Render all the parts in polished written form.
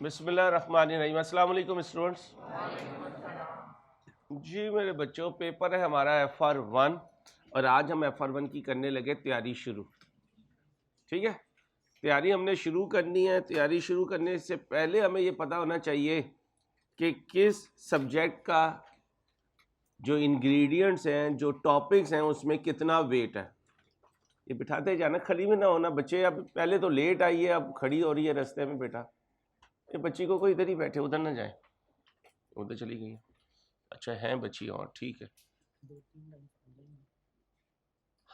बिस्मिल्लाहिर्रहमानिर्रहीम। अस्सलाम वालेकुम स्टूडेंट्स। जी मेरे बच्चों, पेपर है हमारा FR1 और आज हम FR1 की करने लगे तैयारी शुरू। ठीक है, तैयारी हमने शुरू करनी है। तैयारी शुरू करने से पहले हमें ये पता होना चाहिए कि किस सब्जेक्ट का जो इंग्रेडिएंट्स हैं, जो टॉपिक्स हैं, उसमें कितना वेट है। ये बिठाते जाना, खड़ी में ना होना। बच्चे अब पहले तो लेट आई है, अब खड़ी हो रही है रास्ते में। बेटा ये बच्ची को कोई इधर ही बैठे, उधर ना जाए, उधर चली गई। अच्छा हैं बच्ची और, ठीक है।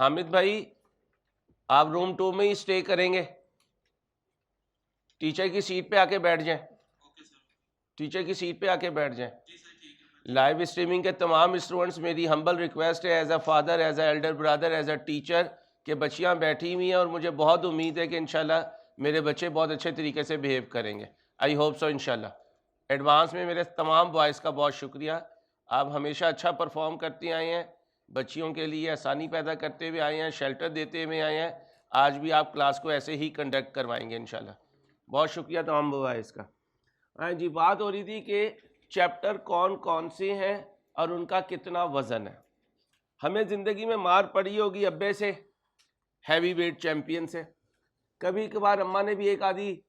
हामिद भाई, आप रूम 2 में ही स्टे करेंगे। टीचर की सीट पे आके बैठ जाएं। टीचर की सीट पे आके बैठ जाएं। लाइव स्ट्रीमिंग के तमाम स्टूडेंट्स, मेरी हम्बल रिक्वेस्ट है as a father, as a elder brother, as a teacher, कि बच्चियां बैठी हुई हैं और मुझे बहुत उम्मीद है कि इंशाल्लाह मेरे बच्चे बहुत अच्छे तरीके से बिहेव करेंगे। आई होप सो इंशाल्लाह। एडवांस में मेरे तमाम बॉयज़ का बहुत शुक्रिया। आप हमेशा अच्छा परफॉर्म करते आए हैं, बच्चियों के लिए आसानी पैदा करते हुए आए हैं, शेल्टर देते हुए आए हैं। आज भी आप क्लास को ऐसे ही कंडक्ट करवाएंगे इंशाल्लाह। बहुत शुक्रिया तमाम बॉयज़ का। हाँ जी, बात हो रही थी कि चैप्टर कौन कौन से हैं और उनका कितना वज़न है। हमें ज़िंदगी में मार पड़ी होगी अब्बे से, हैवी वेट चैम्पियन से। कभी कभार अम्मा ने भी एक आधी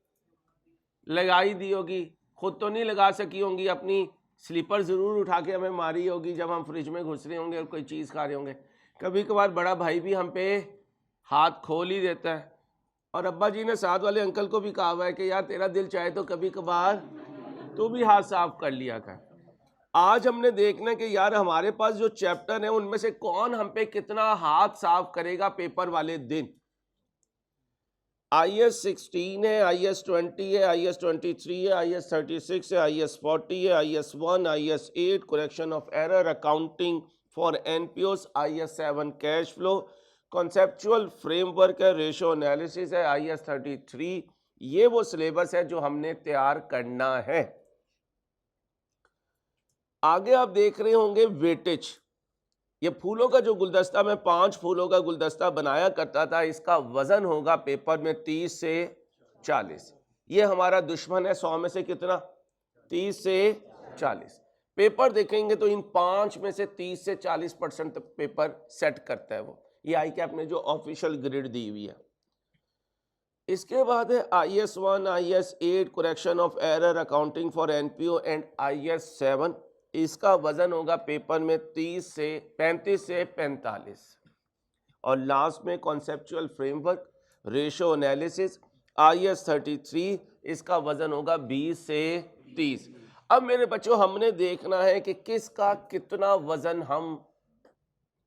लगाई दी होगी, खुद तो नहीं लगा सकी होंगी, अपनी स्लीपर ज़रूर उठा के हमें मारी होगी जब हम फ्रिज में घुस रहे होंगे और कोई चीज़ खा रहे होंगे। कभी कभार बड़ा भाई भी हम पे हाथ खोल ही देता है। और अब्बा जी ने साथ वाले अंकल को भी कहा हुआ है कि यार तेरा दिल चाहे तो कभी कभार तू भी हाथ साफ कर लिया कर। आज हमने देखना है कि यार हमारे पास जो चैप्टर है उनमें से कौन हम पे कितना हाथ साफ करेगा पेपर वाले दिन। IS 16 है, IS 20 है, IS 23 है, IS 36 है, IS 40 है, IS 1, IS 8 correction of error, accounting for NPOs, IS 7 cash flow, conceptual framework है, रेशो एनालिसिस है, IS 33। ये वो सिलेबस है जो हमने तैयार करना है। आगे आप देख रहे होंगे वेटेज। ये फूलों का जो गुलदस्ता, मैं 5 फूलों का गुलदस्ता बनाया करता था, इसका वजन होगा पेपर में 30 से 40। ये हमारा दुश्मन है। 100 में से कितना? 30 से 40। पेपर देखेंगे तो इन 5 में से 30 से 40% पेपर सेट करता है वो। ये आई कैप ने जो ऑफिशियल ग्रिड दी हुई है। इसके बाद है IS 1, IS 8 correction of error, accounting for NPO and IS 7। इसका वजन होगा पेपर में 35 से 45। और लास्ट में conceptual framework, ratio analysis, IS 33। इसका वजन होगा 20 से 30। अब मेरे बच्चों, हमने देखना है कि किसका कितना वजन हम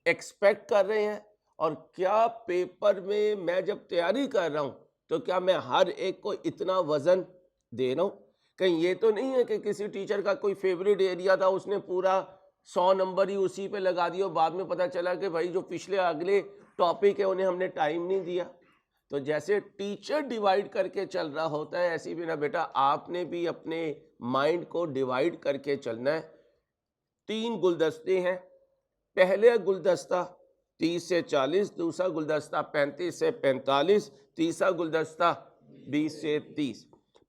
एक्सपेक्ट कर रहे हैं और क्या पेपर में मैं जब तैयारी कर रहा हूं तो क्या मैं हर एक को इतना वजन दे रहा हूं। कहीं ये तो नहीं है कि किसी टीचर का कोई फेवरेट एरिया था, उसने पूरा 100 नंबर ही उसी पे लगा दिया और बाद में पता चला कि भाई जो पिछले अगले टॉपिक है उन्हें हमने टाइम नहीं दिया। तो जैसे टीचर डिवाइड करके चल रहा होता है, ऐसी भी ना बेटा आपने भी अपने माइंड को डिवाइड करके चलना है। 3 गुलदस्ते हैं। पहले गुलदस्ता 30 से 40, दूसरा गुलदस्ता 35 से 45, तीसरा गुलदस्ता 20 से 30।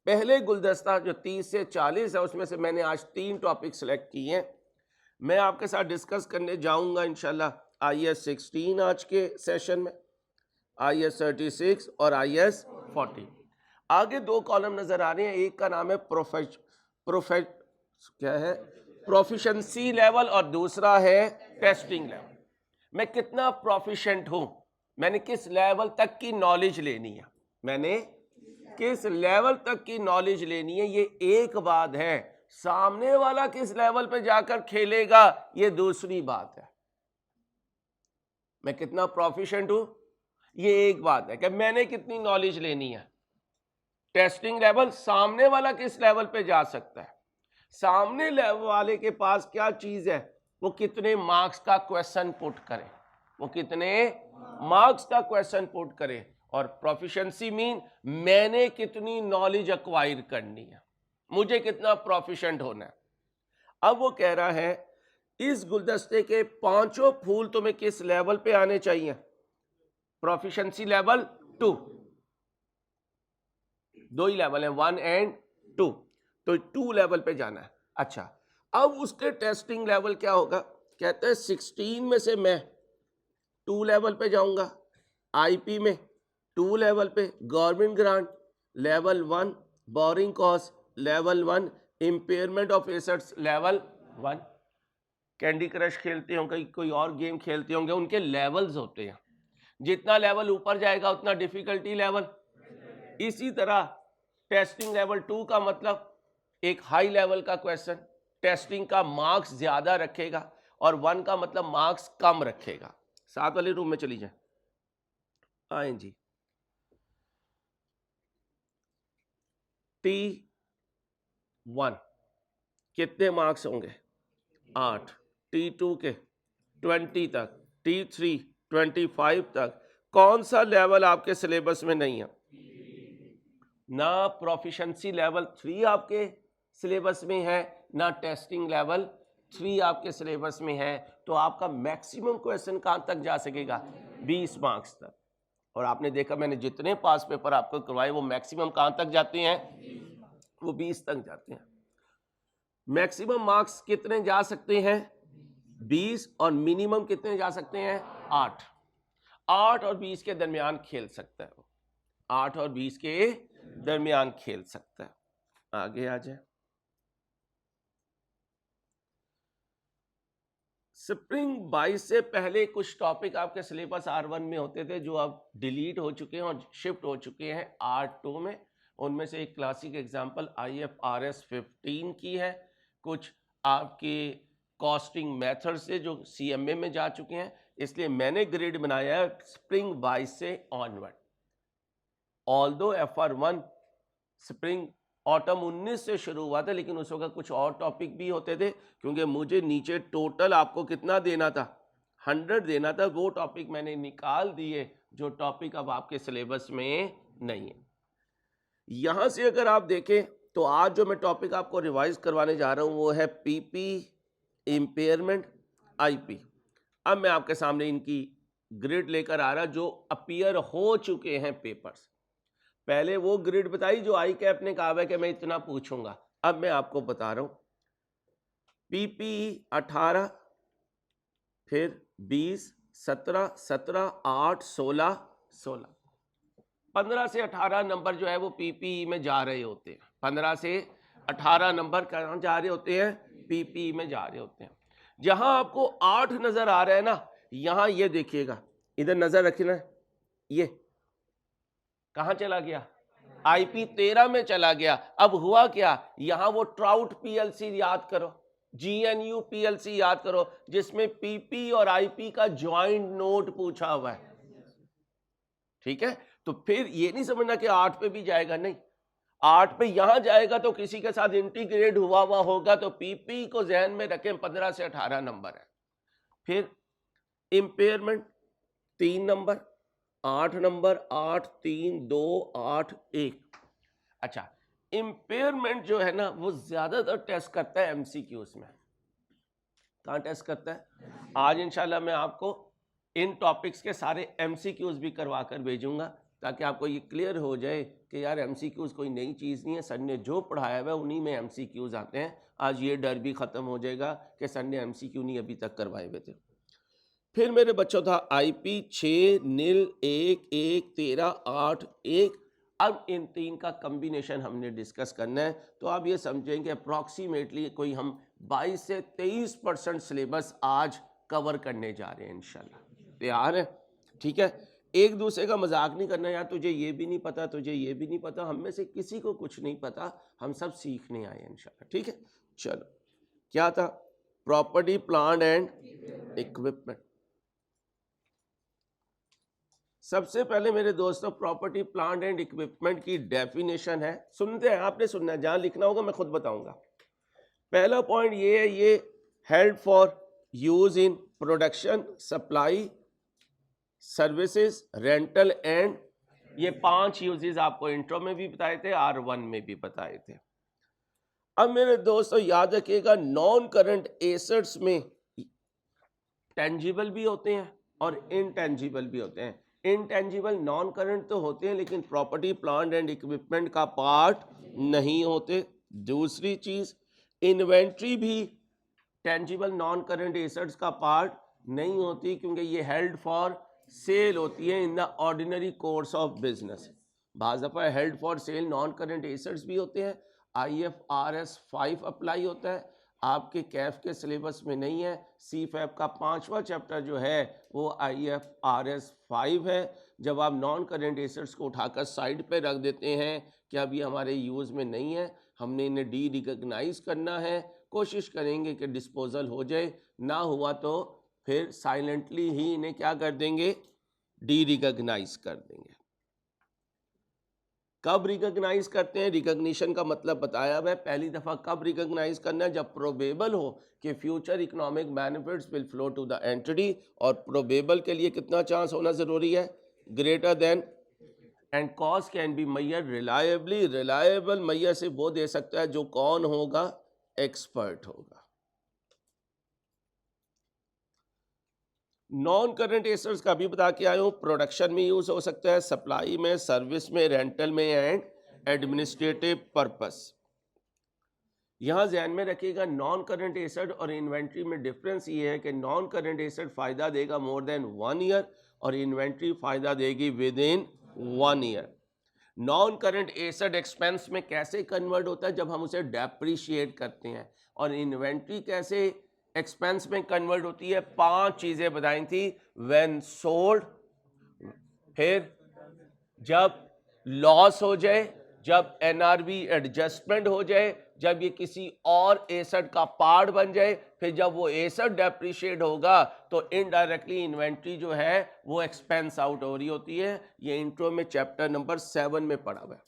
पहले गुलदस्ता जो 30 से 40 है उसमें से मैंने आज 3 टॉपिक सेलेक्ट किए हैं। मैं आपके साथ डिस्कस करने जाऊंगा इंशाल्लाह IS 16 आज के सेशन में, IS 36 और IS 40। आगे 2 कॉलम नजर आ रहे हैं। एक का नाम है प्रोफिशिएंसी लेवल और दूसरा है टेस्टिंग लेवल। मैं कितना प्रोफिशिएंट हूं, मैंने किस लेवल तक की नॉलेज लेनी है, मैंने किस लेवल तक की नॉलेज लेनी है, ये एक बात है। सामने वाला किस लेवल पे जाकर खेलेगा ये दूसरी बात है। मैं कितना प्रोफिशिएंट हूं ये एक बात है कि मैंने कितनी नॉलेज लेनी है। टेस्टिंग लेवल, सामने वाला किस लेवल पे जा सकता है, सामने लेवल वाले के पास क्या चीज है, वो कितने मार्क्स का क्वेश्चन पुट करे, वो कितने मार्क्स का क्वेश्चन पुट करे। और प्रोफिशिएंसी मीन मैंने कितनी नॉलेज एक्वायर करनी है, मुझे कितना प्रोफिशिएंट होना है। अब वो कह रहा है इस गुलदस्ते के 5 फूल तुम्हें किस लेवल पे आने चाहिए? Proficiency level 2। 2 ही लेवल है, 1 और 2। तो 2 लेवल पे जाना है। अच्छा, अब उसके टेस्टिंग लेवल क्या होगा? कहते हैं 16 में से मैं 2 लेवल पे जाऊंगा, आईपी में 2 लेवल पे, government grant level 1, borrowing cost level 1, impairment of assets level 1। Candy crush खेलते होंगे, कोई और गेम खेलते होंगे, उनके लेवल्स होते हैं, जितना लेवल ऊपर जाएगा उतना डिफिकल्टी लेवल। इसी तरह टेस्टिंग लेवल 2 का मतलब एक हाई लेवल का क्वेश्चन, टेस्टिंग का मार्क्स ज्यादा रखेगा, और 1 का मतलब मार्क्स कम रखेगा। साथ वाले रूम में चली जाए, आए जी। T1 कितने मार्क्स होंगे? 8। T2 के 20 तक, T3 25 तक। कौन सा लेवल आपके सिलेबस में नहीं है? ना प्रोफिशिएंसी लेवल 3 आपके सिलेबस में है, ना टेस्टिंग लेवल 3 आपके सिलेबस में है। तो आपका मैक्सिमम क्वेश्चन कहां तक जा सकेगा? 20 मार्क्स तक। और आपने देखा मैंने जितने पास पेपर आपको करवाए वो मैक्सिमम कहां तक जाते हैं? वो 20 तक जाते हैं। मैक्सिमम मार्क्स कितने जा सकते हैं? 20। और मिनिमम कितने जा सकते हैं? 8। 8 और 20 के दरमियान खेल सकता है, 8 और 20 के दरमियान खेल सकता है। आगे आ जाए। स्प्रिंग 22 से पहले कुछ टॉपिक आपके सिलेबस R1 में होते थे जो अब डिलीट हो चुके हैं और शिफ्ट हो चुके हैं R2 में। उनमें से एक क्लासिक एग्जांपल IFRS 15 की है, कुछ आपके कॉस्टिंग मेथड से जो CMA में जा चुके हैं, इसलिए मैंने ग्रेड बनाया है स्प्रिंग 22 से onward. Although FR1 spring autumn 19 से शुरू हुआ था, लेकिन उस वक्त कुछ और टॉपिक भी होते थे, क्योंकि मुझे नीचे टोटल आपको कितना देना था? 100 देना था। वो टॉपिक मैंने निकाल दिए जो टॉपिक अब आपके सिलेबस में नहीं है। यहां से अगर आप देखें तो आज जो मैं टॉपिक आपको रिवाइज करवाने जा रहा हूं वो है PP, इम्पेयरमेंट, IP। अब मैं आपके सामने इनकी ग्रिड लेकर आ रहा जो अपीयर हो चुके हैं पेपर्स। पहले वो ग्रिड बताई जो आई कैप ने कहा है कि मैं इतना पूछूंगा, अब मैं आपको बता रहा हूं। PP 18, फिर 20, 17, 17, 8, 16, 16, 15 से 18 नंबर जो है वो PPE में जा रहे होते हैं। 15 से 18 नंबर कहां जा रहे होते हैं? PPE में जा रहे होते हैं। जहां आपको 8 नजर आ रहा है ना, यहां ये देखिएगा, इधर नजर रखना, ये कहां चला गया? IP 13 में चला गया। अब हुआ क्या? यहां वो ट्राउट PLC याद करो, GNU PLC याद करो, जिसमें PP और IP का ज्वाइंट नोट पूछा हुआ है। ठीक है, तो फिर ये नहीं समझना कि 8 पे भी जाएगा, नहीं। 8 पे यहां जाएगा तो किसी के साथ इंटीग्रेट हुआ होगा, तो PP को ध्यान में रखें, 15 से 18 नंबर है। फिर इम्पेयरमेंट 3 नंबर, 8 नंबर, 8, 3, 2, 8, 1। अच्छा, इम्पेयरमेंट जो है ना वो ज्यादातर टेस्ट करता है MCQs में। कहां टेस्ट करता है? आज इंशाल्लाह मैं आपको इन टॉपिक्स के सारे MCQs भी करवा कर भेजूंगा, ताकि आपको ये क्लियर हो जाए कि यार MCQs कोई नई चीज़ नहीं है, सर ने जो पढ़ाया हुआ है उन्हीं में MCQs आते हैं। आज ये डर भी ख़त्म हो जाएगा कि सर ने MCQ नहीं अभी तक करवाए हुए थे। फिर मेरे बच्चों था IP 6, NIL 1, 1, 13, 8, 1। अब इन तीन का कम्बिनेशन हमने डिस्कस करना है, तो आप ये समझेंगे अप्रॉक्सीमेटली कोई हम 22 से 23% सिलेबस आज कवर करने जा रहे हैं इंशाल्लाह। तैयार है? ठीक है, एक दूसरे का मजाक नहीं करना, यार तुझे ये भी नहीं पता, तुझे ये भी नहीं पता। हम में से किसी को कुछ नहीं पता, हम सब सीखने आए हैं इंशाल्लाह। ठीक है, चलो क्या था? Property, plant and equipment. सबसे पहले मेरे दोस्तों प्रॉपर्टी, प्लांट एंड इक्विपमेंट की डेफिनेशन है, सुनते हैं, आपने सुनना है, जहां लिखना होगा मैं खुद बताऊंगा। पहला पॉइंट ये है, ये held for use in production, supply, services, rental and, ये 5 यूजेस आपको इंट्रो में भी बताए थे, R1 में भी बताए थे। अब मेरे दोस्तों याद रखिएगा, नॉन करंट एसेट्स में टेंजिबल भी होते हैं और इनटेंजिबल भी होते हैं। इनटेंजिबल नॉन करंट तो होते हैं, लेकिन प्रॉपर्टी, प्लांट एंड इक्विपमेंट का पार्ट नहीं होते। दूसरी चीज, इन्वेंट्री भी टेंजिबल नॉन करंट एसेट्स का पार्ट नहीं होती, क्योंकि ये हेल्ड फॉर सेल होती है in the ordinary course of business. बाज़ दफ़ा held for sale non current assets भी होते हैं। IFRS 5 अप्लाई होता है, आपके कैफ के सिलेबस में नहीं है। CFAP का 5वां चैप्टर जो है वो IFRS 5 है। जब आप नॉन करंट एसेट्स को उठाकर साइड पे रख देते हैं कि अभी हमारे यूज़ में नहीं है, हमने इन्हें डी रिकग्नाइज करना है, कोशिश करेंगे कि डिस्पोजल हो जाए, ना हुआ तो फिर साइलेंटली ही इन्हें क्या कर देंगे, डी रिकग्नाइज कर देंगे। कब रिकग्नाइज करते हैं, रिकग्निशन का मतलब बताया हुआ है। पहली दफ़ा कब रिकग्नाइज करना है, जब प्रोबेबल हो कि future economic benefits will flow to the entity, और प्रोबेबल के लिए कितना चांस होना ज़रूरी है, greater than, and cost can be measured reliably. Reliable measured से वो दे सकता है जो कौन होगा, एक्सपर्ट होगा। नॉन करंट एसेट्स का भी बता के आया हूँ, प्रोडक्शन में यूज हो सकता है, सप्लाई में, सर्विस में, रेंटल में एंड एडमिनिस्ट्रेटिव पर्पस। यहां ध्यान में रखिएगा, नॉन करंट एसेट और इन्वेंट्री में डिफरेंस ये है कि नॉन करंट एसेट फायदा देगा मोर देन 1 ईयर और इन्वेंट्री फायदा देगी with in 1 year. Non current asset expense में कैसे कन्वर्ट होता है, जब हम उसे डेप्रिशिएट करते हैं, और इन्वेंट्री कैसे एक्सपेंस में कन्वर्ट होती है। 5 चीजें बताई थी, व्हेन सोल्ड, फिर जब लॉस हो जाए, जब NRV एडजस्टमेंट हो जाए, जब ये किसी और एसेट का पार्ट बन जाए, फिर जब वो एसेट डेप्रिशिएट होगा तो इनडायरेक्टली इन्वेंट्री जो है वो एक्सपेंस आउट हो रही होती है। ये इंट्रो में चैप्टर नंबर 7 में पढ़ा हुआ है।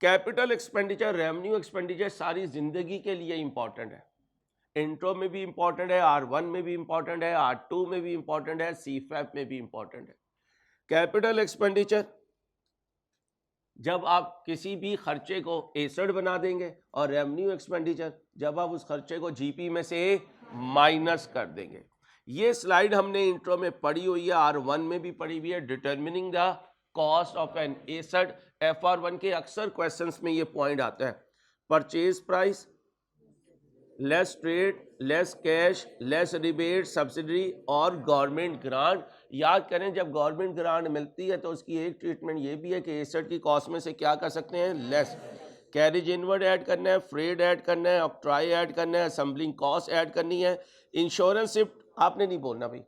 कैपिटल एक्सपेंडिचर, रेवेन्यू एक्सपेंडिचर सारी जिंदगी के लिए इंपॉर्टेंट है। इंट्रो में भी इंपॉर्टेंट है, R1 में भी इंपॉर्टेंट है, R2 में भी इंपॉर्टेंट है, CFAP में भी इंपॉर्टेंट है। कैपिटल एक्सपेंडिचर, जब आप किसी भी खर्चे को एसेट बना देंगे, और रेवेन्यू एक्सपेंडिचर, जब आप उस खर्चे को GP में से माइनस कर देंगे। ये स्लाइड हमने इंट्रो में पढ़ी हुई है, R1 में भी पढ़ी हुई है। Determining the cost of an asset, FR1 के अक्सर क्वेश्चंस में ये पॉइंट आता है। Purchase price, less trade, less cash, less rebate, subsidy और गवर्नमेंट ग्रांट। याद करें, जब गवर्नमेंट ग्रांट मिलती है तो उसकी एक ट्रीटमेंट ये भी है कि एसेट की कॉस्ट में से क्या कर सकते हैं, लेस। कैरेज इनवर्ड ऐड करना है, फ्रेड ऐड करना है, ऑक्ट्राई ऐड करना है, असेंबलिंग कॉस्ट ऐड करनी है, इंश्योरेंस शिफ्ट। आपने नहीं बोलना भाई,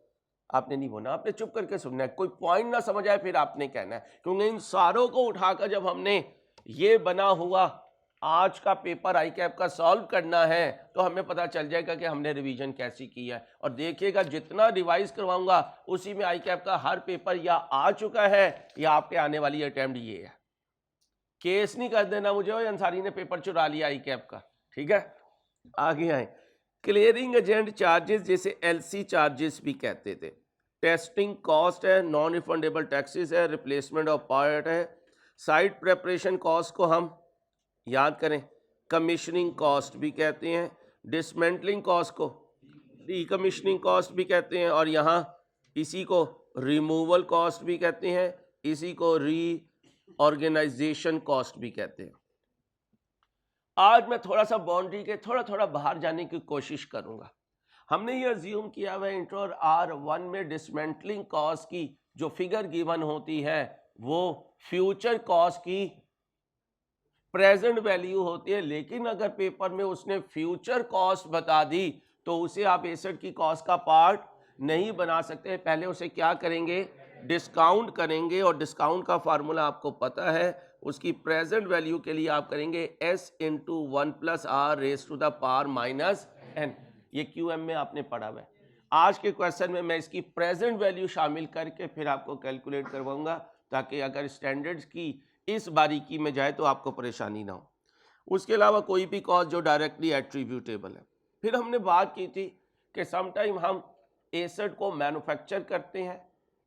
आपने नहीं बोलना, आपने चुप करके सुनना है। कोई पॉइंट ना समझ आए फिर आपने कहना है, क्योंकि इन सारों को उठाकर जब हमने ये बना हुआ आज का पेपर ICAP का सॉल्व करना है तो हमें पता चल जाएगा कि हमने रिवीजन कैसी की है। और देखिएगा, जितना रिवाइज करवाऊंगा उसी में ICAP का हर पेपर या आ चुका है या आपके आने वाली अटेम्प्ट ये है। केस नहीं कर देना मुझे, और अंसारी ने पेपर चुरा लिया ICAP का, ठीक है। आगे आए, क्लियरिंग एजेंट चार्जेस, जिसे LC चार्जेस भी कहते थे। टेस्टिंग कॉस्ट है, नॉन रिफंडेबल टैक्सेस है, रिप्लेसमेंट ऑफ पार्ट है। साइट प्रेपरेशन कॉस्ट को हम याद करें कमीशनिंग कॉस्ट भी कहते हैं, डिसमेंटलिंग कॉस्ट को रिकमीशनिंग कॉस्ट भी कहते हैं, और यहाँ इसी को रिमूवल कॉस्ट भी कहते हैं, इसी को रीऑर्गेनाइजेशन कॉस्ट भी कहते हैं। आज मैं थोड़ा सा बाउंड्री के थोड़ा बाहर जाने की कोशिश करूंगा। हमने ये अज्यूम किया हुआ इंट्रो और R1 में डिसमेंटलिंग कॉस्ट की जो फिगर गिवन होती है वो फ्यूचर कॉस्ट की प्रेजेंट वैल्यू होती है, लेकिन अगर पेपर में उसने फ्यूचर कॉस्ट बता दी तो उसे आप एसेट की कॉस्ट का पार्ट नहीं बना सकते। पहले उसे क्या करेंगे, डिस्काउंट करेंगे, और डिस्काउंट का फार्मूला आपको पता है। उसकी प्रेजेंट वैल्यू के लिए आप करेंगे S × 1 + R raise to the power -n। ये QM में आपने पढ़ा हुआ है। आज के क्वेश्चन में मैं इसकी प्रेजेंट वैल्यू शामिल करके फिर आपको कैलकुलेट करवाऊंगा, ताकि अगर स्टैंडर्ड्स की इस बारीकी में जाए तो आपको परेशानी ना हो। उसके अलावा कोई भी कॉस्ट जो डायरेक्टली एट्रीब्यूटेबल है। फिर हमने बात की थी कि समटाइम हम एसेट को मैन्युफैक्चर करते हैं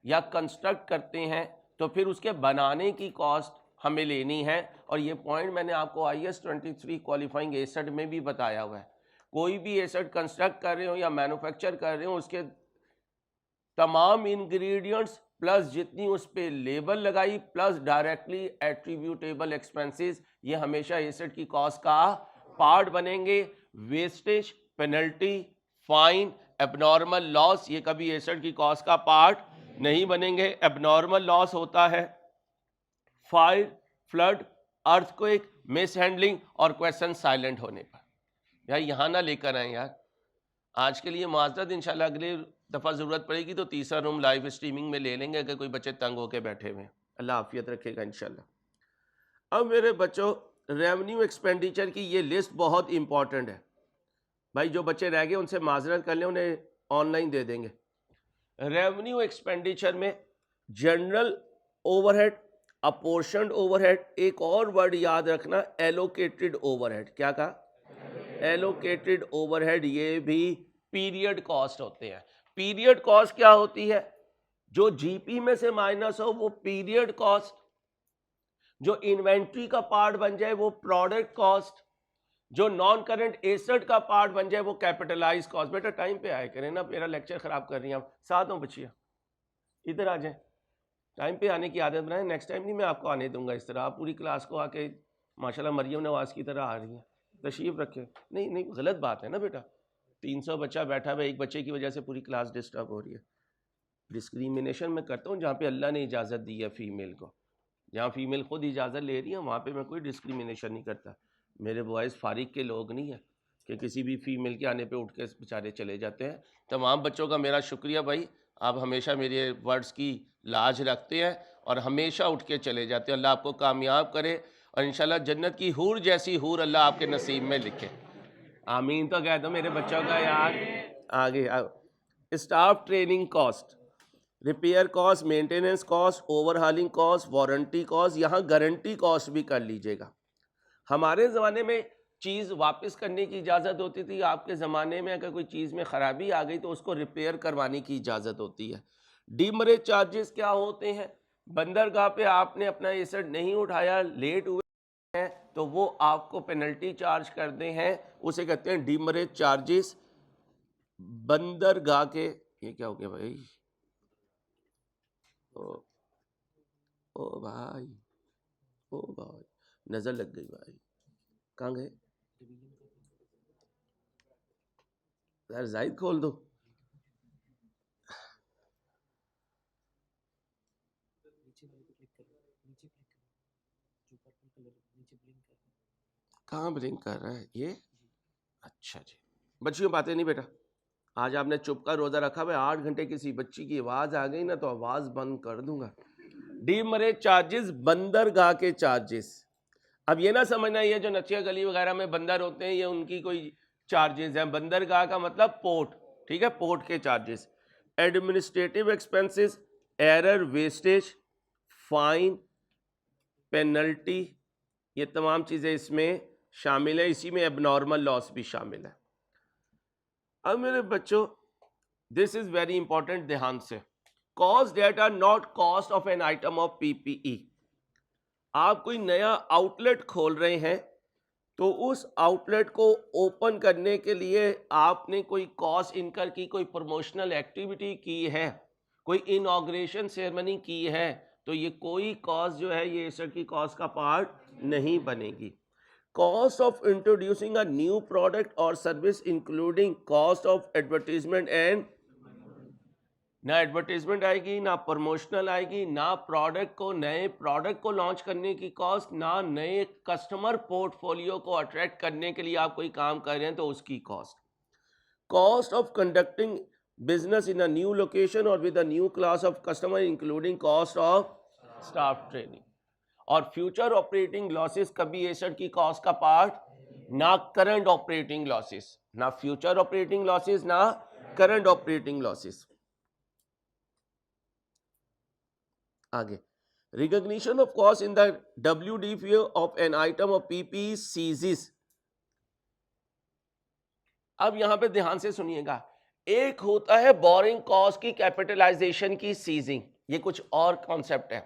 या कंस्ट्रक्ट करते हैं तो फिर उसके बनाने की कॉस्ट हमें लेनी है, और ये पॉइंट मैंने आपको IS 23 क्वालिफाइंग एसेट में भी बताया हुआ है। कोई भी एसेट कंस्ट्रक्ट कर रहे हो या मैन्युफैक्चर कर रहे हो, उसके तमाम इंग्रेडिएंट्स प्लस जितनी उस पर लेबल लगाई प्लस डायरेक्टली एट्रीब्यूटेबल एक्सपेंसेस, ये हमेशा एसेट की कॉस्ट का पार्ट बनेंगे wastage, penalty, fine, abnormal loss. ये कभी एसेट की कॉस्ट का पार्ट नहीं बनेंगे। एबनॉर्मल लॉस होता है fire, flood, earthquake, miss handling और क्वेश्चन साइलेंट होने पर। यार यहाँ ना लेकर आए यार, आज के लिए माजरत, इंशाल्लाह अगली दफ़ा ज़रूरत पड़ेगी तो तीसरा रूम लाइव स्ट्रीमिंग में ले लेंगे अगर कोई बच्चे तंग होके बैठे हुए हैं। अल्लाह आफियत रखेगा इंशाल्लाह। अब मेरे बच्चों, रेवेन्यू एक्सपेंडिचर की ये लिस्ट बहुत इंपॉर्टेंट है भाई। जो बच्चे रह गए उनसे माजरत कर लें, उन्हें ऑनलाइन दे देंगे। रेवेन्यू एक्सपेंडिचर में जनरल ओवरहेड, अपोर्शनड ओवरहेड, एक और वर्ड याद रखना, एलोकेटेड ओवरहेड। क्या कहा? Allocated overhead. ये भी पीरियड कॉस्ट होते हैं। पीरियड कॉस्ट क्या होती है? जो जीपी में से माइनस हो वो पीरियड कॉस्ट, जो इन्वेंट्री का पार्ट बन जाए वो प्रोडक्ट कॉस्ट, जो नॉन करंट एसेट का पार्ट बन जाए वो कैपिटलाइज कॉस्ट। बेटा टाइम पे आया करें ना, मेरा लेक्चर खराब कर रही हैं आप। 7 बचिए, इधर आ जाए, टाइम पे आने की आदत बनाए। नेक्स्ट टाइम नहीं मैं आपको आने दूंगा इस तरह। आप पूरी क्लास को आके माशाल्लाह मरियम नवाज की तरह आ रही हैं, तशरीफ रखे। नहीं नहीं, गलत बात है ना बेटा। 300 बच्चा बैठा हुआ, एक बच्चे की वजह से पूरी क्लास डिस्टर्ब हो रही है। डिस्क्रिमिनेशन मैं करता हूँ जहाँ पे अल्लाह ने इजाज़त दी है फीमेल को। जहाँ फीमेल खुद इजाज़त ले रही है वहाँ पे मैं कोई डिस्क्रिमिनेशन नहीं करता। मेरे बॉयज़ फारिग के लोग नहीं है कि किसी भी फीमेल के आने पे उठ के बेचारे चले जाते हैं। तमाम बच्चों का मेरा शुक्रिया भाई, आप हमेशा मेरे वर्ड्स की लाज रखते हैं और हमेशा उठ के चले जाते हैं। अल्लाह आपको कामयाब करे और इंशाल्लाह जन्नत की हूर जैसी हूर अल्लाह आपके नसीब में लिखे। आमीन तो कह दो मेरे बच्चों का यार। आगे staff training cost, repair cost, maintenance cost, overhauling cost, warranty cost, यहाँ गारंटी कॉस्ट भी कर लीजिएगा। हमारे ज़माने में चीज़ वापस करने की इजाज़त होती थी, आपके ज़माने में अगर कोई चीज़ में ख़राबी आ गई तो उसको रिपेयर करवाने की इजाज़त होती है। डीमरेज चार्जेस क्या होते हैं? बंदरगाह पे आपने अपना एसेट नहीं उठाया, लेट हुए हैं तो वो आपको पेनल्टी चार्ज करते हैं, उसे कहते हैं डीमरेज चार्जेस। बंदरगाह के, ये क्या हो गया भाई? ओ भाई, ओ भाई, नजर लग गई भाई, कहाँ गए यार? जाहिद खोल दो। कहाँ ब्लिंक कर रहा है ये? अच्छा जी, बच्चियों बातें नहीं बेटा। आज आपने चुप का रोजा रखा हुआ, 8 घंटे किसी बच्ची की आवाज आ गई ना तो आवाज बंद कर दूंगा। डीमरेज चार्जेस, बंदरगाह के चार्जेस। अब ये ना समझना ये जो नचिया गली वगैरह में बंदर होते हैं ये उनकी कोई चार्जेस हैं। बंदरगाह का मतलब पोर्ट, ठीक है, पोर्ट के charges. Administrative expenses, error, wastage, fine, penalty, ये तमाम चीज़ें इसमें शामिल है। इसी में एबनॉर्मल लॉस भी शामिल है। अब मेरे बच्चों, दिस इज वेरी इंपॉर्टेंट, ध्यान से। Cost that are not cost of an item of PPE. आप कोई नया आउटलेट खोल रहे हैं तो उस आउटलेट को ओपन करने के लिए आपने कोई कॉस्ट इनकर की, कोई प्रमोशनल एक्टिविटी की है, कोई इनॉग्रेशन सेरेमनी की है, तो ये कोई कॉस्ट जो है ये एसेट की कॉस्ट का पार्ट नहीं बनेगी। Cost of introducing a new product और service including cost of advertisement and, ना एडवर्टीजमेंट आएगी, ना प्रमोशनल आएगी, ना प्रोडक्ट को, नए प्रोडक्ट को लॉन्च करने की कॉस्ट, ना नए कस्टमर पोर्टफोलियो को अट्रैक्ट करने के लिए आप कोई काम कर रहे हैं तो उसकी cost. Cost of conducting business in a new location और with a new class of customer including cost of staff training. और फ्यूचर ऑपरेटिंग लॉसेस कभी एसेट की कॉस्ट का पार्ट, ना करंट ऑपरेटिंग लॉसेस, ना फ्यूचर ऑपरेटिंग लॉसेस, ना current operating losses. आगे, recognition of cost in the WDPO of an item of PP सीजीज। अब यहां पे ध्यान से सुनिएगा, एक होता है बोरिंग कॉस्ट की कैपिटलाइजेशन की सीजिंग, ये कुछ और कॉन्सेप्ट है।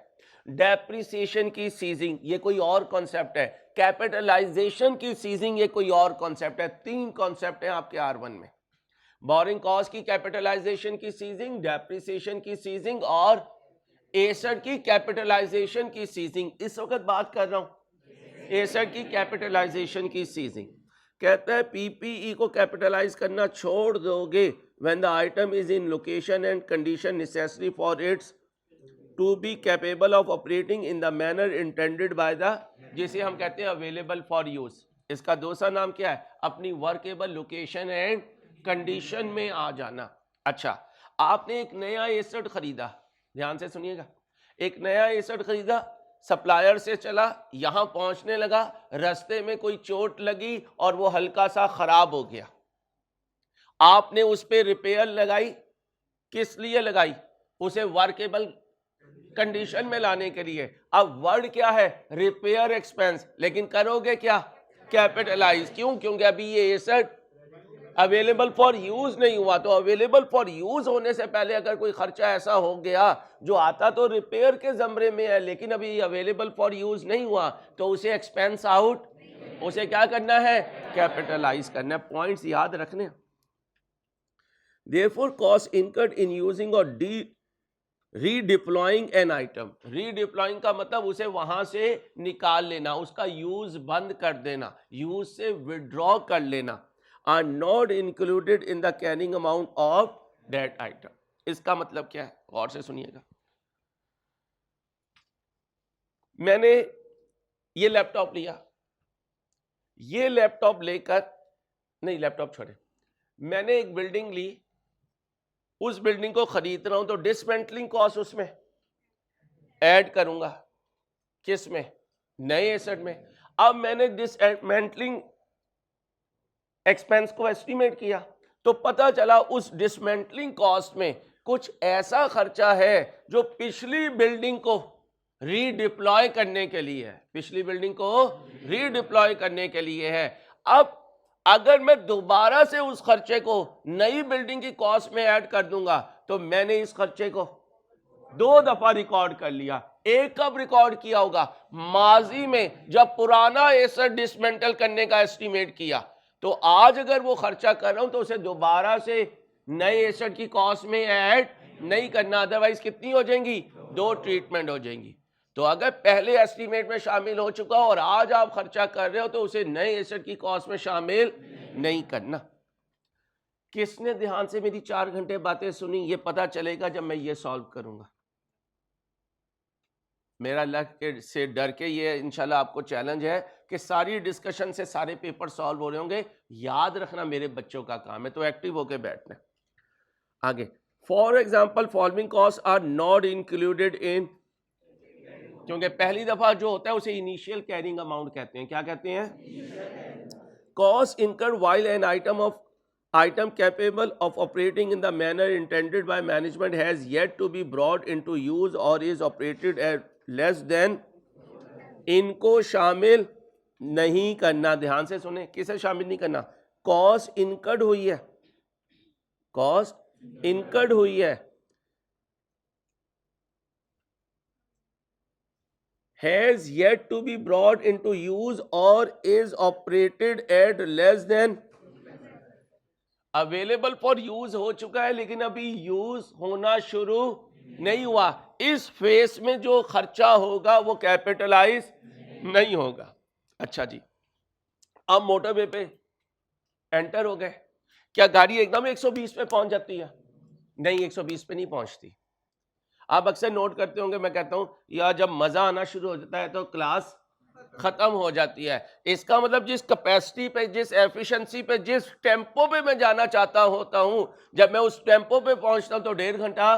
डेप्रिसिएशन की सीजिंग, ये कोई और कॉन्सेप्ट है। कैपिटलाइजेशन की सीजिंग, ये कोई और कॉन्सेप्ट है। 3 कॉन्सेप्ट हैं आपके R1 में। बोरिंग कॉस्ट की कैपिटलाइजेशन की सीजिंग, डेप्रिसिएशन की सीजिंग और एसेट की कैपिटलाइजेशन की सीजिंग। इस वक्त बात कर रहा हूं एसेट की कैपिटलाइजेशन की सीजिंग। कहता है पीपीई को कैपिटलाइज करना छोड़ दोगे when the item is in location and condition necessary for its to be capable of operating in the manner intended by the, जिसे हम कहते हैं अवेलेबल फॉर यूज। इसका दूसरा नाम क्या है? अपनी वर्केबल लोकेशन एंड कंडीशन में आ जाना। अच्छा, आपने एक नया एसेट खरीदा, ध्यान से सुनिएगा, एक नया एसेट खरीदा, सप्लायर से चला, यहां पहुंचने लगा, रास्ते में कोई चोट लगी और वो हल्का सा खराब हो गया, आपने उस पर रिपेयर लगाई। किस लिए लगाई? उसे वर्केबल कंडीशन में लाने के लिए। अब वर्ड क्या है? रिपेयर एक्सपेंस, लेकिन करोगे क्या? कैपिटलाइज। क्यों? क्योंकि अभी ये एसेट अवेलेबल फॉर यूज नहीं हुआ। तो अवेलेबल फॉर यूज होने से पहले अगर कोई खर्चा ऐसा हो गया जो आता तो रिपेयर के जमरे में है, लेकिन अभी अवेलेबल फॉर यूज नहीं हुआ, तो उसे एक्सपेंस आउट, उसे क्या करना है? कैपिटलाइज करना है। पॉइंट्स याद रखने। Therefore cost incurred in using और रीडिप्लॉइंग एन आइटम। रीडिप्लॉइंग का मतलब उसे वहां से निकाल लेना, उसका यूज बंद कर देना, यूज से विड्रॉ कर लेना। Are not included in the carrying amount of that item. इसका मतलब क्या है? गौर से सुनिएगा। मैंने ये लैपटॉप लिया, ये लैपटॉप लेकर, नहीं लैपटॉप छोड़े, मैंने एक बिल्डिंग ली, उस बिल्डिंग को खरीद रहा हूं, तो डिसमेंटलिंग कॉस्ट उसमें ऐड करूंगा। किस में? नए एसेट में। अब मैंने डिसमेंटलिंग एक्सपेंस को एस्टिमेट किया, तो पता चला उस डिसमेंटलिंग कॉस्ट में कुछ ऐसा खर्चा है जो पिछली बिल्डिंग को रीडिप्लॉय करने के लिए है, पिछली बिल्डिंग को रीडिप्लॉय करने के लिए है। अब अगर मैं दोबारा से उस खर्चे को नई बिल्डिंग की कॉस्ट में ऐड कर दूंगा, तो मैंने इस खर्चे को 2 दफा रिकॉर्ड कर लिया। एक कब रिकॉर्ड किया होगा? माजी में, जब पुराना एसेट डिसमेंटल करने का एस्टिमेट किया। तो आज अगर वो खर्चा कर रहा हूं तो उसे दोबारा से नए एसेट की कॉस्ट में ऐड नहीं करना, अदरवाइज कितनी हो जाएंगी? 2 ट्रीटमेंट हो जाएंगी। तो अगर पहले एस्टीमेट में शामिल हो चुका और आज आप खर्चा कर रहे हो, तो उसे नए एसेट की कॉस्ट में शामिल नहीं करना। किसने ध्यान से मेरी 4 घंटे बातें सुनी, ये पता चलेगा जब मैं ये सॉल्व करूंगा। मेरा अल्लाह से डर के ये इंशाल्लाह आपको चैलेंज है कि सारी डिस्कशन से सारे पेपर सॉल्व हो रहे होंगे। याद रखना मेरे बच्चों का काम है, तो एक्टिव होके बैठना। आगे, for example following cost are not included in, क्योंकि पहली दफा जो होता है उसे इनिशियल कैरिंग अमाउंट कहते हैं। क्या कहते हैं? Cost incurred while an item capable of operating in the manner intended by management has yet to be brought into use और is operated at less than, इनको शामिल नहीं करना। ध्यान से सुने, किसे शामिल नहीं करना? कॉस्ट इनकर्ड हुई है, कॉस्ट इनकर्ड हुई है, has yet to be brought into use or is operated at less than, available for use हो चुका है लेकिन अभी यूज होना शुरू नहीं हुआ। इस फेस में जो खर्चा होगा वो कैपिटलाइज नहीं होगा। अच्छा जी, अब मोटरवे पे एंटर हो गए, क्या गाड़ी एकदम 120 पे पहुंच जाती है? नहीं, 120 पे नहीं पहुंचती। आप अक्सर नोट करते होंगे, मैं कहता हूं या जब मजा आना शुरू हो जाता है तो क्लास खत्म हो जाती है। इसका मतलब जिस कैपेसिटी पे, जिस एफिशिएंसी पे, जिस टेम्पो पे मैं जाना चाहता होता हूं, जब मैं उस टेम्पो पे पहुंचता हूं तो 1.5 घंटा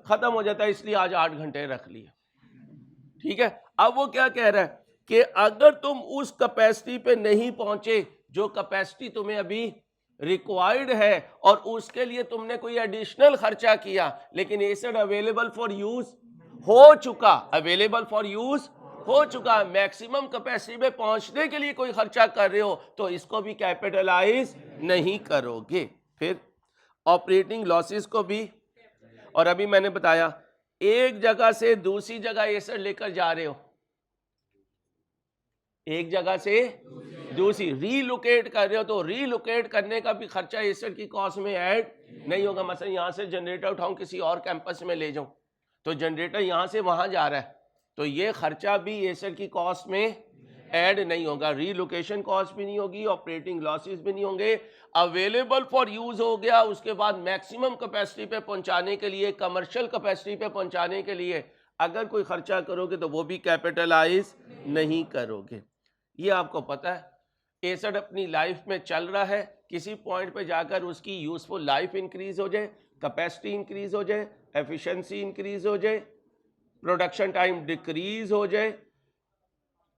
खत्म हो जाता है, इसलिए आज 8 घंटे रख लिए। ठीक है, अब वो क्या कह रहा है कि अगर तुम उस कैपेसिटी पे नहीं पहुंचे जो कैपेसिटी तुम्हें अभी रिक्वायर्ड है और उसके लिए तुमने कोई एडिशनल खर्चा किया, लेकिन एसेट अवेलेबल फॉर यूज हो चुका, अवेलेबल फॉर यूज हो चुका, मैक्सिमम कैपेसिटी में पहुंचने के लिए कोई खर्चा कर रहे हो, तो इसको भी कैपिटलाइज नहीं करोगे। फिर ऑपरेटिंग लॉसेस को भी, और अभी मैंने बताया एक जगह से दूसरी जगह एसेट लेकर जा रहे हो, एक जगह से दूसरी रीलोकेट कर रहे हो, तो रीलोकेट करने का भी खर्चा एसेट की कॉस्ट में ऐड नहीं होगा। मतलब यहां से जनरेटर उठाऊं किसी और कैंपस में ले जाऊं, तो जनरेटर यहां से वहां जा रहा है, तो ये खर्चा भी एसेट की कॉस्ट में ऐड नहीं होगा, रीलोकेशन कॉस्ट भी नहीं होगी, ऑपरेटिंग लॉसेस भी नहीं होंगे, अवेलेबल फॉर यूज हो गया। उसके बाद मैक्सिमम कैपेसिटी पे पहुंचाने के लिए, कमर्शियल कैपेसिटी पे पहुंचाने के लिए अगर कोई खर्चा करोगे तो वो भी कैपिटलाइज नहीं करोगे। ये आपको पता है। एसेट अपनी लाइफ में चल रहा है, किसी पॉइंट पे जाकर उसकी यूजफुल लाइफ इंक्रीज हो जाए, कैपेसिटी इंक्रीज हो जाए, एफिशिएंसी इंक्रीज हो जाए, प्रोडक्शन टाइम डिक्रीज हो जाए,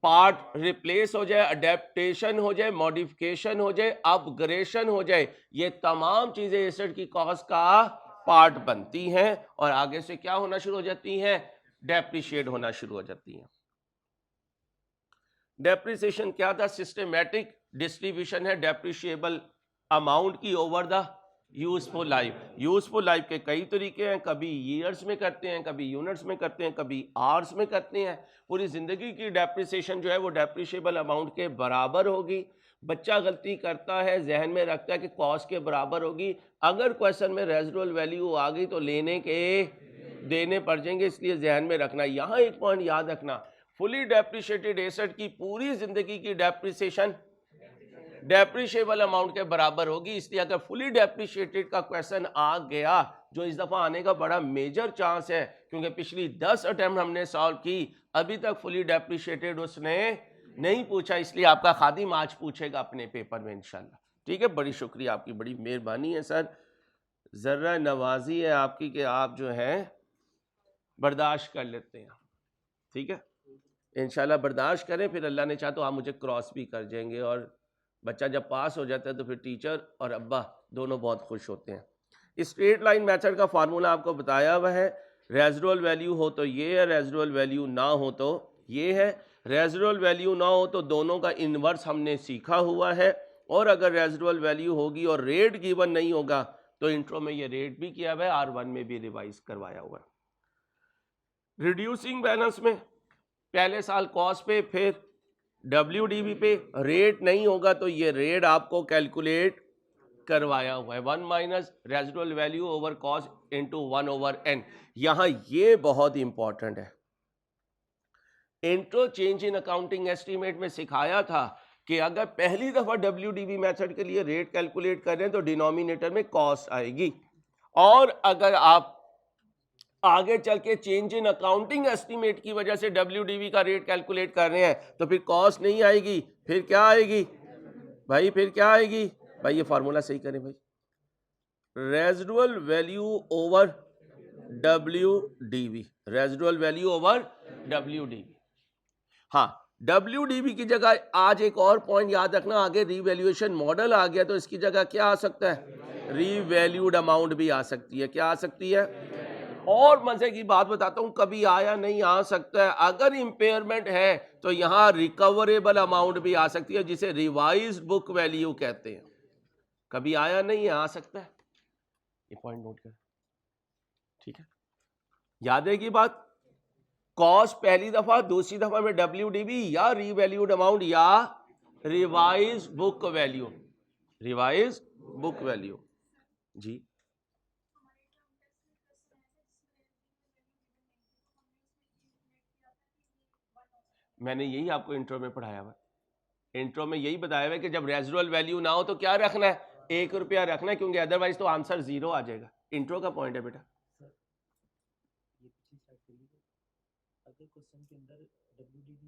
पार्ट रिप्लेस हो जाए, अडेप्टेशन हो जाए, मॉडिफिकेशन हो जाए, अपग्रेडेशन हो जाए, ये तमाम चीजें एसेट की कॉस्ट का पार्ट बनती हैं और आगे से क्या होना शुरू हो जाती हैं, डेप्रिशिएट होना शुरू हो जाती हैं। डेप्रिसिएशन क्या था, सिस्टमेटिक डिस्ट्रीब्यूशन है डेप्रिशिएबल अमाउंट की over the useful life. Useful life के कई तरीके हैं, कभी ईयर्स में करते हैं, कभी यूनिट्स में करते हैं, कभी आवर्स में करते हैं। पूरी जिंदगी की डेप्रिसिएशन जो है वो डेप्रिशिएबल अमाउंट के बराबर होगी। बच्चा गलती करता है, जहन में रखता है कि कॉस्ट के बराबर होगी, अगर क्वेश्चन में रेजिडुअल वैल्यू आ गई तो लेने के देने पड़ जाएंगे, इसलिए जहन में रखना। यहाँ एक पॉइंट याद रखना, फुली डेप्रिशिएटेड एसेट की पूरी जिंदगी की डेप्रिसिएशन डेप्रिशिएबल अमाउंट के बराबर होगी। इसलिए अगर फुली डेप्रिशिएटेड का क्वेश्चन आ गया, जो इस दफा आने का बड़ा मेजर चांस है, क्योंकि पिछली 10 अटेम्प्ट हमने सॉल्व की, अभी तक फुली डेप्रिशिएटेड उसने नहीं पूछा, इसलिए आपका खादिम आज पूछेगा अपने पेपर में इंशाल्लाह। ठीक है, बड़ी शुक्रिया आपकी, बड़ी मेहरबानी है सर, जर्रा नवाजी है आपकी कि आप जो है बर्दाश्त कर लेते हैं। ठीक है, इंशाल्लाह बर्दाश्त करें, फिर अल्लाह ने चाहा तो आप मुझे क्रॉस भी कर जाएंगे, और बच्चा जब पास हो जाता है तो फिर टीचर और अब्बा दोनों बहुत खुश होते हैं। स्ट्रेट लाइन मेथड का फार्मूला आपको बताया हुआ है, रेजिडुअल वैल्यू हो तो ये है, रेजिडुअल वैल्यू ना हो तो ये है। रेजिडुअल वैल्यू ना हो तो दोनों का इन्वर्स हमने सीखा हुआ है, और अगर रेजिडुअल वैल्यू होगी और रेट गिवन नहीं होगा तो इंट्रो में ये रेट भी किया हुआ है, R1 में भी रिवाइज करवाया हुआ है। रिड्यूसिंग बैलेंस में पहले साल कॉस्ट पे, फिर WDV पे रेट नहीं होगा तो ये रेट आपको कैलकुलेट करवाया हुआ है, 1 minus residual value over cost into 1/n। यहां ये बहुत इंपॉर्टेंट है। Intro change in accounting estimate में सिखाया था कि अगर पहली दफा WDV मेथड के लिए रेट कैलकुलेट कर रहे हैं तो डिनोमिनेटर में कॉस्ट आएगी, और अगर आप आगे चल के चेंज इन अकाउंटिंग एस्टीमेट की वजह से WDV का रेट कैलकुलेट कर रहे हैं तो फिर कॉस्ट नहीं आएगी, फिर क्या आएगी भाई, फिर क्या आएगी भाई, ये फार्मूला सही करें भाई, residual value over WDV, residual value over WDV। हाँ, WDV की जगह आज एक और पॉइंट याद रखना, आगे रीवैल्यूएशन मॉडल आ गया तो इसकी जगह क्या आ सकता है, रीवैल्यूड अमाउंट भी आ सकती है। क्या आ सकती है? और मजे की बात बताता हूं, कभी आया नहीं आ सकता है, अगर इंपेयरमेंट है तो यहां रिकवरेबल अमाउंट भी आ सकती है, जिसे रिवाइज्ड बुक वैल्यू कहते हैं। कभी आया नहीं है, आ सकता है, ये पॉइंट नोट कर, ठीक है, याद है की बात। कॉस्ट पहली दफा, दूसरी दफा में WDV या रीवैल्यूड अमाउंट या revised book value, revised book value. जी मैंने यही आपको इंट्रो में पढ़ाया हुआ, इंट्रो में यही बताया हुआ है कि जब रेजिडुअल वैल्यू ना हो तो क्या रखना है, 1 रुपया रखना है, क्योंकि अदरवाइज तो आंसर 0 आ जाएगा। इंट्रो का पॉइंट है बेटा। अगर क्वेश्चन के अंदर WDV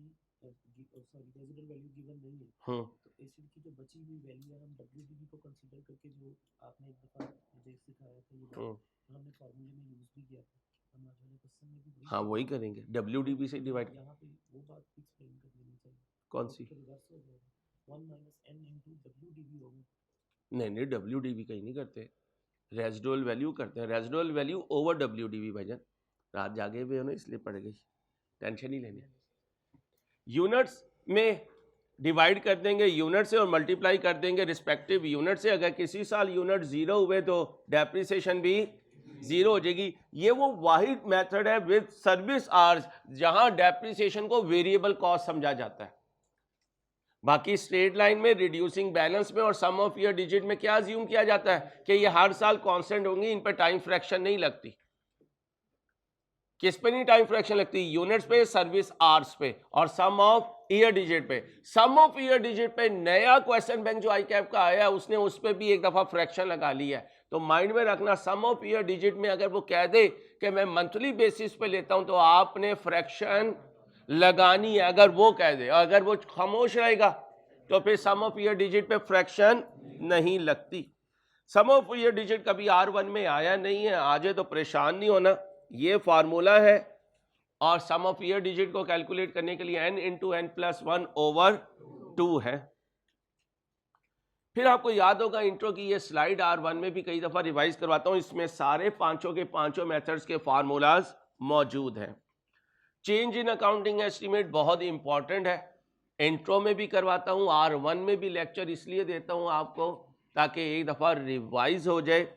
sorry residual value given नहीं है तो एसिड की जो बची हुई वैल्यू है हम WDV को कंसीडर करके, जो आपने एक दफा मुझे सिखाया था ये बात, हमने फार्मूले में यूज भी किया था, हम आज वाले क्वेश्चन में भी हाँ वही करेंगे, WDV से डिवाइड। यहाँ पे वो बात एक्सप्लेन कर देनी चाहिए। कौन सी? रिवर्स हो जाएगा, 1 - n into WDV होगा। नहीं WDV कहीं नहीं करते, रेजिडुअल वैल्यू करते हैं, रेजिडुअल वैल्यू ओवर WDV। भाईजान रात जागे हुए हो ना, इसलिए पड़ गई, टेंशन नहीं लेनी। यूनिट्स में डिवाइड कर देंगे, यूनिट से, और मल्टीप्लाई कर देंगे रिस्पेक्टिव यूनिट से। अगर किसी साल यूनिट 0 हुए तो डेप्रिसिएशन भी 0 हो जाएगी। ये वो वाहिद मेथड है विद सर्विस आवर्स जहां डेप्रिसिएशन को वेरिएबल कॉस्ट समझा जाता है। बाकी स्ट्रेट लाइन में, रिड्यूसिंग बैलेंस में और सम ऑफ ईयर डिजिट में क्या अज्यूम किया जाता है कि ये हर साल कांस्टेंट होंगी, इन पर टाइम फ्रैक्शन नहीं लगती। किस पे नहीं टाइम फ्रैक्शन लगती? यूनिट्स पे, सर्विस आवर्स पे, और सम ऑफ ईयर डिजिट पे, सम ऑफ ईयर डिजिट पे नया क्वेश्चन बैंक जो आई कैप का आया है उसने उस पर भी एक दफा फ्रैक्शन लगा लिया है। तो माइंड में रखना, सम ऑफ ईयर डिजिट में अगर वो कह दे कि मैं मंथली बेसिस पे लेता हूं तो आपने फ्रैक्शन लगानी है, अगर वो कह दे। अगर वो खामोश रहेगा तो फिर सम ऑफ ईयर डिजिट पे फ्रैक्शन नहीं लगती। सम ऑफ ईयर डिजिट कभी R1 में आया नहीं है, आजे तो परेशान नहीं होना, ये फार्मूला है और सम ऑफ ईयर डिजिट को कैलकुलेट करने के लिए n इंटू n प्लस 1/2 है। फिर आपको याद होगा इंट्रो की ये स्लाइड R1 में भी कई दफा रिवाइज करवाता हूं, इसमें सारे पांचों के पांचों मेथड्स के फार्मूलाज मौजूद हैं। चेंज इन अकाउंटिंग एस्टीमेट बहुत इंपॉर्टेंट है, इंट्रो में भी करवाता हूं, R1 में भी लेक्चर इसलिए देता हूं आपको ताकि एक दफा रिवाइज हो जाए।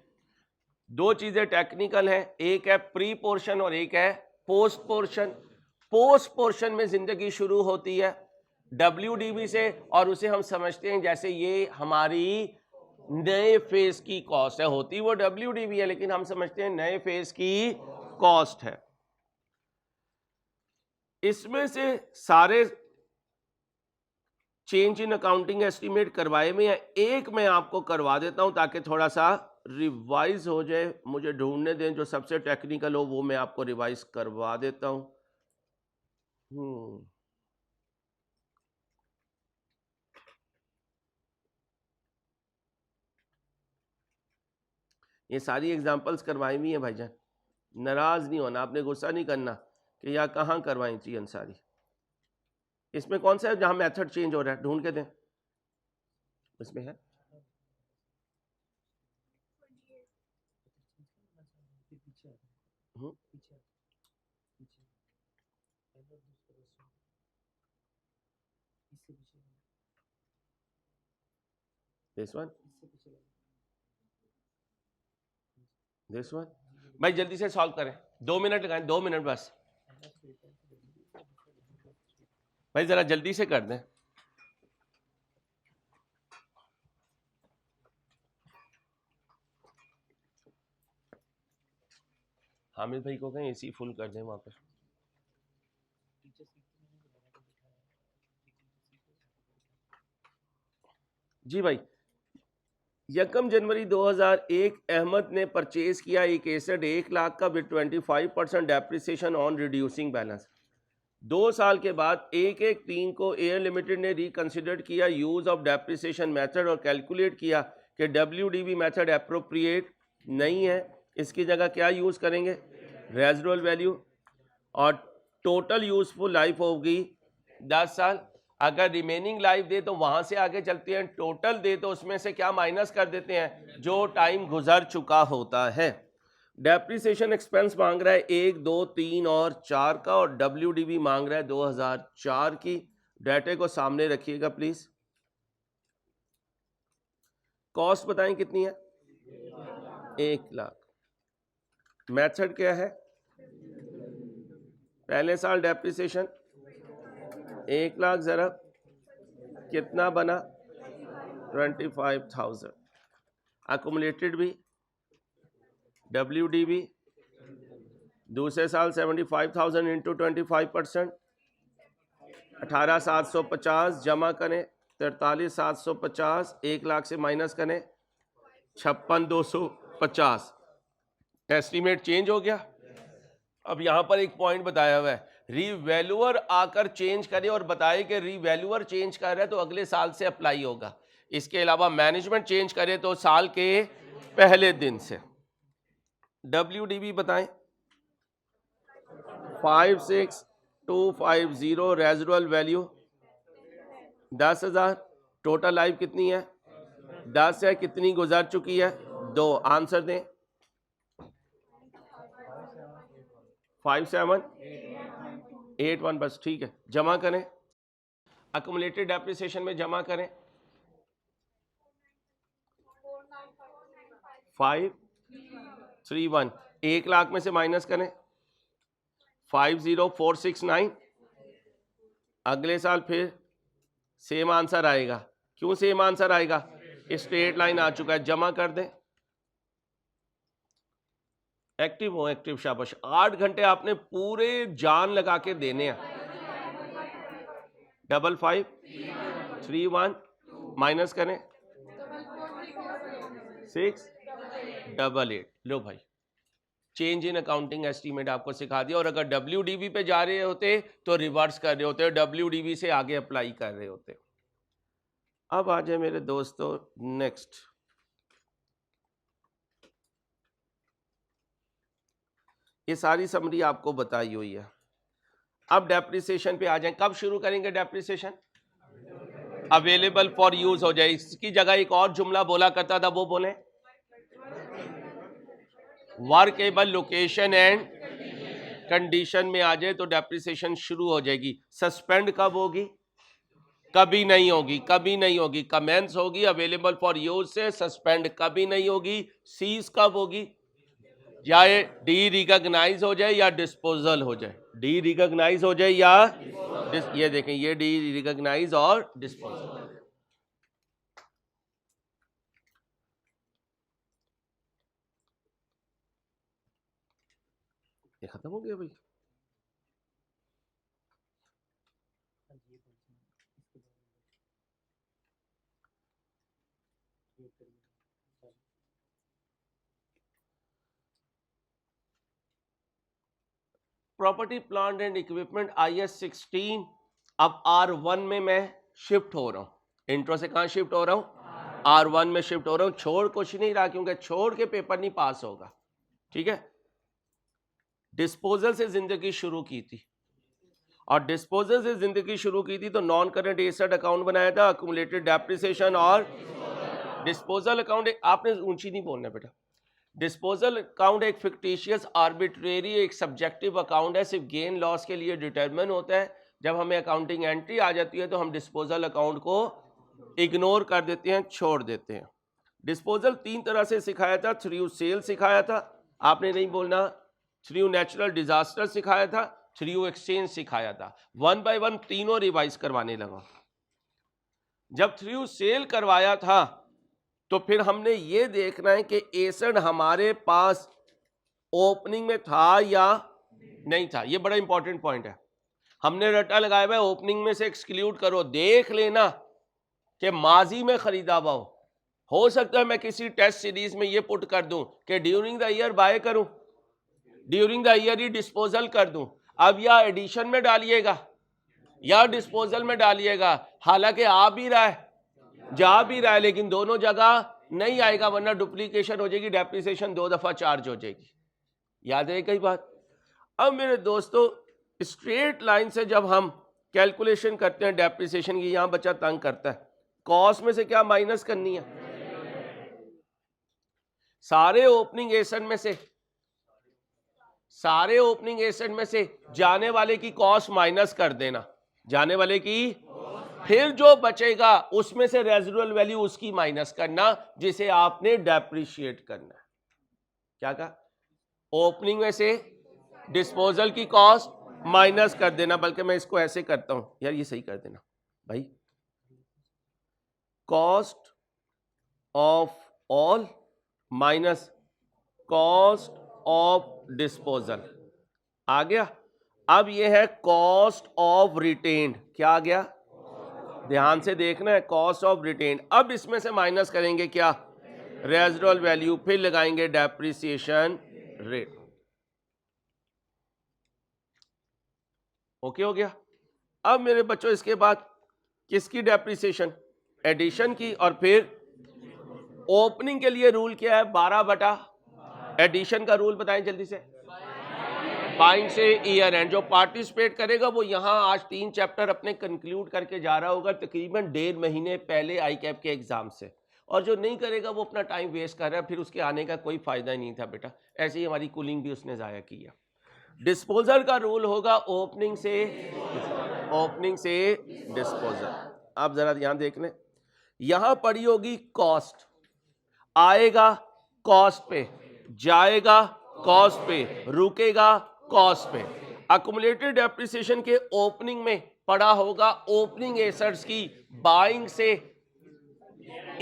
दो चीजें टेक्निकल हैं, एक है प्री पोर्शन और एक है पोस्ट पोर्शन। पोस्ट पोर्शन में जिंदगी शुरू होती है WDV से और उसे हम समझते हैं जैसे ये हमारी नए फेज की कॉस्ट है, होती वो WDV है लेकिन हम समझते हैं नए फेज की कॉस्ट है। इसमें से सारे चेंज इन अकाउंटिंग एस्टीमेट करवाए में है, एक मैं आपको करवा देता हूं ताकि थोड़ा सा रिवाइज हो जाए। मुझे ढूंढने दें जो सबसे टेक्निकल हो, वो मैं आपको रिवाइज करवा देता हूं। ये सारी एग्जांपल्स करवाई हुई है भाईजान, नाराज नहीं होना, आपने गुस्सा नहीं करना कि या कहाँ करवाई थी सारी। इसमें कौन सा है जहां मेथड चेंज हो रहा है, ढूंढ के दें। इसमें है दिस वन, दिस वन। भाई जल्दी से सॉल्व करें, 2 मिनट लगाएं, 2 मिनट बस भाई, जरा जल्दी से कर दें। हामिद भाई को कहें AC फुल कर दें वहां पर। जी भाई, 1 जनवरी 2001 अहमद ने परचेज किया एक एसेट 1 लाख का with 25% depreciation on reducing balance. 2 साल के बाद 1/1/3 को एयर लिमिटेड ने रिकंसिडर किया यूज ऑफ डेप्रिसिएशन मेथड और कैलकुलेट किया कि WDV मेथड एप्रोप्रिएट नहीं है, इसकी जगह क्या यूज करेंगे, रेजिडुअल वैल्यू, और टोटल यूजफुल लाइफ होगी 10 साल। अगर रिमेनिंग लाइफ दे तो वहां से आगे चलते हैं, टोटल दे तो उसमें से क्या माइनस कर देते हैं, जो टाइम गुजर चुका होता है। डेप्रिसिएशन एक्सपेंस मांग रहा है 1, 2, 3 और 4 का और WDV मांग रहा है 2004 की। डाटे को सामने रखिएगा प्लीज। कॉस्ट बताएं कितनी है, 1 लाख। मेथड क्या है, पहले साल डेप्रिसिएशन 1 लाख, जरा कितना बना 25,000। अकुमुलेटेड भी WDV दूसरे साल 75,000 इंटू 25%, 18,750 जमा करें, 43,750, 1 लाख से माइनस करें 56,250। एस्टीमेट चेंज हो गया। अब यहां पर एक पॉइंट बताया हुआ है, रीवैल्यूअर आकर चेंज करे और बताए कि रीवैल्यूअर चेंज कर रहा है तो अगले साल से अप्लाई होगा। इसके अलावा मैनेजमेंट चेंज करे तो साल के पहले दिन से। WDV बताएं, 56,250 रेजिडुअल वैल्यू 10,000। टोटल लाइफ कितनी है, 10 है, कितनी गुजर चुकी है, 2। आंसर दें, 5781 बस, ठीक है। जमा करें, अकुमुलेटेड डेप्रिसिएशन में जमा करें 531, 1 लाख में से माइनस करें 50,469। अगले साल फिर सेम आंसर आएगा। क्यों सेम आंसर आएगा, स्ट्रेट लाइन आ चुका है। जमा कर दें, एक्टिव हो, एक्टिव, शाबाश। 8 घंटे आपने पूरे जान लगा के देने हैं। 55 31 माइनस करें 688। लो भाई, चेंज इन अकाउंटिंग एस्टीमेट आपको सिखा दिया। और अगर WDV पे जा रहे होते तो रिवर्स कर रहे होते, WDV से आगे अप्लाई कर रहे होते। अब आ जाए मेरे दोस्तों नेक्स्ट, ये सारी समरी आपको बताई हुई है। अब डेप्रिसिएशन पे आ जाए। कब शुरू करेंगे डेप्रिसिएशन? अवेलेबल फॉर यूज हो जाए। इसकी जगह एक और जुमला बोला करता था, वो बोले वर्केबल लोकेशन एंड कंडीशन में आ जाए तो डेप्रिसिएशन शुरू हो जाएगी। सस्पेंड कब होगी? कभी नहीं होगी, कभी नहीं होगी। कमेंस होगी अवेलेबल फॉर यूज से, सस्पेंड कभी नहीं होगी। सीज कब होगी? या ये डी रिकॉग्नाइज हो जाए या डिस्पोजल हो जाए। डी रिकॉग्नाइज हो जाए या ये देखें, ये डी रिकॉग्नाइज और डिस्पोजल। ये खत्म हो गया भाई। हाँ जी, ये बोलते हैं इसके बारे में ये करिए। Property plant and equipment IS 16। अब R1 में मैं शिफ्ट हो रहा हूं। इंट्रो से कहां शिफ्ट हो रहा हूं? R1 में शिफ्ट हो रहा हूं। छोड़ कुछ नहीं रहा, क्योंकि छोड़ के पेपर नहीं पास होगा। ठीक है, डिस्पोजल से जिंदगी शुरू की थी, और डिस्पोजल से जिंदगी शुरू की थी तो नॉन करंट एसेट अकाउंट बनाया था, अक्यूमुलेटेड डेप्रिसिएशन और डिस्पोजल अकाउंट। आपने ऊंची नहीं बोलना बेटा। डिस्पोजल अकाउंट एक फिक्टिशियस, आर्बिट्रेरी, एक सब्जेक्टिव अकाउंट है, सिर्फ गेन लॉस के लिए डिटरमिन होता है। जब हमें अकाउंटिंग एंट्री आ जाती है तो हम डिस्पोजल अकाउंट को इग्नोर कर देते हैं, छोड़ देते हैं। डिस्पोजल 3 तरह से सिखाया था। थ्रू सेल सिखाया था, आपने नहीं बोलना। थ्रू नेचुरल डिजास्टर सिखाया था, थ्रू एक्सचेंज सिखाया था। 1 बाय 1 तीनों रिवाइज करवाने लगा। जब थ्रू सेल करवाया था तो फिर हमने ये देखना है कि एसेट हमारे पास ओपनिंग में था या नहीं था। ये बड़ा इंपॉर्टेंट पॉइंट है। हमने रट्टा लगाया हुआ है ओपनिंग में से एक्सक्लूड करो। देख लेना कि माजी में खरीदा हुआ हो सकता है मैं किसी टेस्ट सीरीज में ये पुट कर दूं कि ड्यूरिंग द ईयर बाय करूं, during the year he disposal कर दूं। अब या एडिशन में डालिएगा या डिस्पोजल में डालिएगा, हालांकि आ भी रहा है, जा भी रहा है, लेकिन दोनों जगह नहीं आएगा, वरना डुप्लीकेशन हो जाएगी, डेप्रिसिएशन 2 दफा चार्ज हो जाएगी। याद है कई बात। अब मेरे दोस्तों स्ट्रेट लाइन से जब हम कैलकुलेशन करते हैं डेप्रिसिएशन की, यहां बच्चा तंग करता है, कॉस्ट में से क्या माइनस करनी है? सारे ओपनिंग एसेट में से, सारे ओपनिंग एसेट में से जाने वाले की कॉस्ट माइनस कर देना, जाने वाले की, फिर जो बचेगा उसमें से रेजिडुअल वैल्यू उसकी माइनस करना जिसे आपने डेप्रिशिएट करना है। क्या कहा? ओपनिंग में से डिस्पोजल की कॉस्ट माइनस कर देना, बल्कि मैं इसको ऐसे करता हूं यार, ये सही कर देना भाई। Cost of all minus cost of disposal आ गया। अब ये है कॉस्ट ऑफ रिटेन्ड। क्या आ गया? ध्यान से देखना है, कॉस्ट ऑफ रिटेन्ड। अब इसमें से माइनस करेंगे क्या? रेजिडुअल वैल्यू, फिर लगाएंगे डेप्रिसिएशन रेट। ओके हो गया। अब मेरे बच्चों इसके बाद किसकी डेप्रिसिएशन? एडिशन की। और फिर ओपनिंग के लिए रूल क्या है? 12 बटा एडिशन का रूल बताएं जल्दी से। बाइंग से ईयर एंड। जो पार्टिसिपेट करेगा वो यहाँ आज 3 चैप्टर अपने कंक्लूड करके जा रहा होगा तकरीबन 1.5 महीने पहले ICAP के एग्जाम से, और जो नहीं करेगा वो अपना टाइम वेस्ट कर रहा है, फिर उसके आने का कोई फायदा ही नहीं था बेटा। ऐसे ही हमारी कूलिंग भी उसने जाया किया। डिस्पोजल का रूल होगा ओपनिंग से, ओपनिंग से डिस्पोजल। आप जरा ध्यान देख लें, यहां पड़ी होगी कॉस्ट, आएगा कॉस्ट पे, जाएगा कॉस्ट पे, रुकेगा कॉस्ट पे। अक्यूमुलेटेड डेप्रिसिएशन के ओपनिंग में पड़ा होगा ओपनिंग एसेट्स की बाइंग से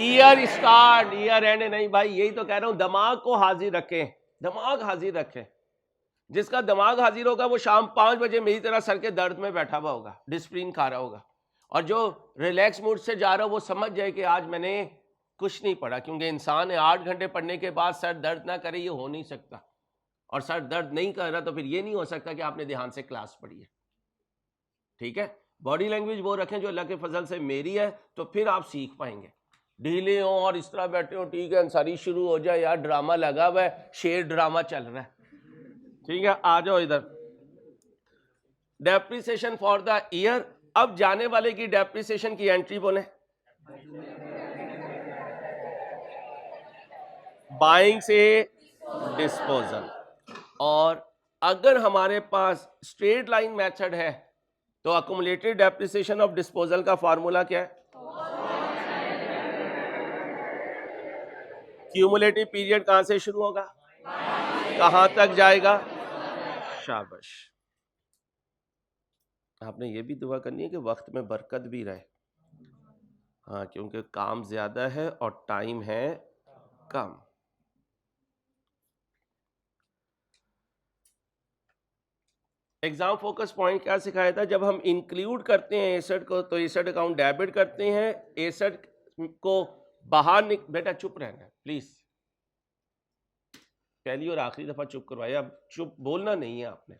ईयर स्टार्ट, ईयर एंड नहीं भाई, यही तो कह रहा हूं, दिमाग को हाजिर रखें, दिमाग हाजिर रखें। जिसका दिमाग हाजिर होगा वो शाम 5 बजे मेरी तरह सर के दर्द में बैठा हुआ होगा, डिस्प्रिन खा रहा होगा, और जो रिलैक्स मूड से जा रहा हो वो समझ जाए कि आज मैंने कुछ नहीं पढ़ा, क्योंकि इंसान है 8 घंटे पढ़ने के बाद सर दर्द ना करे, ये हो नहीं सकता। और सर दर्द नहीं कर रहा तो फिर ये नहीं हो सकता कि आपने ध्यान से क्लास पढ़ी है। ठीक है, बॉडी लैंग्वेज वो रखें जो अल्लाह के फजल से मेरी है, तो फिर आप सीख पाएंगे। ढीले हो और इस तरह बैठे हो, ठीक है अंसारी शुरू हो जाए, यार ड्रामा लगा हुआ है, शेर ड्रामा चल रहा है। ठीक है, आ जाओ इधर। डेप्रिसिएशन फॉर द ईयर, अब जाने वाले की डेप्रिसिएशन की एंट्री बोले। बाइंग से डिस्पोजल। और अगर हमारे पास स्ट्रेट लाइन मेथड है तो अकुमुलेटेड डेप्रिसिएशन ऑफ डिस्पोजल का फार्मूला क्या है? क्यूमुलेटिव पीरियड कहां से शुरू होगा, कहां तक जाएगा? शाबाश। आपने ये भी दुआ करनी है कि वक्त में बरकत भी रहे। हाँ, क्योंकि काम ज्यादा है और टाइम है कम। एग्जाम फोकस पॉइंट क्या सिखाया था? जब हम इंक्लूड करते हैं एसेट को तो एसेट अकाउंट डेबिट करते हैं, एसेट को बाहर बेटा चुप रहना प्लीज, पहली और आखिरी दफा चुप करवाया, अब चुप बोलना नहीं है आपने।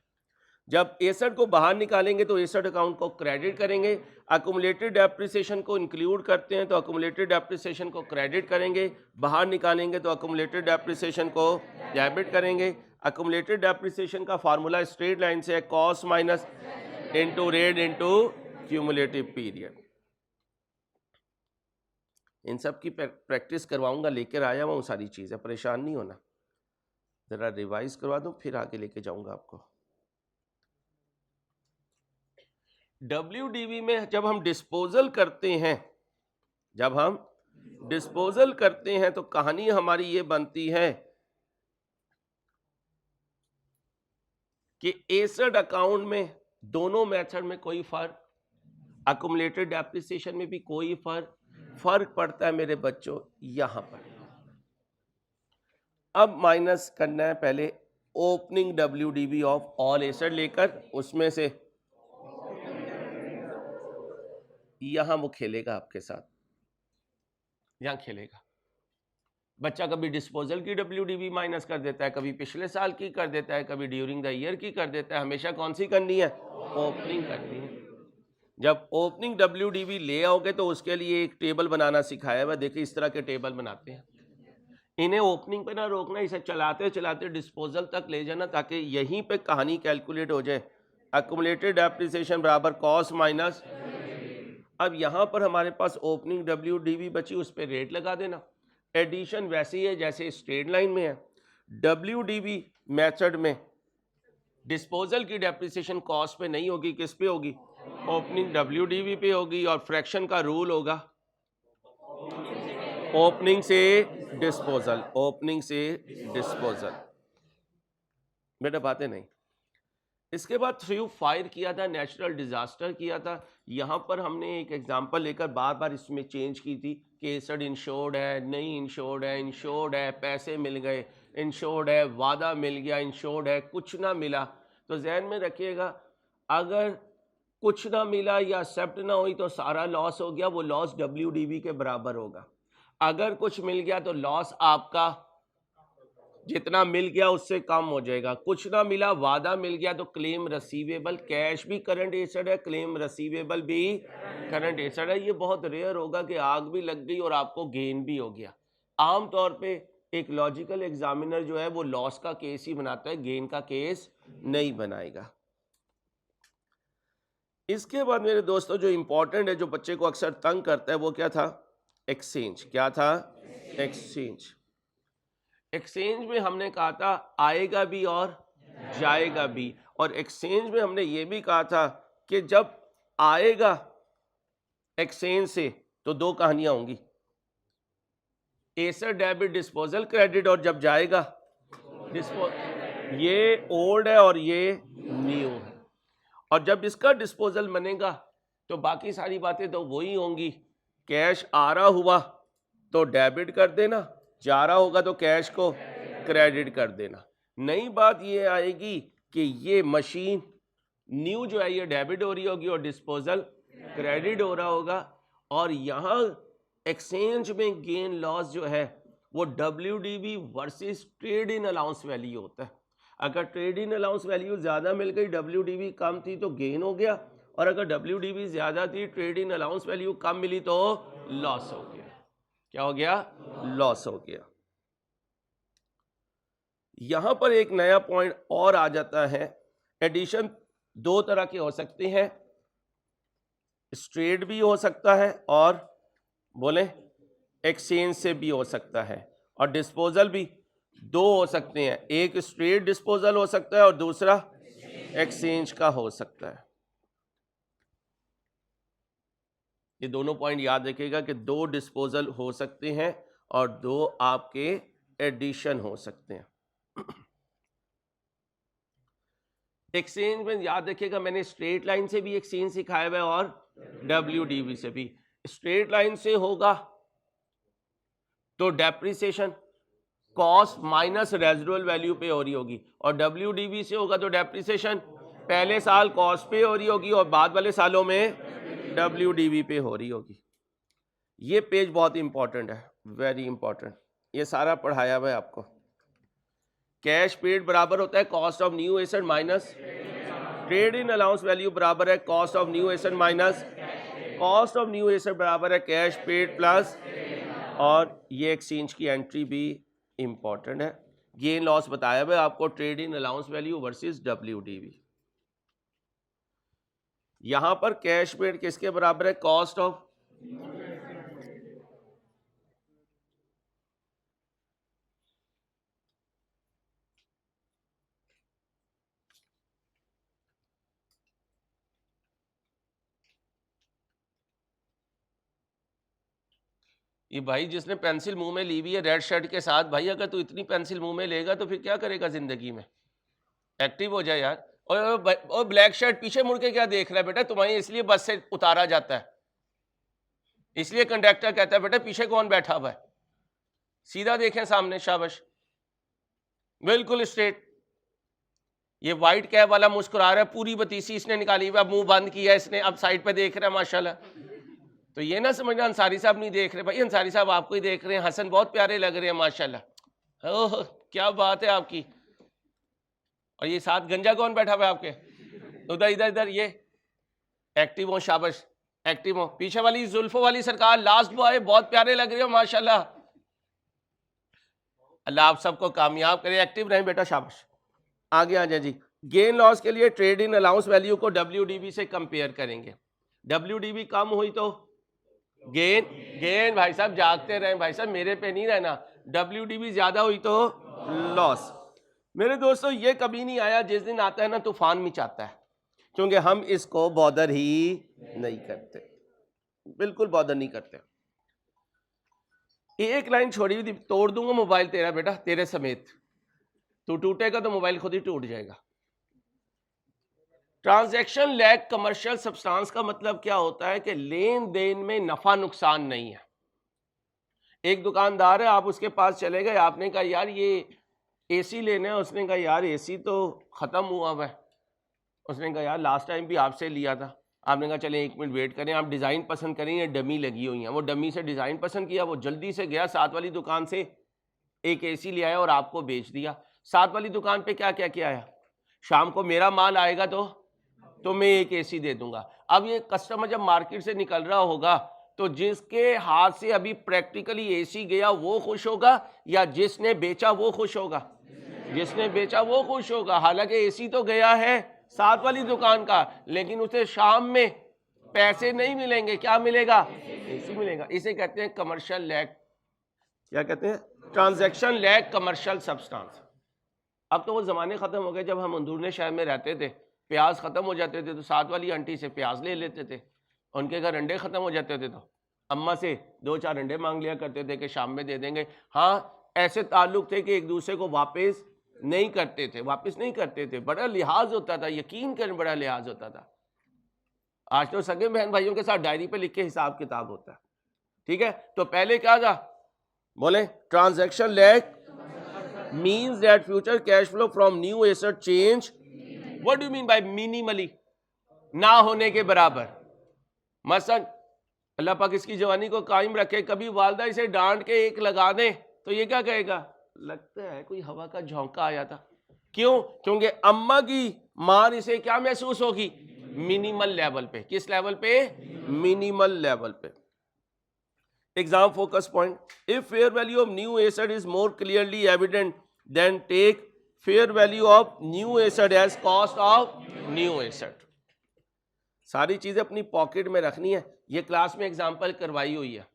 जब एसेट को बाहर निकालेंगे तो एसेट अकाउंट को क्रेडिट करेंगे, अकुमुलेटेड डेप्रिसिएशन को इंक्लूड करते हैं तो अकुमुलेटेड डेप्रिसिएशन को क्रेडिट करेंगे, बाहर निकालेंगे तो अकुमुलेटेड डेप्रिसिएशन को डेबिट करेंगे। अकुमुलेटेड डेप्रिसिएशन का फार्मूला स्ट्रेट लाइन से है, cost minus into rate into cumulative period. इन सब की प्रैक्टिस करवाऊंगा, लेकर आया हुआ हूँ सारी चीजें, परेशान नहीं होना। जरा रिवाइज करवा दूं फिर आगे लेके जाऊंगा आपको। WDV में जब हम डिस्पोजल करते हैं, जब हम डिस्पोजल करते हैं तो कहानी हमारी ये बनती है कि एसेट अकाउंट में दोनों मेथड में कोई फर्क, अकुमुलेटेड डेप्रिसिएशन में भी कोई फर्क पड़ता है मेरे बच्चों यहां पर। अब माइनस करना है पहले opening WDV of all asset लेकर, उसमें से यहां वो खेलेगा आपके साथ, यहां खेलेगा। बच्चा कभी डिस्पोजल की WDV माइनस कर देता है, कभी पिछले साल की कर देता है, कभी ड्यूरिंग द ईयर की कर देता है। हमेशा कौन सी करनी है? ओपनिंग करनी है। जब ओपनिंग WDV ले आओगे तो उसके लिए एक टेबल बनाना सिखाया हुआ, देखिए इस तरह के टेबल बनाते हैं। इन्हें ओपनिंग पे ना रोकना, इसे चलाते चलाते डिस्पोजल तक ले जाना, ताकि यहीं पे कहानी कैलकुलेट हो जाए। अकुमुलेटेड डेप्रिसिएशन बराबर कॉस्ट माइनस, अब यहां पर हमारे पास ओपनिंग WDV बची, उस पर रेट लगा देना। एडिशन वैसे ही है जैसे स्ट्रेट लाइन में है। WDV मेथड में डिस्पोजल की डेप्रिसिएशन कॉस्ट पे नहीं होगी, किस पे होगी? ओपनिंग WDV पे होगी। और फ्रैक्शन का रूल होगा ओपनिंग से डिस्पोजल, ओपनिंग से डिस्पोजल। बेटा बातें नहीं। इसके बाद थ्रू फायर किया था, नेचुरल डिजास्टर किया था। यहां पर हमने एक एग्जांपल लेकर बार बार इसमें चेंज की थी कि एसेट इंश्योर्ड है, नहीं इंश्योर्ड है, इंश्योर्ड है, पैसे मिल गए, इंश्योर्ड है, वादा मिल गया, इंश्योर्ड है, कुछ ना मिला। तो जहन में रखिएगा, अगर कुछ ना मिला या एक्सेप्ट ना हुई तो सारा लॉस हो गया, वो लॉस WDV के बराबर होगा। अगर कुछ मिल गया तो लॉस आपका जितना मिल गया उससे कम हो जाएगा। कुछ ना मिला, वादा मिल गया तो क्लेम रसीवेबल, कैश भी करंट एसेट है, क्लेम रसीवेबल भी करंट एसेट है। ये बहुत रेयर होगा कि आग भी लग गई और आपको गेन भी हो गया। आमतौर पे एक लॉजिकल एग्जामिनर जो है वो लॉस का केस ही बनाता है, गेन का केस नहीं बनाएगा। इसके बाद मेरे दोस्तों जो इंपॉर्टेंट है, जो बच्चे को अक्सर तंग करता है, वो क्या था? एक्सचेंज। क्या था? एक्सचेंज। एक्सचेंज में हमने कहा था आएगा भी और जाएगा भी। और एक्सचेंज में हमने ये भी कहा था कि जब आएगा एक्सचेंज से तो दो कहानियां होंगी, एसेट डेबिट डिस्पोजल क्रेडिट, और जब जाएगा ये ओल्ड है और ये न्यू है। और जब इसका डिस्पोजल बनेगा तो बाकी सारी बातें तो वही होंगी। कैश आ रहा हुआ तो डेबिट कर देना, जा रहा होगा तो कैश को क्रेडिट कर देना। नई बात ये आएगी कि ये मशीन न्यू जो है ये डेबिट हो रही होगी और डिस्पोजल क्रेडिट हो रहा होगा, और यहाँ एक्सचेंज में गेन लॉस जो है वो WDV versus trade in allowance value होता है। अगर ट्रेड इन अलाउंस वैल्यू ज़्यादा मिल गई, WDV कम थी तो गेन हो गया, और अगर WDV ज़्यादा थी, ट्रेड इन अलाउंस वैल्यू कम मिली तो लॉस हो गया। क्या हो गया? लॉस हो गया। यहां पर एक नया पॉइंट और आ जाता है, एडिशन दो तरह के हो सकते हैं, स्ट्रेट भी हो सकता है और बोले एक्सचेंज से भी हो सकता है, और डिस्पोजल भी दो हो सकते हैं, एक स्ट्रेट डिस्पोजल हो सकता है और दूसरा एक्सचेंज का हो सकता है। ये दोनों पॉइंट याद रखिएगा कि दो डिस्पोजल हो सकते हैं और दो आपके एडिशन हो सकते हैं। एक्सचेंज में याद रखिएगा, मैंने स्ट्रेट लाइन से भी एक्सचेंज सिखाया हुआ है और WDV से भी। स्ट्रेट लाइन से होगा तो depreciation cost minus residual value पे हो रही होगी, और WDV से होगा तो डेप्रिसिएशन पहले साल कॉस्ट पे हो रही होगी और बाद वाले सालों में WDV पे हो रही होगी। ये पेज बहुत इंपॉर्टेंट है, वेरी इंपॉर्टेंट, ये सारा पढ़ाया हुआ है आपको। कैश पेड बराबर होता है cost of new asset minus trade in allowance value बराबर है cost of new asset minus cost of new asset बराबर है कैश पेड प्लस, और ये एक्सचेंज की एंट्री भी इंपॉर्टेंट है। गेन लॉस बताया हुआ है आपको, trade in allowance value versus WDV। यहां पर कैश पेड किसके बराबर है? कॉस्ट ऑफ, ये भाई जिसने पेंसिल मुंह में ली हुई है रेड शर्ट के साथ, भाई अगर तू इतनी पेंसिल मुंह में लेगा तो फिर क्या करेगा जिंदगी में? एक्टिव हो जाए यार। और ब्लैक शर्ट पीछे मुड़ के क्या देख रहा है बेटा? तुम्हारी इसलिए बस से उतारा जाता है, इसलिए कंडक्टर कहता है बेटा पीछे कौन बैठा हुआ है, सीधा देखें सामने, शाबाश, बिल्कुल स्ट्रेट। ये व्हाइट कैप वाला मुस्कुरा रहा है, पूरी बतीसी इसने निकाली हुई, अब मुंह बंद किया इसने, अब साइड पे देख रहा है माशाल्लाह। तो ये ना समझना अंसारी साहब नहीं देख रहे, भाई अंसारी साहब आपको ही देख रहे हैं, हसन बहुत प्यारे लग रहे हैं माशाल्लाह, ओह क्या बात है आपकी। और ये साथ गंजा कौन बैठा हुआ है आपके? उधर इधर इधर, ये एक्टिव हो, शाबाश एक्टिव हो। पीछे वाली जुल्फों वाली सरकार, लास्ट बॉय, बहुत प्यारे लग रहे हो माशाल्लाह, अल्लाह आप सबको कामयाब करे, एक्टिव रहें बेटा, शाबाश। आगे आ जाए जी। गेन लॉस के लिए ट्रेड इन अलाउंस वैल्यू को WDV से कंपेयर करेंगे। WDV कम हुई तो गेन, गेन भाई साहब जागते रहें भाई साहब, मेरे पे नहीं रहना। WDV ज्यादा हुई तो लॉस। मेरे दोस्तों ये कभी नहीं आया, जिस दिन आता है ना तूफान मचाता है, क्योंकि हम इसको बॉदर ही नहीं करते, बिल्कुल बॉदर नहीं करते। एक लाइन छोड़ी हुई थी, तोड़ दूंगा मोबाइल तेरा बेटा, तेरे समेत, तू टूटेगा तो मोबाइल खुद ही टूट जाएगा। ट्रांजैक्शन लैग कमर्शियल सब्सटेंस का मतलब क्या होता है कि लेन देन में नफा नुकसान नहीं है। एक दुकानदार है, आप उसके पास चले गए, आपने कहा यार ये AC लेना है, उसने कहा यार AC तो खत्म हुआ हुआ है, उसने कहा यार लास्ट टाइम भी आपसे लिया था, आपने कहा चले 1 मिनट वेट करें, आप डिज़ाइन पसंद करें, ये डमी लगी हुई हैं, वो डमी से डिज़ाइन पसंद किया, वो जल्दी से गया साथ वाली दुकान से एक AC ले आया और आपको बेच दिया। साथ वाली दुकान पे क्या क्या किया है, शाम को मेरा माल आएगा तो मैं एक AC दे दूंगा। अब ये कस्टमर जब मार्केट से निकल रहा होगा तो जिसके हाथ से अभी प्रैक्टिकली AC गया वो खुश होगा या जिसने बेचा वो खुश होगा? जिसने बेचा वो खुश होगा। हालांकि AC तो गया है साथ वाली दुकान का, लेकिन उसे शाम में पैसे नहीं मिलेंगे, क्या मिलेगा? AC मिलेगा। इसे कहते हैं कमर्शियल लैग, क्या कहते हैं? Transaction lag commercial substance. अब तो वो जमाने खत्म हो गए, जब हम अंदरूनी शहर में रहते थे, प्याज खत्म हो जाते थे तो साथ वाली आंटी से प्याज ले लेते थे, उनके घर अंडे खत्म हो जाते थे तो अम्मा से 2-4 अंडे मांग लिया करते थे कि शाम में दे देंगे। हाँ, ऐसे ताल्लुक थे कि एक दूसरे को वापस नहीं करते थे, बड़ा लिहाज होता था, यकीन करें बड़ा लिहाज होता था। आज तो सगे बहन भाइयों के साथ डायरी पे लिख के हिसाब किताब होता है, ठीक है। तो पहले क्या था, बोले transaction lag means that future cash flow from new asset change, what do you mean by minimally, ना होने के बराबर। मसलन अल्लाह पाक इसकी जवानी को कायम रखे, कभी वालदा इसे डांट के एक लगा दे तो ये क्या कहेगा, लगता है कोई हवा का झोंका आया था। क्यों? क्योंकि अम्मा की मार इसे क्या महसूस होगी, मिनिमल लेवल पे। किस लेवल पे? मिनिमल लेवल पे। Exam focus point, if fair value of new asset is more clearly evident than take fair value of new asset as cost of new asset. सारी चीजें अपनी पॉकेट में रखनी है। ये क्लास में एग्जाम्पल करवाई हुई है,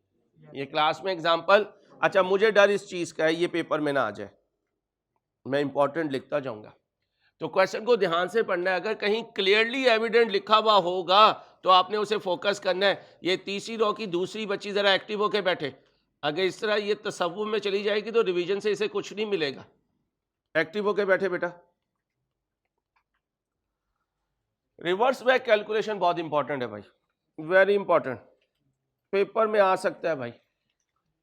ये क्लास में एग्जाम्पल। अच्छा, मुझे डर इस चीज का है ये पेपर में ना आ जाए, मैं इंपॉर्टेंट लिखता जाऊंगा, तो क्वेश्चन को ध्यान से पढ़ना है। अगर कहीं क्लियरली एविडेंट लिखा हुआ होगा तो आपने उसे फोकस करना है। ये तीसरी रो की दूसरी बच्ची जरा एक्टिव होके बैठे। अगर इस तरह ये तसव्वुर में चली जाएगी तो रिवीजन से इसे कुछ नहीं मिलेगा। एक्टिव होके बैठे बेटा। रिवर्स बैक कैलकुलेशन बहुत इंपॉर्टेंट है भाई, वेरी इंपॉर्टेंट, पेपर में आ सकता है भाई।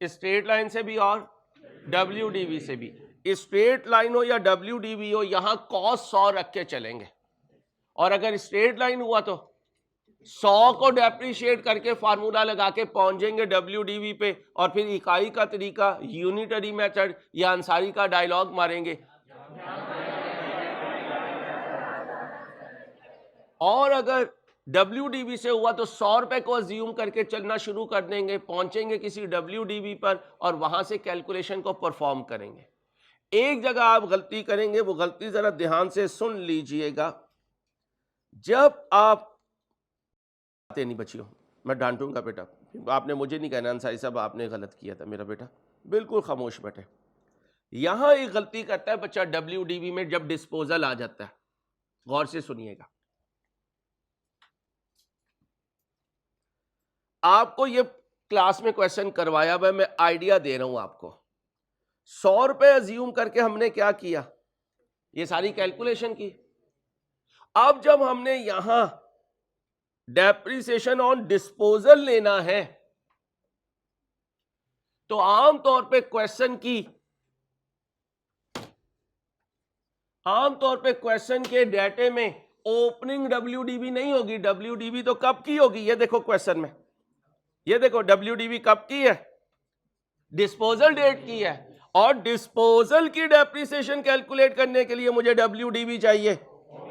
स्ट्रेट लाइन से भी और WDV से भी। स्ट्रेट लाइन हो या WDV हो, यहां cos 100 रख के चलेंगे। और अगर स्ट्रेट लाइन हुआ तो 100 को डेप्रिशिएट करके फार्मूला लगा के पहुंच जाएंगे WDV पे, और फिर इकाई का तरीका, यूनिटरी मेथड या अंसारी का डायलॉग मारेंगे। और अगर WDV से हुआ तो 100 रुपए को अज्यूम करके चलना शुरू कर देंगे, पहुंचेंगे किसी WDV पर और वहां से कैलकुलेशन को परफॉर्म करेंगे। एक जगह आप गलती करेंगे, वो गलती जरा ध्यान से सुन लीजिएगा। जब आप नहीं बच्चियों, मैं डांटूंगा बेटा, आपने मुझे नहीं कहना अंसारी साहब आपने गलत किया था, मेरा बेटा बिल्कुल खामोश बैठे। यहां एक गलती करता है बच्चा WDV में जब डिस्पोजल आ जाता है। गौर से सुनिएगा, आपको ये क्लास में क्वेश्चन करवाया हुआ, मैं आइडिया दे रहा हूं आपको। 100 रुपए अज्यूम करके हमने क्या किया, ये सारी कैलकुलेशन की। अब जब हमने यहां डेप्रिसिएशन ऑन डिस्पोजल लेना है तो आमतौर पे क्वेश्चन के डेटे में ओपनिंग WDV नहीं होगी। WDV तो कब की होगी, ये देखो क्वेश्चन में, ये देखो WDV कब की है, डिस्पोजल डेट की है। और डिस्पोजल की डेप्रिसिएशन कैलकुलेट करने के लिए मुझे WDV चाहिए,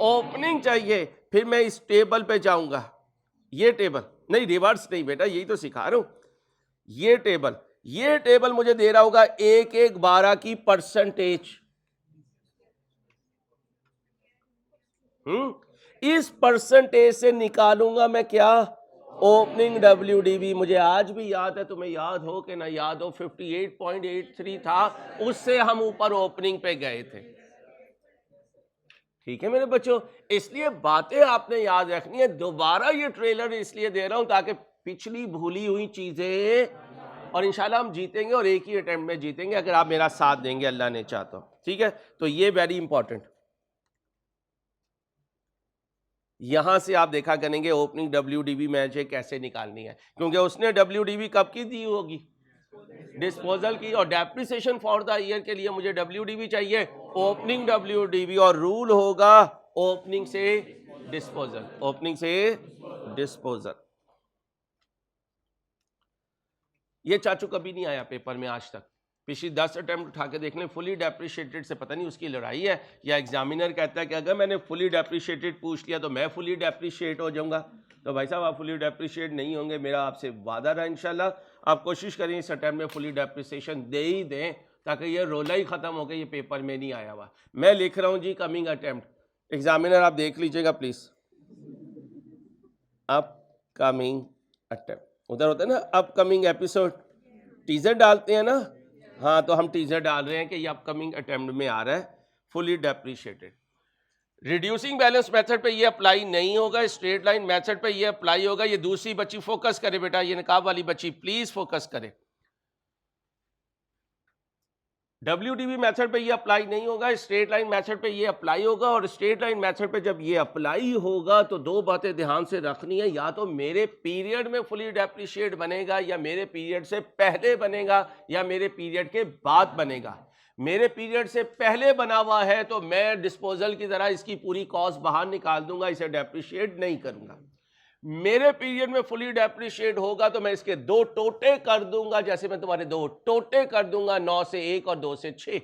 ओपनिंग चाहिए। फिर मैं इस टेबल पे जाऊंगा, ये टेबल नहीं, रिवर्स नहीं बेटा, यही तो सिखा रहा हूं। ये टेबल मुझे दे रहा होगा 1/1/12 की परसेंटेज। इस परसेंटेज से निकालूंगा मैं क्या, ओपनिंग WDV। मुझे आज भी याद है, तुम्हें याद हो कि ना याद हो, 58.83 था, उससे हम ऊपर ओपनिंग पे गए थे। ठीक है मेरे बच्चों, इसलिए बातें आपने याद रखनी है। दोबारा ये ट्रेलर इसलिए दे रहा हूं ताकि पिछली भूली हुई चीजें, और इंशाल्लाह हम जीतेंगे और एक ही अटेम्प्ट में जीतेंगे अगर आप मेरा साथ देंगे, अल्लाह ने चाहा तो। ठीक है, तो ये वेरी इंपॉर्टेंट। यहां से आप देखा करेंगे ओपनिंग WDV मुझे कैसे निकालनी है, क्योंकि उसने WDV कब की दी होगी, डिस्पोजल की। और डेप्रिसिएशन फॉर द ईयर के लिए मुझे WDV चाहिए, ओपनिंग WDV, और रूल होगा ओपनिंग से डिस्पोजल, ओपनिंग से डिस्पोजल। ये चाचू कभी नहीं आया पेपर में आज तक, पिछली 10 अटेम्प्ट उठा के देख लें। फुली डेप्रिशिएटेड से पता नहीं उसकी लड़ाई है, या एग्जामिनर कहता है कि अगर मैंने फुली डेप्रिशिएटेड पूछ लिया तो मैं फुली डेप्रिशिएट हो जाऊंगा। तो भाई साहब आप फुली डेप्रिशिएट नहीं होंगे, मेरा आपसे वादा रहा इंशाल्लाह आप कोशिश करें इस अटेम्प्ट में फुली डेप्रिसिएशन दे ही दें, ताकि ये रोला ही खत्म हो गया, ये पेपर में नहीं आया हुआ। मैं लिख रहा हूँ जी कमिंग अटेम्प्ट। एग्जामिनर आप देख लीजिएगा प्लीज, अपकमिंग अटेम्प्ट, उधर होता है ना अपकमिंग एपिसोड, टीजर डालते हैं ना, हाँ तो हम टीजर डाल रहे हैं कि ये अपकमिंग अटेम्प्ट में आ रहा है fully depreciated. Reducing balance method पे ये अप्लाई नहीं होगा, स्ट्रेट लाइन मेथड पे ये अप्लाई होगा। ये दूसरी बच्ची फोकस करे बेटा, ये नकाब वाली बच्ची प्लीज फोकस करे। WDV मेथड पे ये अप्लाई नहीं होगा, स्ट्रेट लाइन मेथड पे ये अप्लाई होगा। और स्ट्रेट लाइन मेथड पे जब ये अप्लाई होगा तो दो बातें ध्यान से रखनी है, या तो मेरे पीरियड में फुली डेप्रिशिएट बनेगा, या मेरे पीरियड से पहले बनेगा, या मेरे पीरियड के बाद बनेगा। मेरे पीरियड से पहले बना हुआ है तो मैं डिस्पोजल की तरह इसकी पूरी कॉस्ट बाहर निकाल दूंगा, इसे डेप्रिशिएट नहीं करूंगा। मेरे पीरियड में फुली डेप्रिशिएट होगा तो मैं इसके 2 टोटे कर दूंगा, जैसे मैं तुम्हारे 2 टोटे कर दूंगा, 9 से 1 और 2 से 6।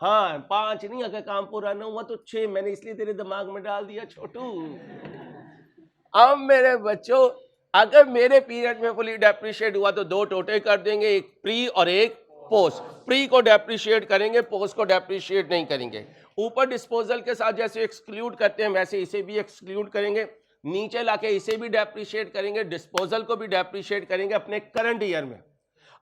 हाँ 5 नहीं, अगर काम पूरा ना हुआ तो 6, मैंने इसलिए तेरे दिमाग में डाल दिया छोटू। अब मेरे बच्चों, अगर मेरे पीरियड में फुली डेप्रिशिएट हुआ तो 2 टोटे कर देंगे, एक प्री और एक पोस्ट। प्री को डेप्रिशिएट करेंगे, पोस्ट को डेप्रिशिएट नहीं करेंगे। ऊपर डिस्पोजल के साथ जैसे एक्सक्लूड करते हैं वैसे इसे भी एक्सक्लूड करेंगे, नीचे लाके इसे भी डेप्रिशिएट करेंगे, डिस्पोजल को भी डेप्रिशिएट करेंगे अपने करंट ईयर में।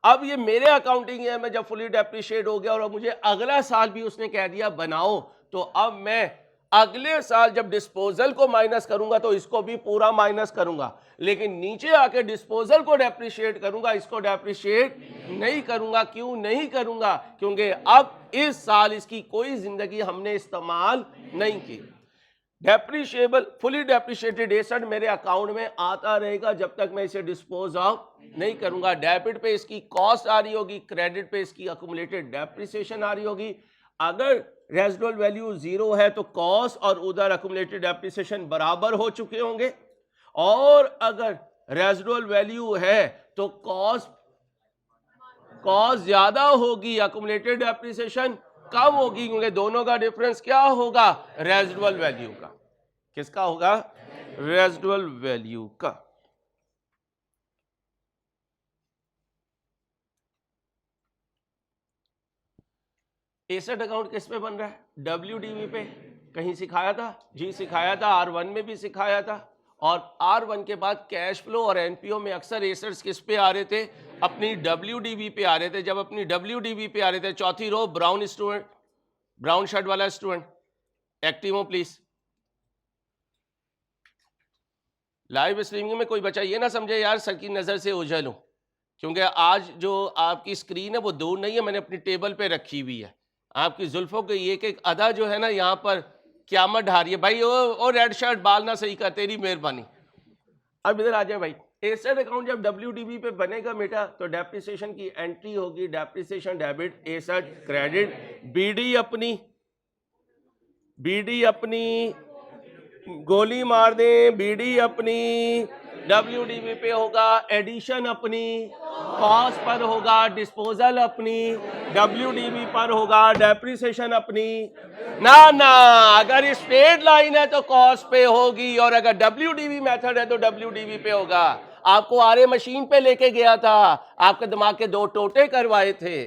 अब ये मेरे अकाउंटिंग ईयर में जब फुली डेप्रिशिएट हो गया और मुझे अगला साल भी उसने कह दिया बनाओ, तो अब मैं अगले साल जब डिस्पोजल को माइनस करूंगा तो इसको भी पूरा माइनस करूंगा, लेकिन नीचे आके डिस्पोजल को डेप्रिशिएट करूंगा, इसको डेप्रिशिएट नहीं करूंगा। क्यों नहीं करूंगा? क्योंकि अब इस साल इसकी कोई जिंदगी हमने इस्तेमाल नहीं की। डेप्रिशिएबल फुली डेप्रिशिएटेड एसेट मेरे अकाउंट में आता रहेगा जब तक मैं इसे डिस्पोज ऑफ नहीं करूंगा। डेबिट पे इसकी कॉस्ट आ रही होगी, क्रेडिट पे इसकी अकुमुलेटेड डेप्रिसिएशन आ रही होगी। अगर रेजिडुअल वैल्यू 0 है तो कॉस्ट और उधर अकुमुलेटेड डेप्रिसिएशन बराबर हो चुके होंगे, और अगर रेजिडुअल वैल्यू है तो कॉस्ट ज्यादा होगी, अकुमुलेटेड डेप्रिसिएशन कम होगी, क्योंकि दोनों का डिफरेंस क्या होगा? रेजिडुअल वैल्यू का। किसका होगा? रेजिडुअल वैल्यू का। एसेट अकाउंट किस पे बन रहा है? WDV पे। कहीं सिखाया था? जी सिखाया था, R1 में भी सिखाया था। और R1 के बाद कैश फ्लो और एनपीओ में अक्सर एसेट्स किस पे आ रहे थे? अपनी WDV पे आ रहे थे। जब अपनी WDV पे आ रहे थे, चौथी रो ब्राउन स्टूडेंट, ब्राउन शर्ट वाला स्टूडेंट एक्टिव हो प्लीज। लाइव स्ट्रीमिंग में कोई बच्चा ये ना समझे यार सर की नजर से ओझल हूं, क्योंकि आज जो आपकी स्क्रीन है वो दूर नहीं है, मैंने अपनी टेबल पे रखी हुई है। आपकी जुल्फों की एक एक अदा जो है ना यहाँ पर क्यामत ढा रही है। भाई ओ रेड शर्ट बाल ना सही कर, तेरी मेहरबानी। अब इधर आ जाए भाई। एसेट अकाउंट जब WDV पे बनेगा बेटा तो डेप्रिसिएशन की एंट्री होगी, डेप्रिसिएशन डेबिट, एसेट क्रेडिट, बीडी अपनी गोली मार दें, बीडी अपनी WDV पे होगा, एडिशन अपनी कॉस्ट पर होगा, डिस्पोजल अपनी WDV पर होगा, डेप्रिसिएशन अपनी ना अगर स्ट्रेट लाइन है तो कॉस्ट पे होगी, और अगर WDV मेथड है तो WDV पे होगा। आपको आरे मशीन पे लेके गया था, आपके दिमाग के 2 टोटे करवाए थे,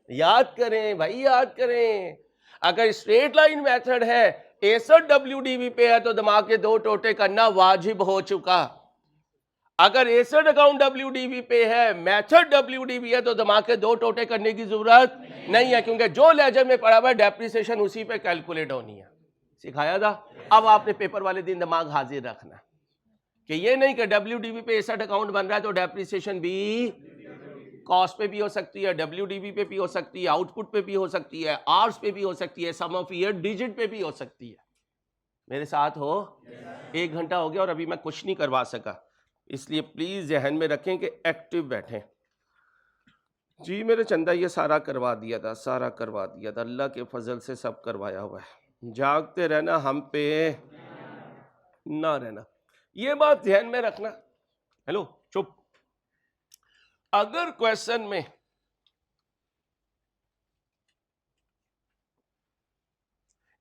याद करें भाई, याद करें। अगर स्ट्रेट लाइन मेथड है, एसेट WDV पे है तो दिमाग के 2 टोटे करना वाजिब हो चुका। अगर एसेट अकाउंट WDV पे है, मेथड WDV है, तो दिमाग के 2 टोटे करने की जरूरत नहीं है, क्योंकि जो लेजर में पड़ा हुआ है डेप्रिसिएशन उसी पे कैलकुलेट होनी है। सिखाया था। अब आपने पेपर वाले दिन दिमाग हाजिर रखना कि ये नहीं कि WDV पे एसेट अकाउंट बन रहा है तो डेप्रिसिएशन भी कॉस्ट पे भी हो सकती है, WDV पे भी हो सकती है, आउटपुट पे भी हो सकती है, आर्स पे भी हो सकती है, सम ऑफ ईयर डिजिट पे भी हो सकती है। मेरे साथ हो? 1 घंटा हो गया और अभी मैं कुछ नहीं करवा सका, इसलिए प्लीज जहन में रखें कि एक्टिव बैठें। जी मेरे चंदा ये सारा करवा दिया था, सारा करवा दिया था, अल्लाह के फजल से सब करवाया हुआ है। जागते रहना, हम पे ना रहना, ये बात ध्यान में रखना। हेलो चुप। अगर क्वेश्चन में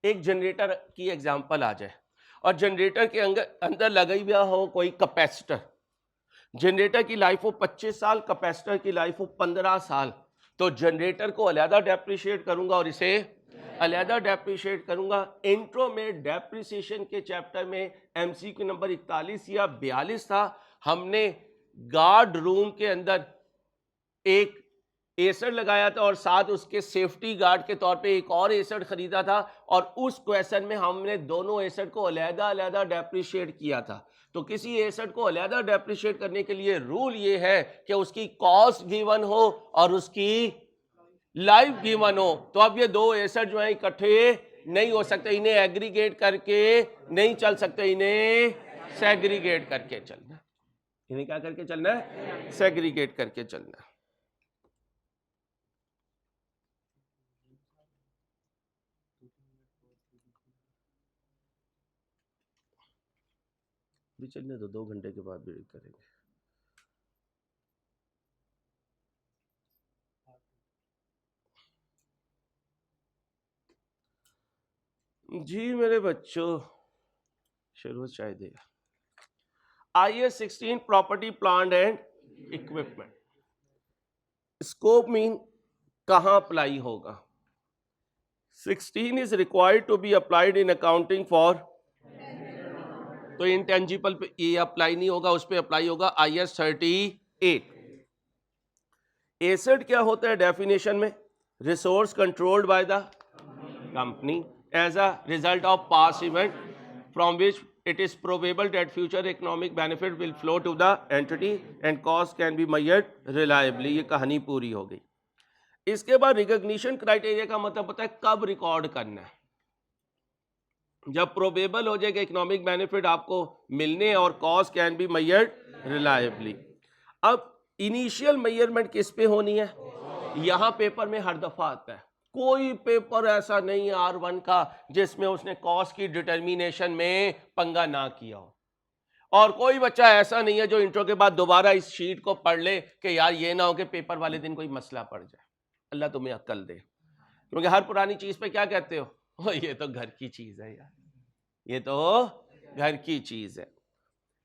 एक जनरेटर की एग्जांपल आ जाए और जनरेटर के अंदर लगा हुआ हो कोई कैपेसिटर, जनरेटर की लाइफ हो 25 साल, कैपेसिटर की लाइफ हो 15 साल, तो जनरेटर को अलहदा डेप्रिशिएट करूंगा और इसे अलहदा डेप्रिशिएट करूंगा। इंट्रो में डेप्रिसिएशन के चैप्टर में MCQ नंबर 41 या 42 था, हमने गार्ड रूम के अंदर एक एसेट लगाया था और साथ उसके सेफ्टी गार्ड के तौर पे एक और एसेट खरीदा था, और उस क्वेश्चन में हमने दोनों एसेट को अलहदा अलहदा डेप्रिशिएट किया था। तो किसी एसेट को अलहदा डेप्रिशिएट करने के लिए रूल ये है कि उसकी कॉस्ट गिवन हो और उसकी लाइफ गिवन हो। तो अब ये 2 एसेट जो है इकट्ठे नहीं हो सकते, इन्हें एग्रीगेट करके नहीं चल सकते, इन्हें सेग्रीगेट करके चलना। इन्हें क्या करके चलना है? सेग्रीगेट करके चलना। भी चलने तो 2 घंटे के बाद भी करेंगे। जी मेरे बच्चों, शुरू चाय देगा। IS 16 property plant and equipment, scope mean कहां अप्लाई होगा। 16 is required to be applied in accounting for, तो इंटेंजिबल पे ये अप्लाई नहीं होगा, उस पे अप्लाई होगा IS 38। एसेट क्या होता है डेफिनेशन में? Resource controlled by the company as a result of past event from which it is probable that future economic benefit will flow to the entity and cost can be measured reliably। ये कहानी पूरी हो गई। इसके बाद recognition criteria का मतलब पता है कब रिकॉर्ड करना है? जब प्रोबेबल हो जाएगा इकोनॉमिक बेनिफिट आपको मिलने और cost can be measured reliably. अब इनिशियल मेजरमेंट किस पे होनी है? यहां पेपर में हर दफा आता है, कोई पेपर ऐसा नहीं है R1 का जिसमें उसने कॉस्ट की डिटर्मिनेशन में पंगा ना किया हो, और कोई बच्चा ऐसा नहीं है जो इंट्रो के बाद दोबारा इस शीट को पढ़ ले कि यार ये ना हो कि पेपर वाले दिन कोई मसला पड़ जाए। अल्लाह तुम्हें अक्ल दे, क्योंकि हर पुरानी चीज पे क्या कहते हो, ये तो घर की चीज है यार, ये तो घर की चीज है।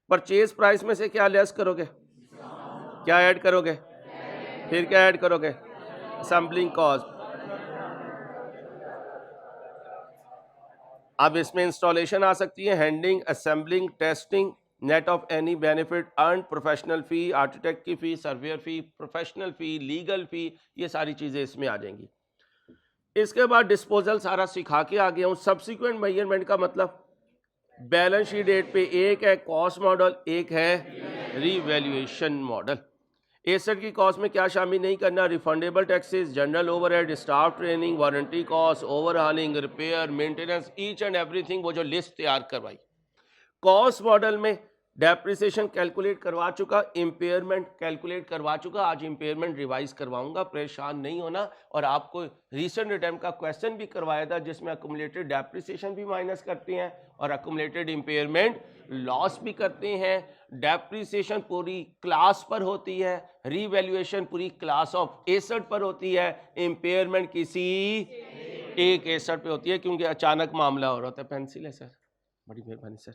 परचेज प्राइस में से क्या लेस करोगे? क्या ऐड करोगे? फिर क्या ऐड करोगे? Assembling cost. अब इसमें इंस्टॉलेशन आ सकती है, handling, assembling, testing, net of any benefit earn, professional fee, architect की फी, सर्वेयर फी, प्रोफेशनल फी, लीगल फी, ये सारी चीजें इसमें आ जाएंगी। इसके बाद डिस्पोजल सारा सिखा के आ गया हूं। सब्सिक्वेंट मेजरमेंट का मतलब बैलेंस शीट डेट पे एक है कॉस्ट मॉडल, एक है रीवैल्यूएशन मॉडल। एसेट की कॉस्ट में क्या शामिल नहीं करना? Refundable taxes, general overhead, staff training, warranty cost, overhauling, repair, maintenance, each and everything, वो जो लिस्ट तैयार करवाई। कॉस्ट मॉडल में डेप्रिसिएशन कैलकुलेट करवा चुका, इंपेयरमेंट कैलकुलेट करवा चुका, आज इंपेयरमेंट रिवाइज करवाऊंगा, परेशान नहीं होना। और आपको रीसेंट अटेम्प्ट का क्वेश्चन भी करवाया था जिसमें अक्यूमुलेटेड डेप्रिसिएशन भी माइनस करते हैं और अक्यूमुलेटेड इंपेयरमेंट लॉस भी करते हैं। डेप्रिसिएशन पूरी क्लास पर होती है, रीवैल्यूएशन पूरी क्लास ऑफ एसेट पर होती है, इंपेयरमेंट किसी एक एसेट पे होती है, क्योंकि अचानक मामला हो रहा था। पेंसिल है सर, बड़ी मेहरबानी सर।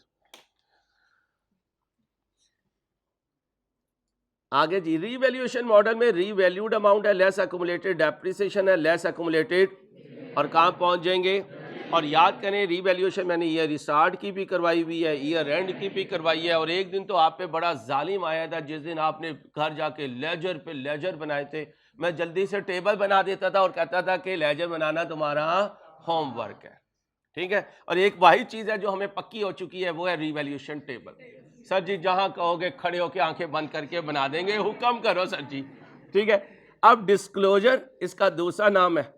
आगे जी, रीवैल्यूएशन मॉडल में रीवैल्यूड अमाउंट है, लेस अक्यूमुलेटेड डेप्रिसिएशन है, लेस अक्यूमुलेटेड, और कहां पहुंच जाएंगे? और याद करें रीवैल्यूएशन मैंने ईयर स्टार्ट की भी करवाई हुई है, ईयर एंड की भी करवाई है। और एक दिन तो आप पे बड़ा जालिम आया था जिस दिन आपने घर जाके लेजर पे लेजर बनाए थे। मैं जल्दी से टेबल बना देता था और कहता था कि लेजर बनाना तुम्हारा होमवर्क है, ठीक है। और एक वही चीज है जो हमें पक्की हो चुकी है, वो है रीवैल्यूएशन टेबल। सर जी जहां कहोगे खड़े होके आंखें बंद करके बना देंगे, हुक्म करो सर जी, ठीक है। अब डिस्क्लोजर, इसका दूसरा नाम है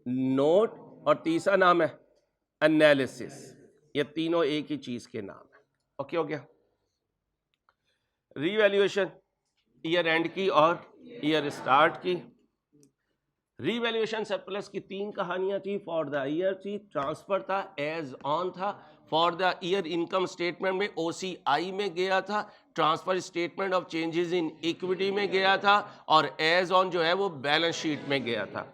नोट और तीसरा नाम है एनालिसिस। ये तीनों एक ही चीज के नाम है। ओके हो गया। रीवैल्यूएशन ईयर एंड की और ईयर स्टार्ट की। रीवैल्यूएशन सरप्लस की तीन कहानियां थी। फॉर द ईयर थी, ट्रांसफर था, एज ऑन था। For the year income statement में OCI में गया था, transfer statement of changes in equity में गया था, और एज ऑन जो है वो बैलेंस शीट में गया था।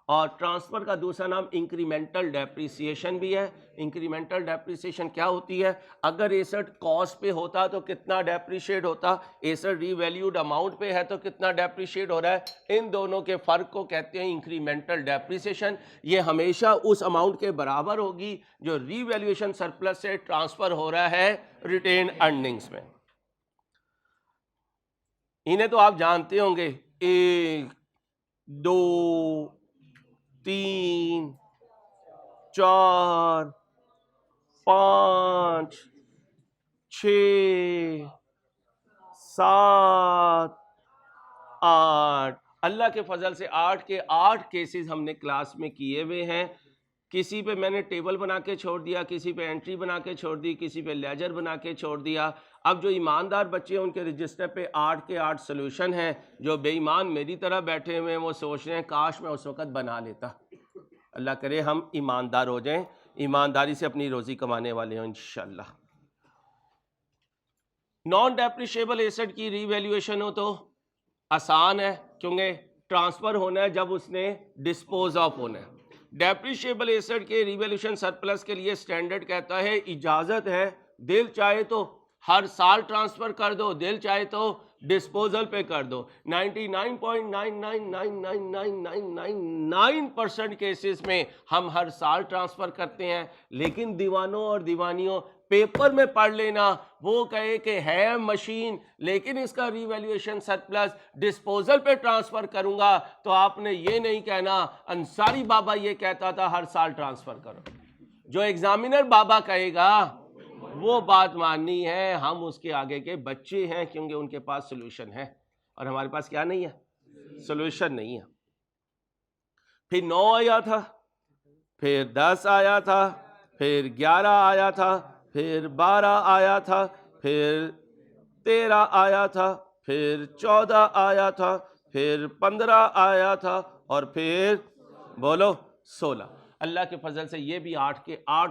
और ट्रांसफर का दूसरा नाम इंक्रीमेंटल डेप्रिसिएशन भी है। इंक्रीमेंटल डेप्रिसिएशन क्या होती है? अगर एसेट कॉस्ट पे होता तो कितना डेप्रिशिएट होता, एसेट रीवैल्यूड अमाउंट पे है तो कितना डेप्रिशिएट हो रहा है। इन दोनों के फर्क को कहते हैं इंक्रीमेंटल डेप्रिसिएशन। ये हमेशा उस अमाउंट के बराबर होगी जो रीवैल्यूएशन सरप्लस से ट्रांसफर हो रहा है रिटेन अर्निंग्स में। इन्हें तो आप जानते होंगे, 1 2 3 4 5 6 7 8। अल्लाह के फजल से 8 के 8 केसेस हमने क्लास में किए हुए हैं। किसी पे मैंने टेबल बना के छोड़ दिया, किसी पे एंट्री बना के छोड़ दी, किसी पे लेजर बना के छोड़ दिया। अब जो ईमानदार बच्चे हैं उनके रजिस्टर पे 8 के 8 सोल्यूशन हैं। जो बेईमान मेरी तरह बैठे हुए हैं वो सोच रहे हैं काश मैं उस वक्त बना लेता। अल्लाह करे हम ईमानदार हो जाएं, ईमानदारी से अपनी रोजी कमाने वाले हों इंशाल्लाह। नॉन डेप्रिशिएबल एसेट की रीवैल्यूएशन हो तो आसान है, क्योंकि ट्रांसफर होना है जब उसने डिस्पोज ऑफ होना है। डेप्रिशिएबल एसेट के रीवैल्यूएशन सरप्लस के लिए स्टैंडर्ड कहता है इजाजत है, दिल चाहे तो हर साल ट्रांसफर कर दो, दिल चाहे तो डिस्पोजल पे कर दो। 99.99999999% केसेस में हम हर साल ट्रांसफर करते हैं, लेकिन दीवानों और दीवानियों पेपर में पढ़ लेना, वो कहे कि है मशीन लेकिन इसका रीवैल्यूएशन सरप्लस डिस्पोजल पे ट्रांसफर करूंगा, तो आपने ये नहीं कहना अंसारी बाबा ये कहता था हर साल ट्रांसफर करो। जो एग्जामिनर बाबा कहेगा वो बात माननी है, हम उसके आगे के बच्चे हैं, क्योंकि उनके पास सोल्यूशन है और हमारे पास क्या नहीं है, सोल्यूशन नहीं है। फिर 9 आया था, फिर 10 आया था, फिर 11 आया था, फिर 12 आया था, फिर 13 आया था, फिर 14 आया था, फिर 15 आया था और फिर बोलो 16। अल्लाह के फजल से ये भी 8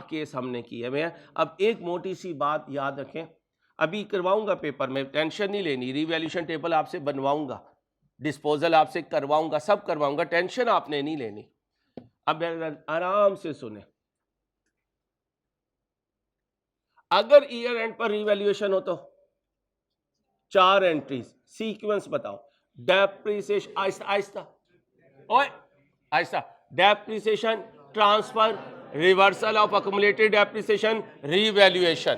केस हमने किए हुए हैं। अब एक मोटी सी बात याद रखें, अभी करवाऊंगा पेपर में, टेंशन नहीं लेनी, रीवैल्यूएशन टेबल आपसे बनवाऊंगा, डिस्पोजल आपसे करवाऊंगा, सब करवाऊंगा, टेंशन आपने नहीं लेनी। अब आराम से सुने, अगर ईयर एंड पर रीवैल्यूएशन हो तो 4 एंट्रीज, सीक्वेंस बताओ। डेप्रिसिएशन, आहिस्ता आहिस्ता, ओए आहिस्ता, depreciation, transfer, reversal of accumulated depreciation, revaluation.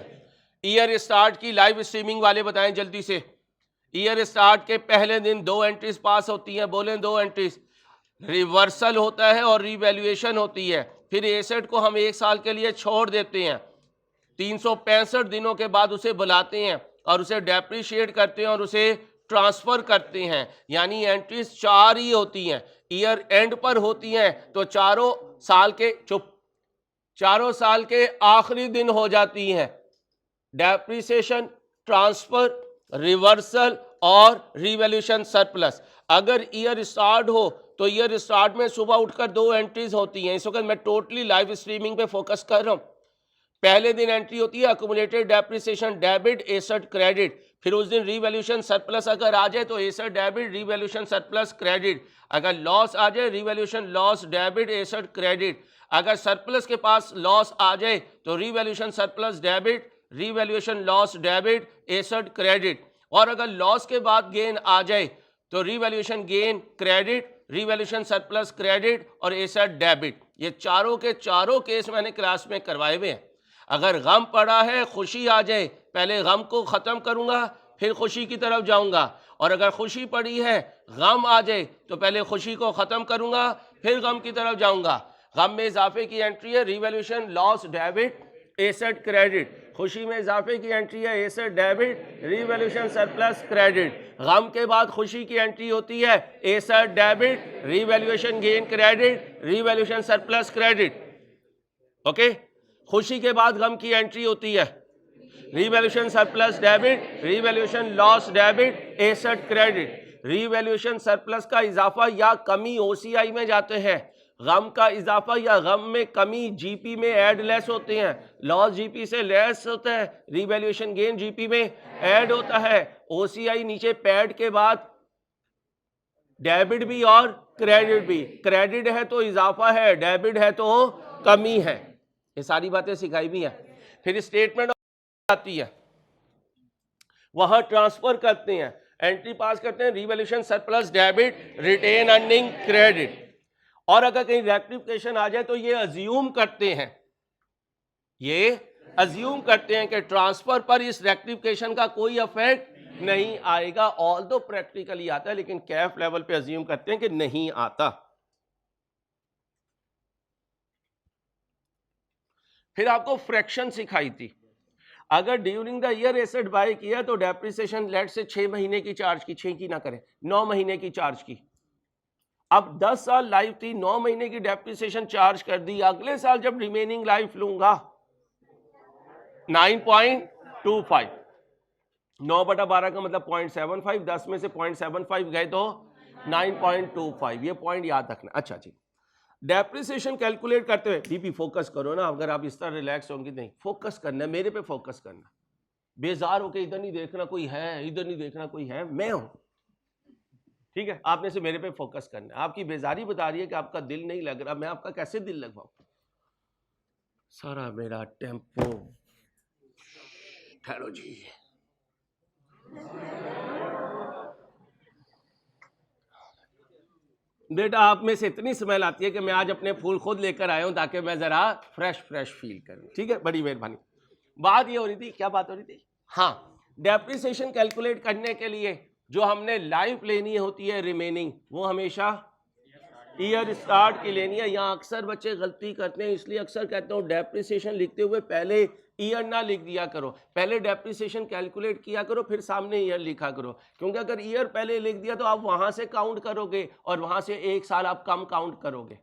Year start की लाइव स्ट्रीमिंग वाले बताएं जल्दी से। ईयर स्टार्ट के पहले दिन 2 एंट्रीज पास होती हैं, बोलें 2 एंट्रीज, रिवर्सल होता है और रीवैल्यूएशन होती है। फिर एसेट को हम 1 साल के लिए छोड़ देते हैं, 365 दिनों के बाद उसे बुलाते हैं और उसे डेप्रिशिएट करते हैं और उसे ट्रांसफर करते हैं। यानी एंट्रीज 4 ही होती हैं, ईयर एंड पर होती हैं, तो चारों साल के आखिरी दिन हो जाती हैं। डेप्रिसिएशन, ट्रांसफर, रिवर्सल और रिवैल्यूएशन सरप्लस। अगर ईयर स्टार्ट हो तो ईयर स्टार्ट में सुबह उठकर 2 एंट्रीज होती हैं। इस वक्त मैं टोटली लाइव स्ट्रीमिंग पे फोकस कर रहा हूं। पहले दिन एंट्री होती है accumulated depreciation debit asset credit, फिर उस दिन रीवैल्यूएशन सरप्लस अगर आ जाए तो asset debit revaluation surplus credit, अगर लॉस आ जाए revaluation loss debit asset credit, अगर सरप्लस के पास लॉस आ जाए तो revaluation surplus debit revaluation loss debit asset credit, और अगर लॉस के बाद गेन आ जाए तो revaluation gain credit revaluation surplus credit और एसेट डेबिट। ये चारों के चारों केस मैंने क्लास में करवाए हुए हैं। अगर गम पड़ा है, खुशी आ जाए, पहले गम को ख़त्म करूंगा फिर खुशी की तरफ जाऊंगा, और अगर खुशी पड़ी है गम आ जाए तो पहले खुशी को ख़त्म करूंगा फिर गम की तरफ जाऊंगा। गम में इजाफे की एंट्री है revaluation loss debit asset credit, खुशी में इजाफे की एंट्री है asset debit revaluation surplus credit. गम के बाद खुशी की एंट्री होती है asset debit revaluation gain credit revaluation surplus credit. Okay, खुशी के बाद गम की एंट्री होती है revaluation surplus debit revaluation loss debit asset credit. Revaluation surplus का इजाफा या कमी ओसीआई में जाते हैं, गम का इजाफा या गम में कमी जीपी में ऐड लेस होते हैं, लॉस जीपी से लेस होता है, रीवैल्यूएशन गेन जीपी में ऐड होता है। ओसीआई नीचे पैड के बाद डेबिट भी और क्रेडिट भी, क्रेडिट है तो इजाफा है, डेबिट है तो कमी है, ये सारी बातें सिखाई भी हैं। फिर स्टेटमेंट आती है, वहां ट्रांसफर करते हैं, एंट्री पास करते हैं revaluation surplus debit retained earning credit, और अगर कहीं रेक्टिफिकेशन आ जाए तो ये अज्यूम करते हैं कि ट्रांसफर पर इस रेक्टिफिकेशन का कोई इफेक्ट नहीं आएगा। ऑल्दो प्रैक्टिकली आता है लेकिन कैफ लेवल पे अज्यूम करते हैं कि नहीं आता। फिर आपको फ्रैक्शन सिखाई थी, अगर during the year asset buy किया तो डेप्रिसिएशन लेट से 6 महीने की चार्ज की, 6 की ना करें 9 महीने की चार्ज की। अब 10 साल लाइफ थी, 9 महीने की डेप्रिसिएशन चार्ज कर दी, अगले साल जब रिमेनिंग लाइफ लूंगा 9.25, 9/12 का मतलब 0.75, 10 में से 0.75 गए तो 9.25, ये पॉइंट याद रखना। अच्छा जी, डेप्रिसिएशन कैलकुलेट करते हुए बीपी फोकस करो ना, अगर आप इस तरह रिलैक्स होंगे नहीं, फोकस करना है, मेरे पे फोकस करना। बेजार होके इधर नहीं देखना कोई है, इधर नहीं देखना कोई है, मैं हूं। ठीक है, आपने से मेरे पे फोकस करना है। आपकी बेजारी बता रही है कि आपका दिल नहीं लग रहा, मैं आपका कैसे दिल लगवाऊं? सारा मेरा टेम्पो, ठहरो जी, बेटा आप में से इतनी स्मेल आती है कि मैं आज अपने फूल खुद लेकर आया हूं ताकि मैं जरा फ्रेश फ्रेश फील करूं। ठीक है, बड़ी मेहरबानी। बात ये हो रही थी, क्या बात हो रही थी? हाँ, डेप्रिसिएशन कैलकुलेट करने के लिए जो हमने लाइफ लेनी होती है रिमेनिंग, वो हमेशा ईयर स्टार्ट की लेनी है। यहाँ अक्सर बच्चे गलती करते हैं, इसलिए अक्सर कहते हो डेप्रिसिएशन लिखते हुए पहले ईयर ना लिख दिया करो, पहले डेप्रिसिएशन कैलकुलेट किया करो फिर सामने ईयर लिखा करो। क्योंकि अगर ईयर पहले लिख दिया तो आप वहां से काउंट करोगे और वहां से एक साल आप कम काउंट करोगे।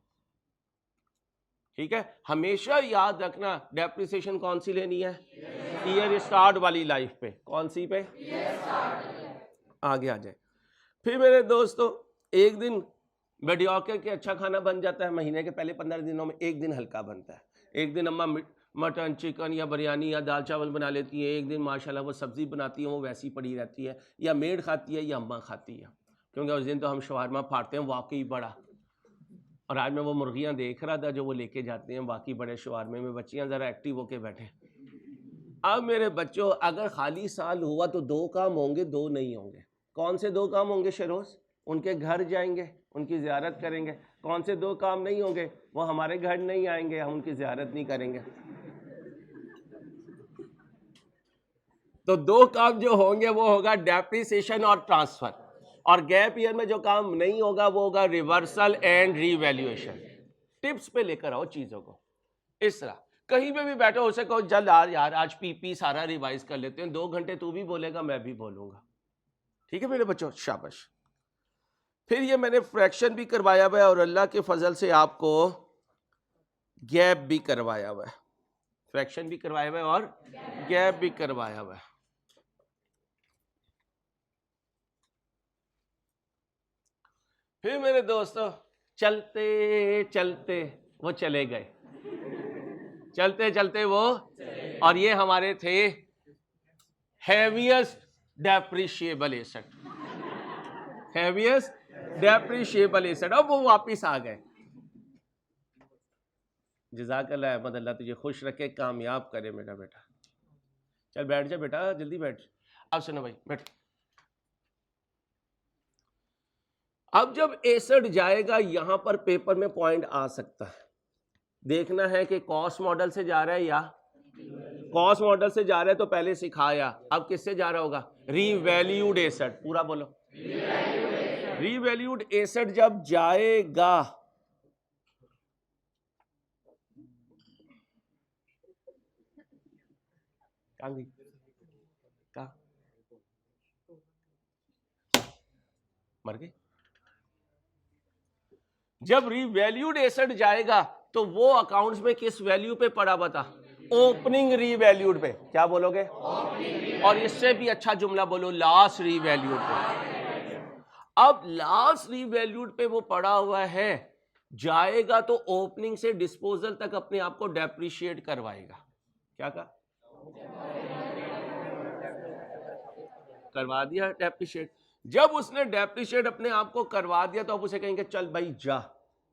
ठीक है, हमेशा याद रखना डेप्रिसिएशन कौन सी लेनी है? ईयर स्टार्ट वाली लाइफ पे। कौन सी पे? आगे आ जाए। फिर मेरे दोस्तों, एक दिन मेडियोकर के अच्छा खाना बन जाता है, महीने के पहले 15 दिनों में एक दिन हल्का बनता है। एक दिन अम्मा मटन चिकन या बिरयानी या दाल चावल बना लेती है, एक दिन माशाल्लाह वो सब्ज़ी बनाती है, वो वैसी पड़ी रहती है, या मेड खाती है या अम्मा खाती है। क्योंकि उस दिन तो हम शवारमा फाड़ते हैं वाकई बड़ा। और आज मैं वो मुर्गियाँ देख रहा था जो वो लेके जाते हैं, वाकई बड़े शवारमे में बच्चियाँ ज़रा एक्टिव होके बैठे। अब मेरे बच्चों, अगर खाली साल हुआ तो दो काम होंगे, दो नहीं होंगे। कौन से दो काम होंगे शरोज? उनके घर जाएंगे, उनकी ज़ियारत करेंगे। कौन से दो काम नहीं होंगे? वो हमारे घर नहीं आएंगे, हम उनकी ज़ियारत नहीं करेंगे। तो दो काम जो होंगे वो होगा डेप्रिसिएशन और ट्रांसफर। और गैप ईयर में जो काम नहीं होगा वो होगा रिवर्सल एंड रीवैल्यूएशन। टिप्स पे लेकर आओ चीज़ों को। इस तरह कहीं पे भी बैठो, उसे कहो चल यार आज पीपी सारा रिवाइज कर लेते हैं, 2 घंटे तू भी बोलेगा मैं भी बोलूंगा। ठीक है मेरे बच्चों, शाबाश। फिर ये मैंने फ्रैक्शन भी करवाया हुआ है और अल्लाह के फजल से आपको गैप भी करवाया हुआ है। फ्रैक्शन भी करवाया हुआ है और गैप भी करवाया हुआ है। फिर मेरे दोस्तों, चलते चलते वो चले गए, चलते चलते वो, और ये हमारे थे heaviest depreciable asset, heaviest depreciable asset. अब वो वापिस आ गए। जज़ाकल्लाह अहमद, अल्लाह तुझे खुश रखे, कामयाब करे मेरा बेटा। चल बैठ जा बेटा, जल्दी बैठ। अब सुनो भाई, बैठ। अब जब एसेट जाएगा, यहां पर पेपर में पॉइंट आ सकता है। देखना है कि कॉस्ट मॉडल से जा रहा है या कॉस्ट मॉडल से जा रहा है, तो पहले सिखाया। अब किससे जा रहा होगा? Revalued asset. पूरा बोलो, रीवैल्यूड एसेट जब जाएगा, कहाँ मर गई? जब रीवैल्यूड एसेट जाएगा तो वो अकाउंट्स में किस वैल्यू पे पड़ा बता? ओपनिंग रीवैल्यूड पे। क्या बोलोगे? और इससे भी अच्छा जुमला बोलो, लास्ट रीवैल्यूड पे। अब लास्ट रीवैल्यूड पे वो पड़ा हुआ है, जाएगा तो ओपनिंग से डिस्पोजल तक अपने आप को डेप्रिशिएट करवाएगा। क्या कहा? करवा दिया डेप्रिशिएट। जब उसने डेप्रिशिएट अपने आप को करवा दिया तो अब उसे कहेंगे चल भाई जा।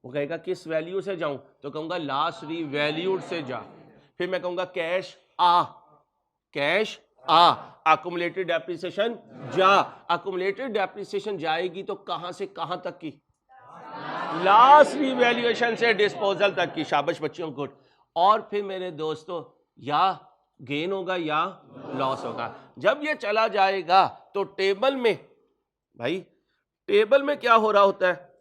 वो कहेगा किस वैल्यू से जाऊं? तो कहूंगा लास्ट रीवैल्यूड से जा। फिर मैं कहूंगा कैश आ, कैश आ, अकुमुलेटेड डेप्रिसिएशन जा। अकुमुलेटेड डेप्रिसिएशन जाएगी तो कहां से कहां तक की? लास्ट रीवैल्यूएशन से डिस्पोजल तक की। शाबाश बच्चों, गुड। और फिर मेरे दोस्तों, या गेन होगा या लॉस होगा। जब ये चला जाएगा तो टेबल में, भाई टेबल में क्या हो रहा होता है?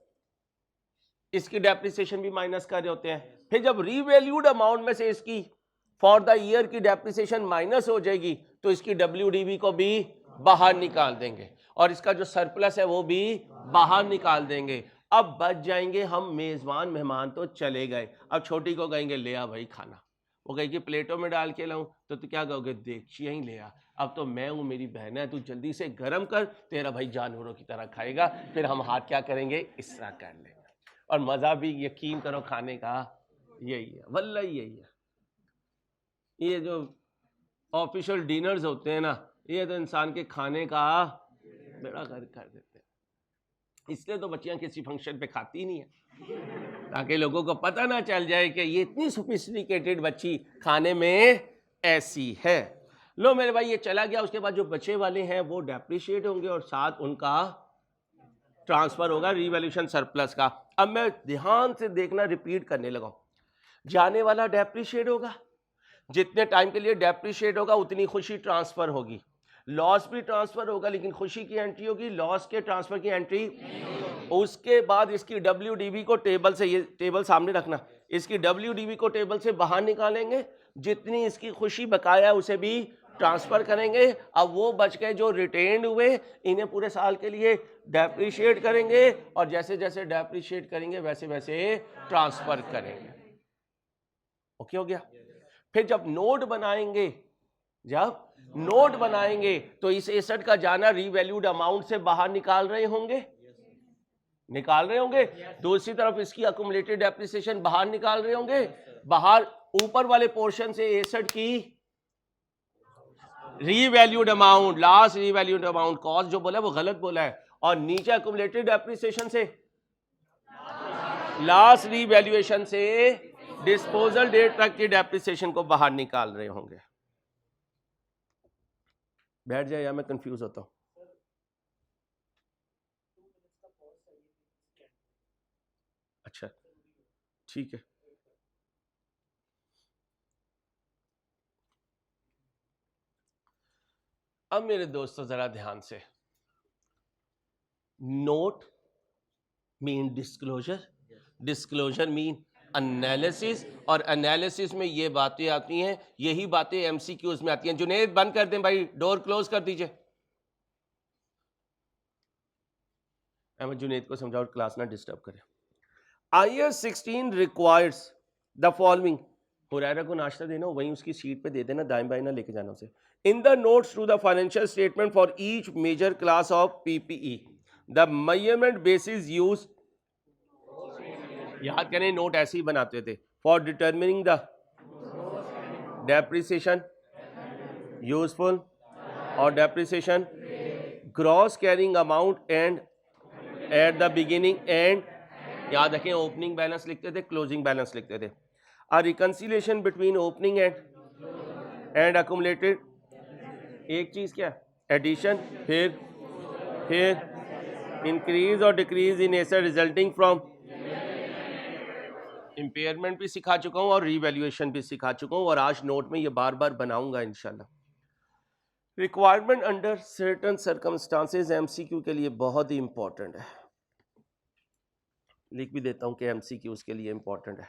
इसकी डेप्रिसिएशन भी माइनस कर रहे होते हैं। फिर जब रीवैल्यूड अमाउंट में से इसकी फॉर द ईयर की डेप्रिसिएशन माइनस हो जाएगी तो इसकी WDV को भी बाहर निकाल देंगे और इसका जो सरप्लस है वो भी बाहर निकाल देंगे। अब बच जाएंगे हम मेजबान मेहमान तो चले गए। अब छोटी को कहेंगे ले आ भाई खाना। वो कहेगी प्लेटों में डाल के लाऊं, तो तू क्या कहोगे? देखिए ही ले आ। अब तो मैं हूं, मेरी बहन है, तू जल्दी से गर्म कर, तेरा भाई जानवरों की तरह खाएगा। फिर हम हाथ क्या करेंगे? इस तरह कर लेंगे। और मजा भी यकीन करो खाने का यही है, वल्लाही यही है। ये जो ऑफिशियल डिनर्स होते हैं ना, ये तो इंसान के खाने का बेड़ा गर्क कर देते हैं। इसलिए तो बच्चियां किसी फंक्शन पे खाती नहीं है, ताकि लोगों को पता ना चल जाए कि ये इतनी सोफिस्टिकेटेड बच्ची खाने में ऐसी है। लो मेरे भाई, ये चला गया। उसके बाद जो बचे वाले हैं वो डेप्रिशिएट होंगे और साथ उनका ट्रांसफर होगा रिवैल्यूएशन सरप्लस का। अब मैं ध्यान से देखना, रिपीट करने लगा। जाने वाला डेप्रिशिएट होगा, जितने टाइम के लिए डेप्रिशिएट होगा उतनी खुशी ट्रांसफर होगी। लॉस भी ट्रांसफर होगा लेकिन खुशी की एंट्री होगी, लॉस के ट्रांसफर की एंट्री। उसके बाद इसकी WDV को टेबल से, ये टेबल सामने रखना, इसकी WDV को टेबल से बाहर निकालेंगे, जितनी इसकी खुशी बकाया है उसे भी ट्रांसफर करेंगे। अब वो बच गए जो रिटेन्ड हुए, इन्हें पूरे साल के लिए डेप्रिशिएट करेंगे और जैसे जैसे डेप्रिशिएट करेंगे वैसे वैसे ट्रांसफर करेंगे। ओके हो गया। फिर जब नोट बनाएंगे, तो इस एसेट का जाना रीवैल्यूड अमाउंट से बाहर निकाल रहे होंगे। दूसरी तरफ इसकी अकुमुलेटेड डेप्रिसिएशन बाहर निकाल रहे होंगे। बाहर ऊपर वाले पोर्शन से एसेट की revalued amount, last revalued amount, cost जो बोला है वो गलत बोला है, और नीचे अकुमुलेटेड डेप्रिसिएशन से, लास्ट रीवैल्यूएशन से डिस्पोजल डेट तक की डेप्रिसिएशन को बाहर निकाल रहे होंगे। बैठ जाए या मैं कंफ्यूज होता हूं? अच्छा ठीक है। अब मेरे दोस्तों जरा ध्यान से, note mean disclosure, disclosure mean analysis, और एनालिसिस में ये बातें आती हैं, यही बातें MCQs में आती हैं। जुनेद बंद कर दें भाई, डोर क्लोज कर दीजिए। अहमद जुनेद को समझाओ क्लास ना डिस्टर्ब करे। IAS 16 requires the following. Huraira को नाश्ता देना, वहीं उसकी सीट पे दे देना, दाएं बाएं ना लेके जाना उसे। In the notes to the financial statement for each major class of PPE the measurement basis use, याद करें नोट ऐसे ही बनाते थे, for determining the depreciation useful और depreciation gross carrying amount and at the beginning and, याद रखें opening balance लिखते थे, क्लोजिंग बैलेंस लिखते थे। A reconciliation between opening and accumulated, एक चीज क्या, एडिशन, फिर इंक्रीज और decrease in asset resulting from, impairment भी सिखा चुका हूं और रीवैल्यूएशन भी सिखा चुका हूं, और आज नोट में ये बार बार बनाऊंगा इंशाल्लाह। Requirement under certain circumstances MCQ के लिए बहुत ही इंपॉर्टेंट है, लिख भी देता हूं कि MCQs के लिए इंपॉर्टेंट है।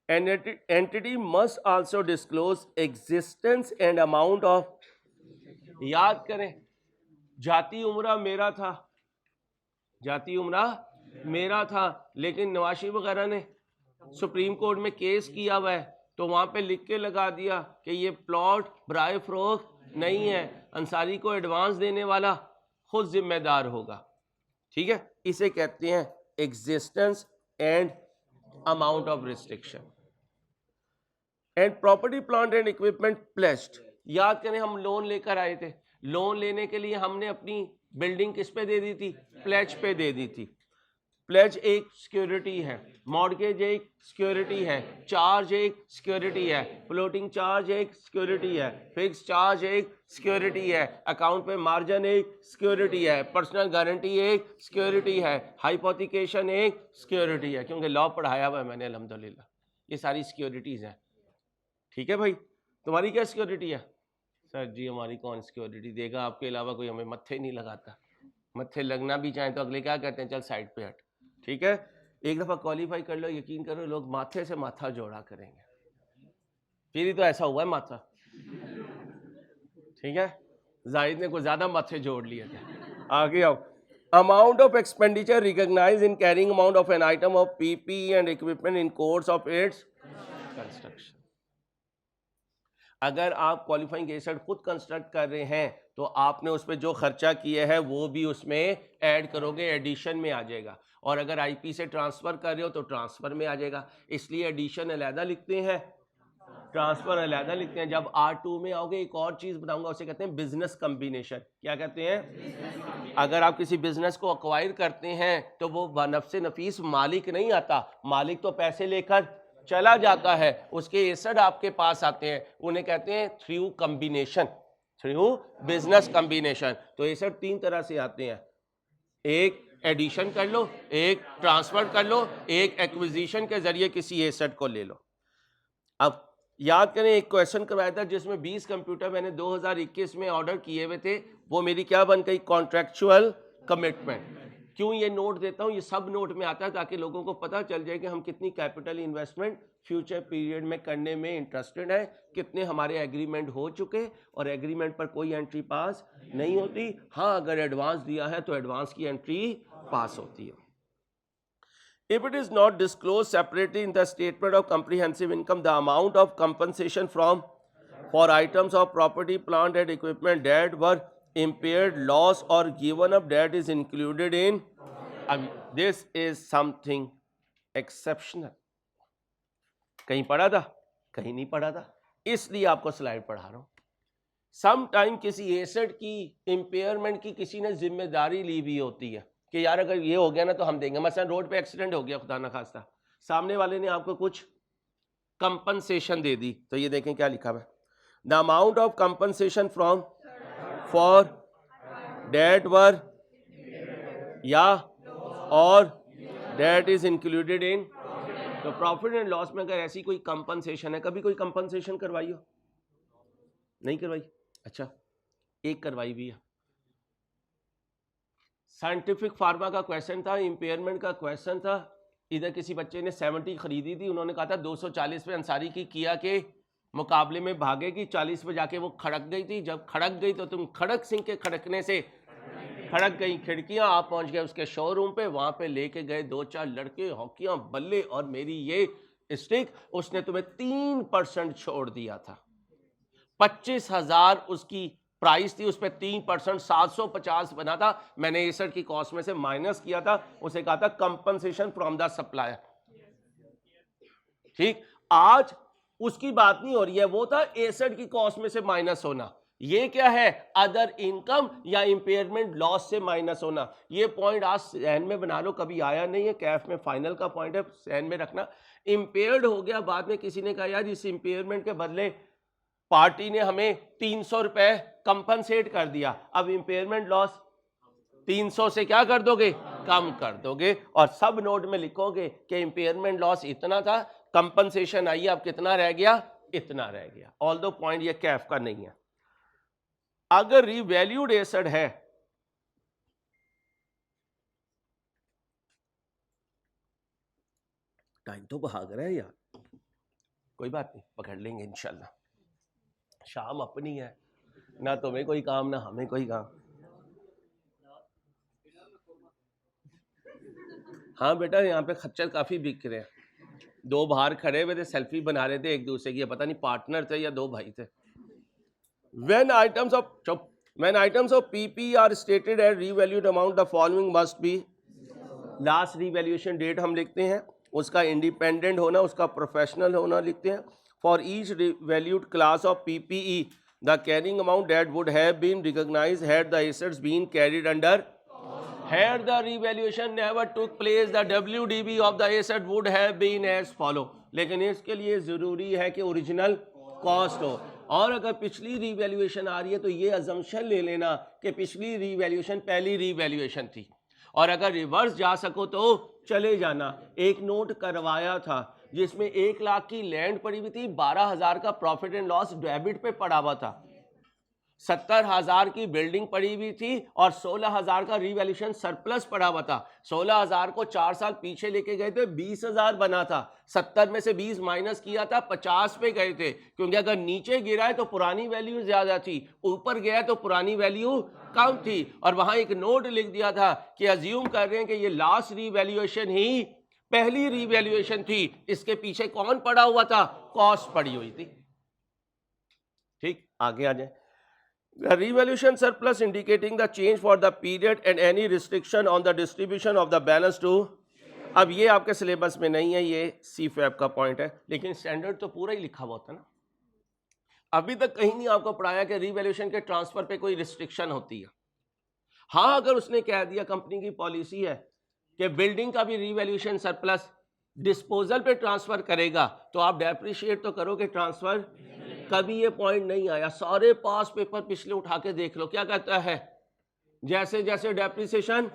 An entity must also disclose existence and amount of, याद करें जाती उम्रा मेरा था, लेकिन नवाशी वगैरह ने सुप्रीम कोर्ट में केस किया हुआ है, तो वहां पे लिख के लगा दिया कि ये प्लॉट बराए फरोख्त नहीं है, अंसारी को एडवांस देने वाला खुद जिम्मेदार होगा। ठीक है, इसे कहते हैं existence and amount of restriction. And property plant and equipment placed, याद करें हम लोन लेकर आए थे, लोन लेने के लिए हमने अपनी बिल्डिंग किस पे दे दी थी, प्लेज पे दे दी थी। प्लेज एक सिक्योरिटी है, मॉर्गेज एक सिक्योरिटी है, चार्ज एक सिक्योरिटी है, फ्लोटिंग चार्ज एक सिक्योरिटी है, फिक्स चार्ज एक सिक्योरिटी है, अकाउंट पे मार्जिन एक सिक्योरिटी है, पर्सनल गारंटी एक सिक्योरिटी है, हाइपोथिकेशन एक सिक्योरिटी है, क्योंकि लॉ पढ़ाया हुआ है मैंने अल्हम्दुलिल्लाह, ये सारी सिक्योरिटीज हैं। ठीक है भाई, तुम्हारी क्या सिक्योरिटी है? सर जी हमारी कौन सिक्योरिटी देगा, आपके अलावा कोई हमें मत्थे नहीं लगाता, मत्थे लगना भी चाहें तो अगले क्या कहते हैं, चल साइड पे हट। ठीक है, एक दफा क्वालिफाई कर लो, यकीन करो लोग माथे से माथा जोड़ा करेंगे, फिर ही तो ऐसा हुआ है माथा। ठीक है, जाहिद ने कुछ ज्यादा माथे जोड़ लिए थे। आगे आओ, amount of expenditure recognise in carrying amount of an item of PPE and equipment in course of its construction. अगर आप क्वालिफाइंग एसेट खुद कंस्ट्रक्ट कर रहे हैं तो आपने उस पर जो खर्चा किया है वो भी उसमें ऐड करोगे, एडिशन में आ जाएगा। और अगर IP से ट्रांसफर कर रहे हो तो ट्रांसफर में आ जाएगा, इसलिए एडिशन अलहदा लिखते हैं, ट्रांसफर अलहदा लिखते हैं। जब R2 में आओगे एक और चीज बताऊंगा, उसे कहते हैं बिजनेस कम्बिनेशन। क्या कहते हैं? अगर आप किसी बिजनेस को अक्वायर करते हैं तो वो बनफ्से नफीस मालिक नहीं आता, मालिक तो पैसे लेकर चला जाता है, उसके एसेट आपके पास आते हैं, उन्हें कहते हैं through combination, through business combination. तो एसेट तीन तरह से आते हैं, एक एडिशन कर लो, एक ट्रांसफर कर लो, एक एक्विजिशन के जरिए किसी एसेट को ले लो। अब याद करें, एक क्वेश्चन करवाया था जिसमें 20 कंप्यूटर मैंने 2021 में ऑर्डर किए हुए थे, वो मेरी क्या बन गई? Contractual commitment. क्यों ये नोट देता हूं? ये सब नोट में आता है ताकि लोगों को पता चल जाए कि हम कितनी कैपिटल इन्वेस्टमेंट फ्यूचर पीरियड में करने में इंटरेस्टेड है, कितने हमारे एग्रीमेंट हो चुके और एग्रीमेंट पर कोई एंट्री पास नहीं होती। हाँ, अगर एडवांस दिया है तो एडवांस की एंट्री पास होती है। If it is not disclosed separately in the statement of comprehensive income, the amount of compensation for items of property, plant and equipment that were impaired, loss or given up that is included in. This is something exceptional. कहीं पढ़ा था, कहीं नहीं पढ़ा था, इसलिए आपको slide पढ़ा रहा हूं। सम टाइम किसी एसेट की इंपेयरमेंट की किसी ने जिम्मेदारी ली हुई होती है कि यार अगर ये हो गया ना तो हम देंगे। मसलन रोड पे एक्सीडेंट हो गया खुदा ना खास्ता, सामने वाले ने आपको कुछ कंपनसेशन दे दी, तो ये देखें क्या लिखा हुआ है, the amount of compensation from for date वर या और डेट इज इंक्लूडेड इन। तो प्रॉफिट एंड लॉस में अगर ऐसी कोई कंपनसेशन है, कभी कोई कंपनसेशन करवाई हो? नहीं करवाई? अच्छा, एक करवाई भी है। साइंटिफिक फार्मा का क्वेश्चन था, इंपेयरमेंट का क्वेश्चन था। इधर किसी बच्चे ने 70 खरीदी थी, उन्होंने कहा था 240 पे अंसारी की किया के मुकाबले में भागेगी, 40 पे जाके वो खड़क गई थी। जब खड़क गई तो तुम खड़क सिंह के खड़कने से खड़क गई खिड़कियां, आप पहुंच गए उसके शोरूम पे, वहां पे लेके गए 2-4 लड़के, हॉकियां, बल्ले और मेरी ये स्टिक। उसने तुम्हें 3% छोड़ दिया था, 25,000 उसकी प्राइस थी, उस पर 3% 750 बना था। मैंने एसेट की कॉस्ट में से माइनस किया था, उसे कहा था कंपनसेशन फ्रॉम द सप्लायर। ठीक, आज उसकी बात नहीं हो रही है, वो था एसेट की कॉस्ट में से माइनस होना। ये क्या है? अदर इनकम या इंपेयरमेंट लॉस से माइनस होना। ये पॉइंट आज सहन में बना लो, कभी आया नहीं है कैफ में, फाइनल का पॉइंट है, सहन में रखना। इंपेयर्ड हो गया, बाद में किसी ने कहा यार इस इंपेयरमेंट के बदले पार्टी ने हमें 300 रुपए कंपनसेट कर दिया, अब इंपेयरमेंट लॉस 300 से क्या कर दोगे? कम कर दोगे, और सब नोट में लिखोगे कि इंपेयरमेंट लॉस इतना था, कंपनसेशन आई, अब कितना रह गया? इतना रह गया। ऑल्दो पॉइंट ये कैफ का नहीं है। अगर रिवैल्यूड एसेट है, टाइम तो भाग रहा है यार, कोई बात नहीं, पकड़ लेंगे इंशाल्लाह। शाम अपनी है, ना तुम्हें कोई काम ना हमें कोई काम। हाँ बेटा, यहाँ पे खच्चर काफी बिक रहे हैं। 2 बाहर खड़े हुए थे, सेल्फी बना रहे थे एक दूसरे की, पता नहीं पार्टनर थे या 2 भाई थे। When items of PP are stated as revalued amount, the following must be. Last revaluation date हम लिखते हैं, उसका इंडिपेंडेंट होना, उसका प्रोफेशनल होना लिखते हैं। For each revalued class of PPE, the carrying amount that would have been recognised had the assets been carried under. Had the revaluation never took place, the WDV of the asset would have been as follow. लेकिन इसके लिए जरूरी है कि original cost हो, और अगर पिछली रिवैल्यूएशन आ रही है तो ये अजम्पशन ले लेना कि पिछली रिवैल्यूएशन पहली रिवैल्यूएशन थी, और अगर रिवर्स जा सको तो चले जाना। एक नोट करवाया था जिसमें 1 लाख की लैंड पड़ी हुई थी, 12,000 का प्रॉफिट एंड लॉस डेबिट पे पड़ा हुआ था, 70,000 की बिल्डिंग पड़ी हुई थी और 16,000 का रिवैल्यूएशन सरप्लस पड़ा हुआ था। 16,000 को 4 साल पीछे लेके गए थे, 20,000 बना था, 70 में से 20 माइनस किया था, 50 पे गए थे, क्योंकि अगर नीचे गिरा है तो पुरानी वैल्यू ज्यादा थी, ऊपर गया तो पुरानी वैल्यू कम थी। और वहां एक नोट लिख दिया था कि अज्यूम कर रहे हैं कि ये लास्ट रिवैल्यूएशन ही पहली रिवैल्यूएशन थी, इसके पीछे कौन पड़ा हुआ था? कॉस्ट पड़ी हुई थी। ठीक, आगे आ जाए। The revaluation surplus indicating the change for the period and any restriction on the distribution of the balance to. अब ये आपके सिलेबस में नहीं है, ये CFAP का पॉइंट है, लेकिन स्टैंडर्ड तो पूरा ही लिखा हुआ होता है ना। अभी तक कहीं नहीं आपको पढ़ाया कि रीवैल्यूएशन के ट्रांसफर पे कोई रिस्ट्रिक्शन होती है। हाँ, अगर उसने कह दिया, कंपनी की पॉलिसी है कि बिल्डिंग का भी रीवैल्यूएशन सरप्लस डिस्पोजल पे ट्रांसफर करेगा, तो आप डेप्रिशिएट तो करोगे, ट्रांसफर कभी ये पॉइंट नहीं आया। सारे पास पेपर पिछले उठा के देख लो, क्या कहता है, जैसे जैसे डेप्रिसिएशन,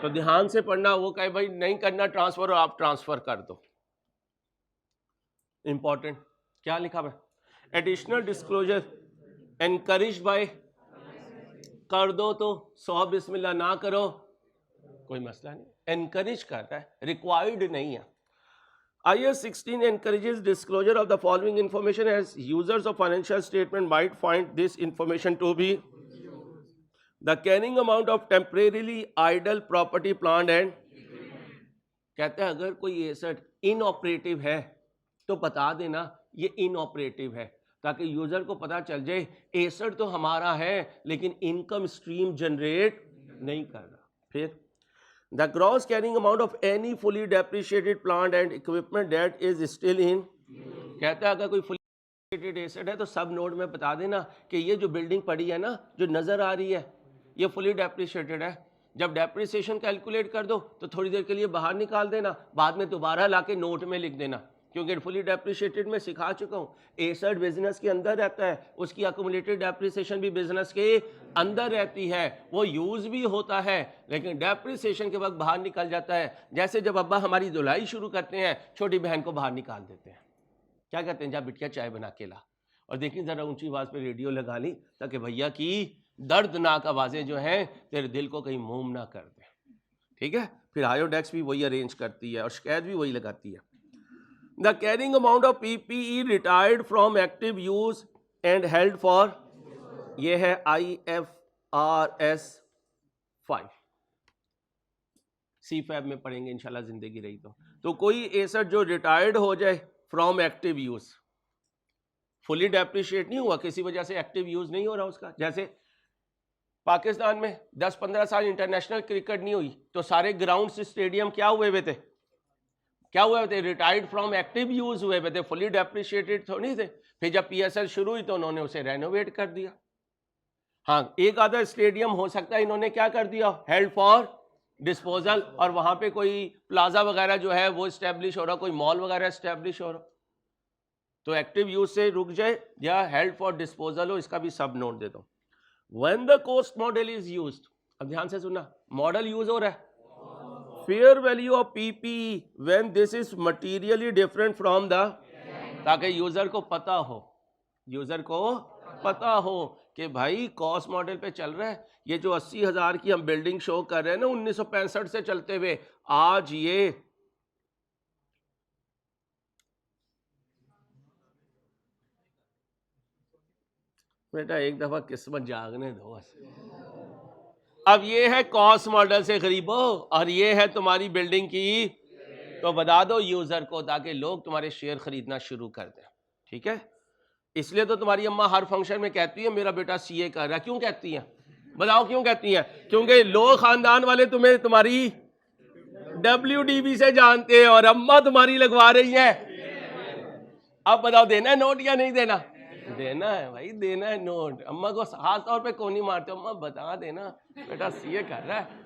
तो ध्यान से पढ़ना, वो कहे भाई नहीं करना ट्रांसफर और आप ट्रांसफर कर दो। इंपॉर्टेंट क्या लिखा है, एडिशनल डिस्क्लोजर एनकरेज बाय, कर दो तो 100 बिस्मिल्लाह, ना करो कोई मसला नहीं, एनकरेज करता है, रिक्वायर्ड नहीं है। IAS 16 encourages disclosure of the following information as users of financial statement might find this information to be the carrying amount of temporarily idle property, plant and, कहते हैं अगर कोई एसेट इनऑपरेटिव है तो बता देना ये इनऑपरेटिव है, ताकि यूजर को पता चल जाए एसेट तो हमारा है लेकिन इनकम स्ट्रीम जनरेट नहीं कर रहा। फिर the gross carrying amount of any fully depreciated plant and equipment that is still in, कहता है अगर कोई fully depreciated asset है तो सब नोड में बता देना कि ये जो बिल्डिंग पड़ी है ना, जो नजर आ रही है, ये fully depreciated है। जब डेप्रिसिएशन कैलकुलेट कर दो तो थोड़ी देर के लिए बाहर निकाल देना, बाद में दोबारा लाके नोट में लिख देना, क्योंकि फुली डेप्रिशिएटेड में सिखा चुका हूँ, एसेट बिजनेस के अंदर रहता है, उसकी अक्यूमुलेटेड डेप्रिसिएशन भी बिजनेस के अंदर रहती है, वो यूज भी होता है लेकिन डेप्रिसिएशन के वक्त बाहर निकल जाता है। जैसे जब अब्बा हमारी धुलाई शुरू करते हैं, छोटी बहन को बाहर निकाल देते हैं, क्या कहते हैं, जा बिटिया चाय बना के ला, और देखिए जरा ऊंची आवाज पे रेडियो लगा ली ताकि भैया की दर्दनाक आवाजें जो हैं तेरे दिल को कहीं मूव ना कर दे। ठीक है, फिर आयोडेक्स भी वही अरेंज करती है और शिकायत भी वही लगाती है। The carrying amount of PPE retired from active use and held for, ये है IFRS 5, CFAB में पढ़ेंगे इंशाल्लाह जिंदगी रही तो कोई एसेट जो रिटायर्ड हो जाए from active use, fully depreciate नहीं हुआ, किसी वजह से एक्टिव यूज नहीं हो रहा उसका, जैसे पाकिस्तान में 10-15 साल इंटरनेशनल क्रिकेट नहीं हुई तो सारे ग्राउंड स्टेडियम क्या हुए हुए थे, क्या हुए थे, रिटायर्ड फ्रॉम एक्टिव यूज हुए हुए थे, फुली डेप्रिशिएटेड तो नहीं थे। फिर जब PSL शुरू हुई तो उन्होंने उसे रेनोवेट कर दिया। हाँ, एक आधा स्टेडियम हो सकता है इन्होंने क्या कर दिया, हेल्ड फॉर डिस्पोजल, और वहां पे कोई प्लाजा वगैरह जो है वो स्टैब्लिश हो रहा, कोई मॉल वगैरह स्टैब्लिश हो रहा, तो एक्टिव यूज से रुक जाए या हेल्ड फॉर डिस्पोजल हो, इसका भी सब नोट दे दो। When the cost model is used, अब ध्यान से सुनना, मॉडल यूज हो रहा है, fair value of PPE when this is materially different from the, ताकि यूजर को पता हो, यूजर को पता हो कि भाई कॉस्ट मॉडल पे चल रहा है, ये जो 80,000 की हम बिल्डिंग शो कर रहे हैं ना 1965 से चलते हुए, आज ये बेटा एक दफा किस्मत जागने दो। अब ये है कॉस्ट मॉडल से गरीबो और ये है तुम्हारी बिल्डिंग की, तो बता दो यूजर को ताकि लोग तुम्हारे शेयर खरीदना शुरू कर दें। ठीक है, इसलिए तो तुम्हारी अम्मा हर फंक्शन में कहती है मेरा बेटा CA कर रहा है। क्यों कहती है, बताओ क्यों कहती है? क्योंकि लोग खानदान वाले तुम्हें तुम्हारी WDB से जानते हैं और अम्मा तुम्हारी लगवा रही है। अब बताओ देना है नोट या नहीं देना? देना है भाई, देना है नोट। अम्मा को खास तौर पे कौन नहीं मारते, अम्मा बता देना बेटा CA कर रहा है।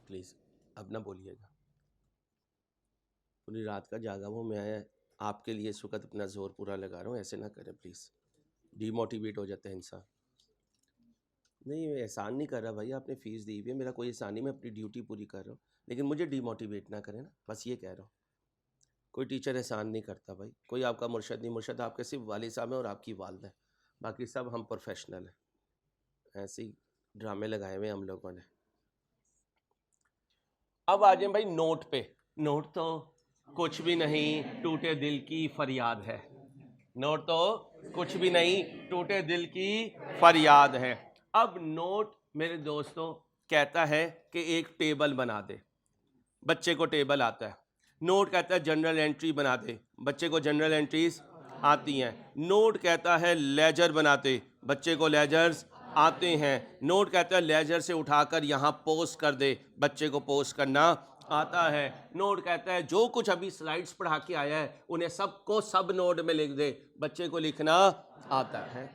प्लीज अब ना बोलिएगा, पूरी रात का जागा हूँ मैं आपके लिए, इस वक्त अपना जोर पूरा लगा रहा हूँ, ऐसे ना करें प्लीज, डिमोटिवेट हो जाता है इंसान। नहीं एहसान नहीं कर रहा भाई, आपने फीस दी हुई है, मेरा कोई एहसान नहीं, मैं अपनी ड्यूटी पूरी कर रहा हूँ, लेकिन मुझे डिमोटिवेट ना करें ना, बस ये कह रहा हूँ। कोई टीचर एहसान नहीं करता भाई, कोई आपका मुर्शद नहीं, मुर्शद आपके सिर्फ वालिद साहब हैं और आपकी वालदा है, बाकी सब हम प्रोफेशनल हैं। ऐसे ही ड्रामे लगाए हुए हम लोगों ने। अब आ जाए भाई नोट पे। नोट तो कुछ भी नहीं, टूटे दिल की फरियाद है। नोट तो कुछ भी नहीं, टूटे दिल की फरियाद है। अब नोट मेरे दोस्तों कहता है कि एक टेबल बना दे, बच्चे को टेबल आता है। नोट कहता है जनरल एंट्री बना दे, बच्चे को जनरल एंट्रीज आती हैं। नोट कहता है लेजर बनाते, बच्चे को लेजर्स आते हैं। नोट कहता है लेजर से उठाकर यहाँ पोस्ट कर दे, बच्चे को पोस्ट करना आता है। नोट कहता है जो कुछ अभी स्लाइड्स पढ़ा के आया है उन्हें सबको सब नोट में लिख दे, बच्चे को लिखना आता है।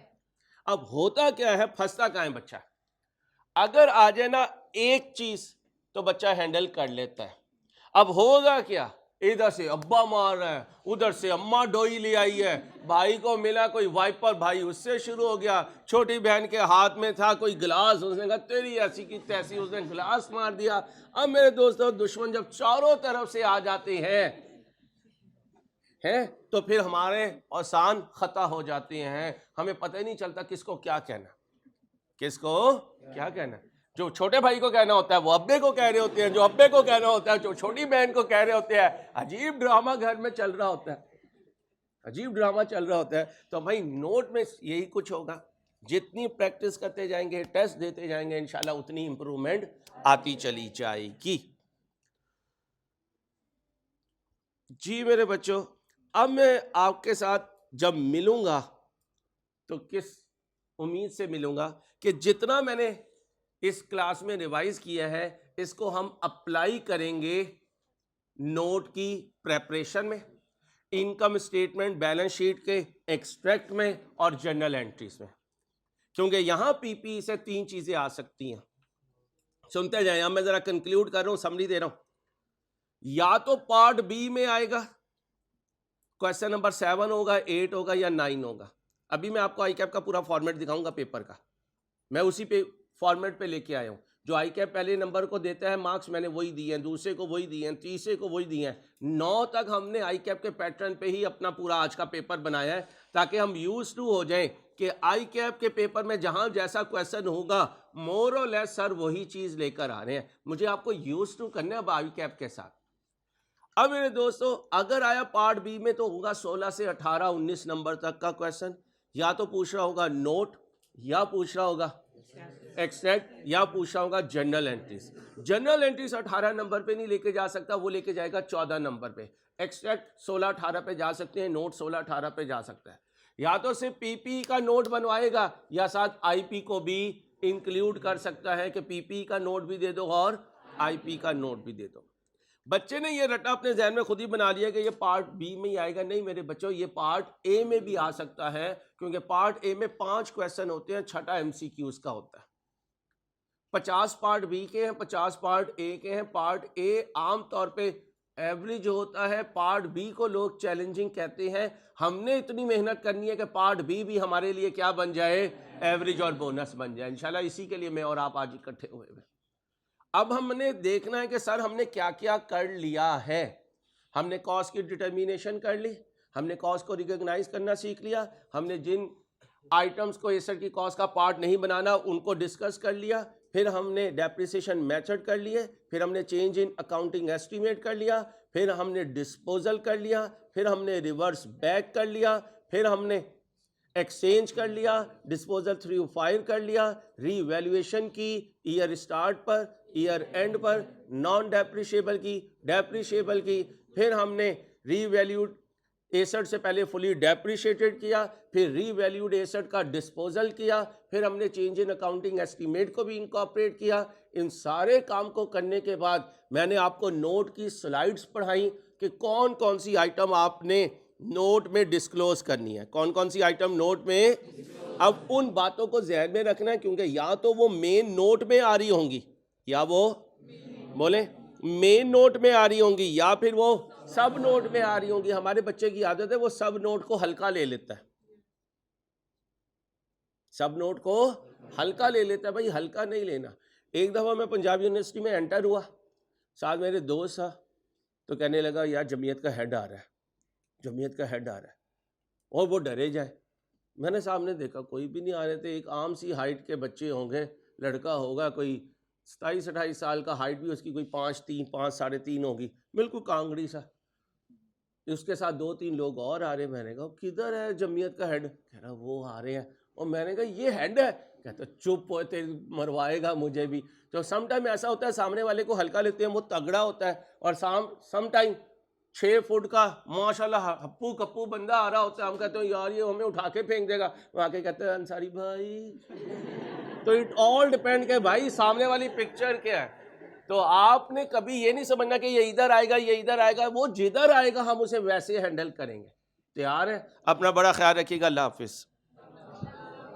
अब होता क्या है, फंसता कहाँ है बच्चा? अगर आ जाए ना एक चीज तो बच्चा हैंडल कर लेता है। अब होगा क्या, इधर से अब्बा मार रहा है, उधर से अम्मा डोई ले आई है, भाई को मिला कोई वाइपर, भाई उससे शुरू हो गया, छोटी बहन के हाथ में था कोई गिलास, उसने कहा तेरी ऐसी की तैसी, उसने गिलास मार दिया। अब मेरे दोस्तों दुश्मन जब चारों तरफ से आ जाते हैं तो फिर हमारे औसान खता हो जाते हैं, हमें पता ही नहीं चलता किसको क्या कहना, किसको क्या कहना। जो छोटे भाई को कहना होता है वो अब्बे को कह रहे होते हैं, जो अब्बे को कहना होता है जो छोटी बहन को कह रहे होते हैं। अजीब ड्रामा घर में चल रहा होता है, अजीब ड्रामा चल रहा होता है। तो भाई नोट में यही कुछ होगा, जितनी प्रैक्टिस करते जाएंगे, टेस्ट देते जाएंगे, इंशाल्लाह उतनी इंप्रूवमेंट आती चली जाएगी। जी मेरे बच्चों, अब मैं आपके साथ जब मिलूंगा तो किस उम्मीद से मिलूंगा कि जितना मैंने इस क्लास में रिवाइज किया है इसको हम अप्लाई करेंगे नोट की प्रेपरेशन में, इनकम स्टेटमेंट, बैलेंस शीट के एक्सट्रैक्ट में और जर्नल एंट्रीज में। क्योंकि यहां पीपी से 3 चीजें आ सकती हैं। सुनते जाए, अब मैं जरा कंक्लूड कर रहा हूं, समरी दे रहा हूं। या तो पार्ट बी में आएगा, क्वेश्चन नंबर 7 होगा, 8 होगा या 9 होगा। अभी मैं आपको आई कैप का पूरा फॉर्मेट दिखाऊंगा पेपर का, मैं उसी पे फॉर्मेट पे लेके आया हूं। जो आई कैप पहले नंबर को देता है मार्क्स मैंने वही दिए हैं, दूसरे को वही दिए हैं, तीसरे को वही दिए हैं। 9 तक हमने आई कैप के पैटर्न पे ही अपना पूरा आज का पेपर बनाया है, ताकि हम यूज टू हो जाएं कि आई कैप के पेपर में जहां जैसा क्वेश्चन होगा मोर और लेस सर वही चीज लेकर आ रहे हैं। मुझे आपको यूज टू करना है अब आई कैप के साथ। अब मेरे दोस्तों अगर आया पार्ट बी में तो होगा 16 से 18 19 नंबर तक का क्वेश्चन। या तो पूछ रहा होगा नोट, या पूछ रहा होगा एक्सट्रैक्ट, या पूछ रहा होगा general entries. General entries 18 number पे नहीं लेके जा सकता, वो लेके जाएगा 14 नंबर पे। एक्सट्रैक्ट 16-18 पे जा सकते हैं, नोट 16-18 पे जा सकता है। या तो सिर्फ पीपी का नोट बनवाएगा या साथ आईपी को भी इंक्लूड कर सकता है कि पीपी का नोट भी दे दो और आईपी का नोट भी दे दो। बच्चे ने ये रटा अपने जहन में खुद ही बना लिया कि ये पार्ट बी में ही आएगा। नहीं मेरे बच्चों, ये पार्ट ए में भी आ सकता है, क्योंकि पार्ट ए में 5 क्वेश्चन होते हैं, 6ठा एमसीक्यूज का होता है। 50 पार्ट बी के हैं, 50 पार्ट ए के हैं। पार्ट ए आमतौर पे एवरेज होता है, पार्ट बी को लोग चैलेंजिंग कहते हैं। हमने इतनी मेहनत करनी है कि पार्ट बी भी हमारे लिए क्या बन जाए, एवरेज और बोनस बन जाए इंशाल्लाह। इसी के लिए मैं और आप आज इकट्ठे हुए हैं। अब हमने देखना है कि सर हमने क्या क्या कर लिया है। हमने कॉस्ट की डिटर्मिनेशन कर ली, हमने कॉस्ट को रिकॉग्नाइज करना सीख लिया, हमने जिन आइटम्स को एसेट की कॉस्ट का पार्ट नहीं बनाना उनको डिस्कस कर लिया, फिर हमने डेप्रिसिएशन मेथड कर लिए, फिर हमने चेंज इन अकाउंटिंग एस्टीमेट कर लिया, फिर हमने डिस्पोजल कर लिया, फिर हमने रिवर्स बैक कर लिया, फिर हमने एक्सचेंज कर लिया, डिस्पोजल थ्रू फायर कर लिया, रीवैल्यूएशन की ईयर स्टार्ट पर, ईयर एंड पर, नॉन डेप्रिशिएबल की, डेप्रिशिएबल की, फिर हमने रीवैल्यूड एसेट से पहले फुली डेप्रिशिएटेड किया, फिर रीवैल्यूड एसेट का डिस्पोजल किया, फिर हमने चेंज इन अकाउंटिंग एस्टीमेट को भी इनकॉर्पोरेट किया। इन सारे काम को करने के बाद मैंने आपको नोट की स्लाइड्स पढ़ाई कि कौन कौन सी आइटम आपने नोट में डिस्क्लोज करनी है, कौन कौन सी आइटम नोट में। अब उन बातों को ध्यान में रखना है, क्योंकि या तो वो मेन नोट में आ रही होंगी, या वो बोले मेन नोट में आ रही होंगी, या फिर वो सब नोट में आ रही होंगी। हमारे बच्चे की आदत है वो सब नोट को हल्का ले लेता है, सब नोट को हल्का ले लेता है। भाई हल्का नहीं लेना। एक दफ़ा मैं पंजाब यूनिवर्सिटी में एंटर हुआ, साथ मेरे दोस्त था, तो कहने लगा यार जमीयत का हेड आ रहा है, जमीयत का हेड आ रहा है, और वो डरे जाए। मैंने सामने देखा कोई भी नहीं आ रहे थे, एक आम सी हाइट के बच्चे होंगे, लड़का होगा कोई 27-28 साल का, हाइट भी उसकी कोई 5'3", 5'3" होगी, बिल्कुल कांगड़ी सा। उसके साथ 2-3 लोग और आ रहे। मैंने कहा किधर है जमीयत का हेड? कह रहा वो आ रहे हैं। और मैंने कहा ये हेड है? कहता चुप हो, तेरे मरवाएगा मुझे भी। तो सम टाइम ऐसा होता है सामने वाले को हल्का लेते हैं, वो तगड़ा होता है, और सम टाइम 6 फुट का माशाल्लाह हप्पू कप्पू बंदा आ रहा होता है, हम कहते हैं यार ये हमें उठा के फेंक देगा, वो आके कहते हैं अंसारी भाई। तो इट ऑल डिपेंड के भाई सामने वाली पिक्चर क्या है। तो आपने कभी ये नहीं समझना कि ये इधर आएगा ये इधर आएगा, वो जिधर आएगा हम उसे वैसे हैंडल करेंगे। तैयार है? अपना बड़ा ख्याल रखिएगा। अल्लाह हाफिज़।